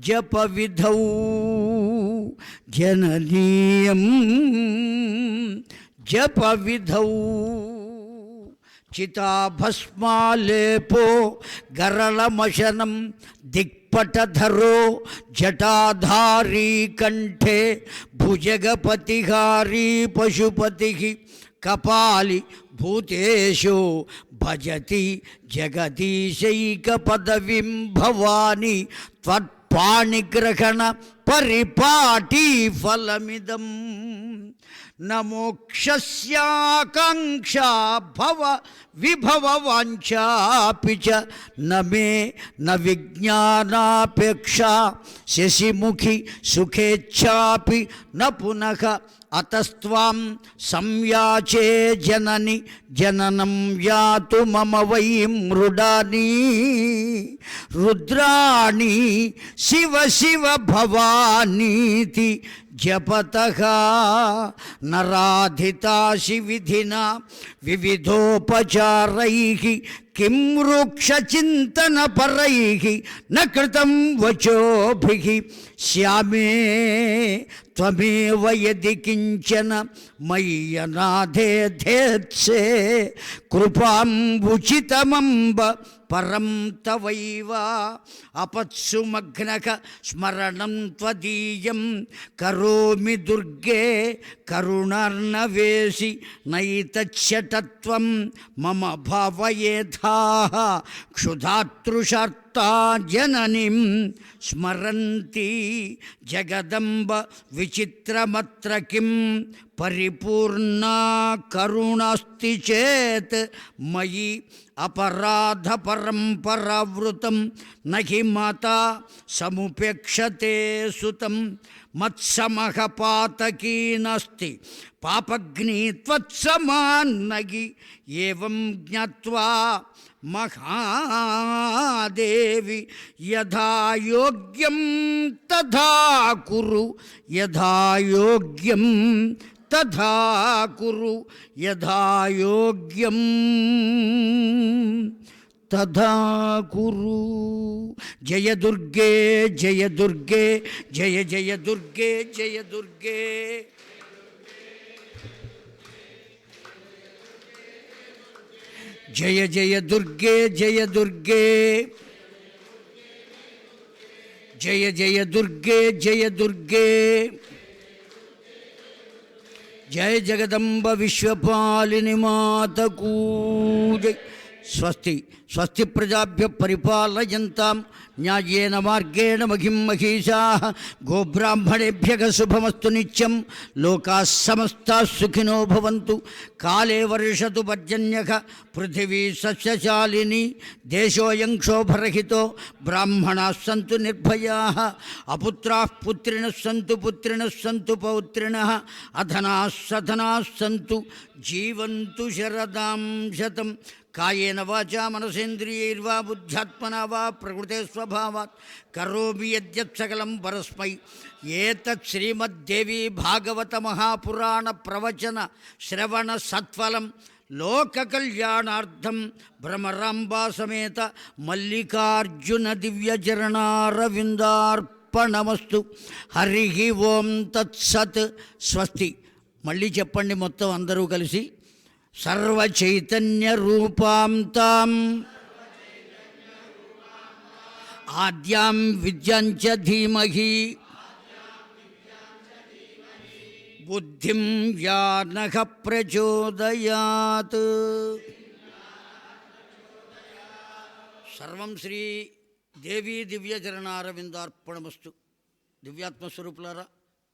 జప విధౌ. జననీయం జప విధౌ. చితాభస్మాలేపో గరళమశనం దిక్పటధరో జటాధారీ కంఠే భుజగపతిహారీ పశుపతి కపాలి భూతేషు భజతి జగదీశైక పదవిం భవాని త్వత్పాణిగ్రహణ పరిపాటీ ఫలమిదం. న మోక్షస్యాకాంక్షా భవ విభవ వాంఛాపి చ న మే న విజ్ఞానాపేక్షా శశిముఖి సుఖేచ్ఛాపి న పునః. అతస్త్వాం సంయాచే జనని జననం యాతు మమ వై మృడాని రుద్రాణి శివ శివ భవానీతి జపతః. నరాధితాశి విధినా వివిధోపచారైః కిం వృక్షచింతనపరైః న కృతం వచోభిః. శ్యామే త్వమేవ యది కించన మయ్యనాథేధేత్సే కృపాం ఉచితమంబ పరం తవైవ. అపత్సుమగ్నక స్మరణం త్వదీయం కరోమి దుర్గే కరుణార్ణవేసి నైతచ్చటత్వం మమ భావయేథా క్షుధాతృషార్త భర్తా జననీం స్మరంతి జగదంబ విచిత్రమత్ర కిం పరిపూర్ణా కరుణాస్తి చేత్ మయి అపరాధ పరంపరావృతం నహి మాతా సముపేక్షతే సుతం మత్సమః పాతకీ నాస్తి పాపగ్ని త్వత్సమాన్నగి ఏవం జ్ఞాత్వా మహాదేవి యథా యోగ్యం తథా కురు యథా యోగ్యం తథా కురు యథా యోగ్యం తథా కురు. జయ దుర్గే జయ దుర్గే జయ జయ దుర్గే జయ దుర్గే. జయ జయ దుర్గే జయ దుర్గే జయ జయ దుర్గే జయ దుర్గే. జయ జగదంబ విశ్వపాలిని మాతకూ జై. స్వస్తి స్వస్తి ప్రజాభ్య పరిపాలయంతాం న్యాయేన మార్గేణ మహిం మహిషాః. గోబ్రాహ్మణేభ్యః శుభమస్తు నిత్యం. లోకాః సమస్తాః సుఖినో భవంతు. కాలే వర్షతు పర్జన్యః పృథివీ సస్యశాలినీ. దేశోऽयं క్షోభరహితో బ్రాహ్మణాः సంతు నిర్భయాः. అపుత్రాः పుత్రిణः సంతు పుత్రిణः సంతు పౌత్రిణः. అధనాः సధనాः సంతు జీవంతు శరదాం శతం. కాయేన వాచా మనసేంద్రియైర్వా బుద్ధ్యాత్మనా వా ప్రకృతే స్వభావాత్ కరోమి యద్యత్ సకలం పరస్మై. ఏతత్ శ్రీమద్దేవీ భాగవత మహాపురాణ ప్రవచన శ్రవణ సత్ఫలం లోక కళ్యాణార్థం భ్రమరాంబా సమేత మల్లికార్జున దివ్యచరణారవిందార్పణమస్తు. హరి ఓం తత్సత్. స్వస్తి. మళ్ళీ చెప్పండి మొత్తం అందరూ కలిసి. సర్వచైతన్య రూపాం తాం ఆద్యాం విద్యాంచ ధీమహి బుద్ధిం యా నః ప్రచోదయాత్. సర్వం శ్రీ దేవీ దివ్యచరణారవిందార్పణమస్తు. దివ్యాత్మస్వరూపులారా,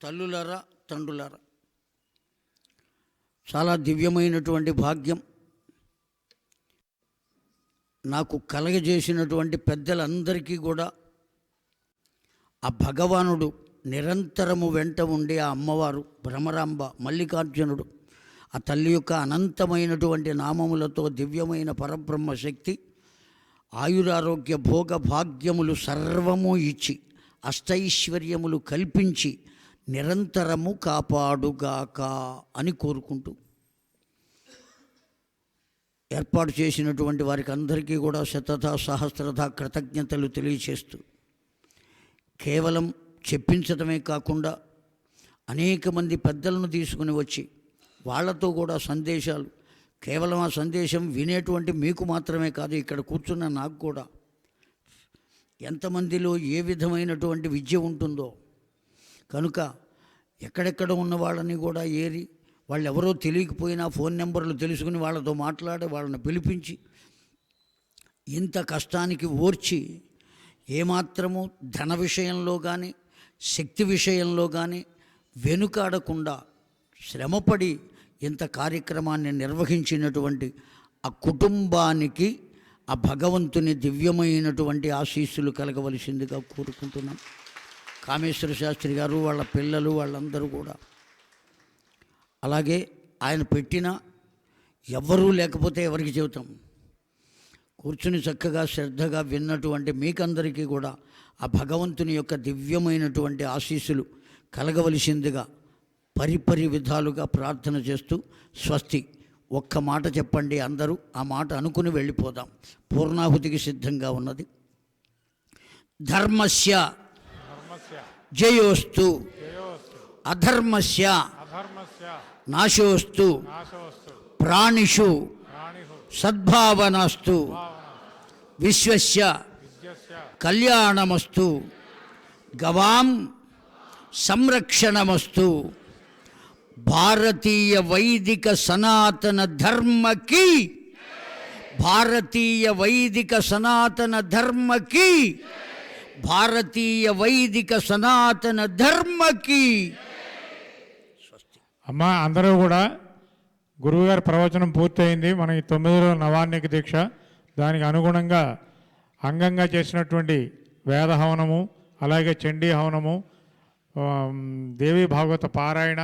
తల్లులారా, తండ్రులారా, చాలా దివ్యమైనటువంటి భాగ్యం నాకు కలగజేసినటువంటి పెద్దలందరికీ కూడా ఆ భగవానుడు నిరంతరము వెంట ఉండి, ఆ అమ్మవారు భ్రమరాంబ మల్లికార్జునుడు, ఆ తల్లి యొక్క అనంతమైనటువంటి నామములతో దివ్యమైన పరబ్రహ్మ శక్తి ఆయురారోగ్య భోగ భాగ్యములు సర్వము ఇచ్చి అష్టైశ్వర్యములు కల్పించి నిరంతరము కాపాడుగాక అని కోరుకుంటూ ఏర్పాటు చేసినటువంటి వారికి అందరికీ కూడా శతథ సహస్రథ కృతజ్ఞతలు తెలియచేస్తూ, కేవలం చెప్పించడమే కాకుండా అనేక మంది పెద్దలను తీసుకుని వచ్చి వాళ్ళతో కూడా సందేశాలు, కేవలం ఆ సందేశం వినేటువంటి మీకు మాత్రమే కాదు, ఇక్కడ కూర్చున్న నాకు కూడా ఎంతమందిలో ఏ విధమైనటువంటి విద్య ఉంటుందో కనుక ఎక్కడెక్కడ ఉన్న వాళ్ళని కూడా ఏరి, వాళ్ళు ఎవరో తెలియకపోయినా ఫోన్ నెంబర్లు తెలుసుకుని వాళ్ళతో మాట్లాడి వాళ్ళని పిలిపించి ఇంత కష్టానికి ఓర్చి ఏమాత్రము ధన విషయంలో కానీ శక్తి విషయంలో కానీ వెనుకాడకుండా శ్రమపడి ఇంత కార్యక్రమాన్ని నిర్వహించినటువంటి ఆ కుటుంబానికి ఆ భగవంతుని దివ్యమైనటువంటి ఆశీస్సులు కలగవలసిందిగా కోరుకుంటున్నాం. కామేశ్వర శాస్త్రి గారు, వాళ్ళ పిల్లలు, వాళ్ళందరూ కూడా అలాగే ఆయన పెట్టిన ఎవ్వరూ లేకపోతే ఎవరికి చెబుతాం, కూర్చుని చక్కగా శ్రద్ధగా విన్నటువంటి మీకందరికీ కూడా ఆ భగవంతుని యొక్క దివ్యమైనటువంటి ఆశీస్సులు కలగవలసిందిగా పరిపరి విధాలుగా ప్రార్థన చేస్తూ స్వస్తి. ఒక్క మాట చెప్పండి అందరూ, ఆ మాట అనుకుని వెళ్ళిపోదాం. పూర్ణాహుతికి సిద్ధంగా ఉన్నది. ధర్మస్య జయోస్తు అధర్మస్య నాశోస్తు ప్రాణిషు సద్భావనాస్తు విశ్వస్య కళ్యాణమస్తు గవాం సంరక్షణమస్తు. భారతీయ వైదిక సనాతన ధర్మకి భారతీయ వైదిక సనాతన ధర్మకి, భారతీయ వైదిక సనాతన ధర్మకి. అమ్మ అందరూ కూడా గురువుగారి ప్రవచనం పూర్తయింది. మన ఈ 9 రోజుల నవాన్నిక దీక్ష దానికి అనుగుణంగా అంగంగా చేసినటువంటి వేద హవనము, అలాగే చండీ హవనము, దేవీ భాగవత పారాయణ,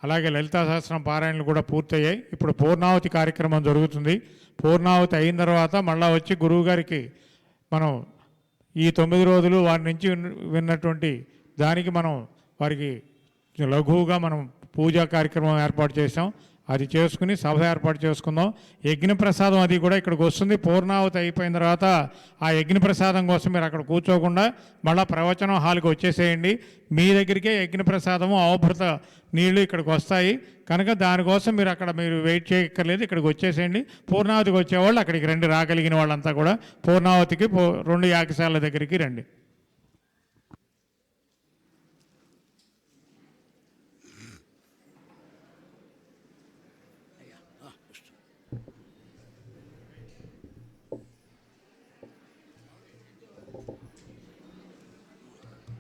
అలాగే లలితా సహస్రం పారాయణలు కూడా పూర్తయ్యాయి. ఇప్పుడు పూర్ణావతి కార్యక్రమం జరుగుతుంది. పూర్ణావతి అయిన తర్వాత మళ్ళా వచ్చి గురువుగారికి మనం ఈ 9 రోజులు వారి నుంచి విన్నటువంటి దానికి మనం వారికి లఘువుగా మనం పూజా కార్యక్రమం ఏర్పాటు చేసాం. అది చేసుకుని సభ ఏర్పాటు చేసుకుందాం. యజ్ఞప్రసాదం అది కూడా ఇక్కడికి వస్తుంది. పూర్ణావతి అయిపోయిన తర్వాత ఆ యజ్ఞప్రసాదం కోసం మీరు అక్కడ కూర్చోకుండా మళ్ళీ ప్రవచనం హాల్కి వచ్చేసేయండి. మీ దగ్గరికే యజ్ఞప్రసాదము అవభృత నీళ్లు ఇక్కడికి వస్తాయి కనుక దానికోసం మీరు అక్కడ మీరు వెయిట్ చేయక్కర్లేదు, ఇక్కడికి వచ్చేసేయండి. పూర్ణావతికి వచ్చేవాళ్ళు అక్కడికి రండి, రాగలిగిన వాళ్ళంతా కూడా పూర్ణావతికి 2 యాగశాల దగ్గరికి రండి.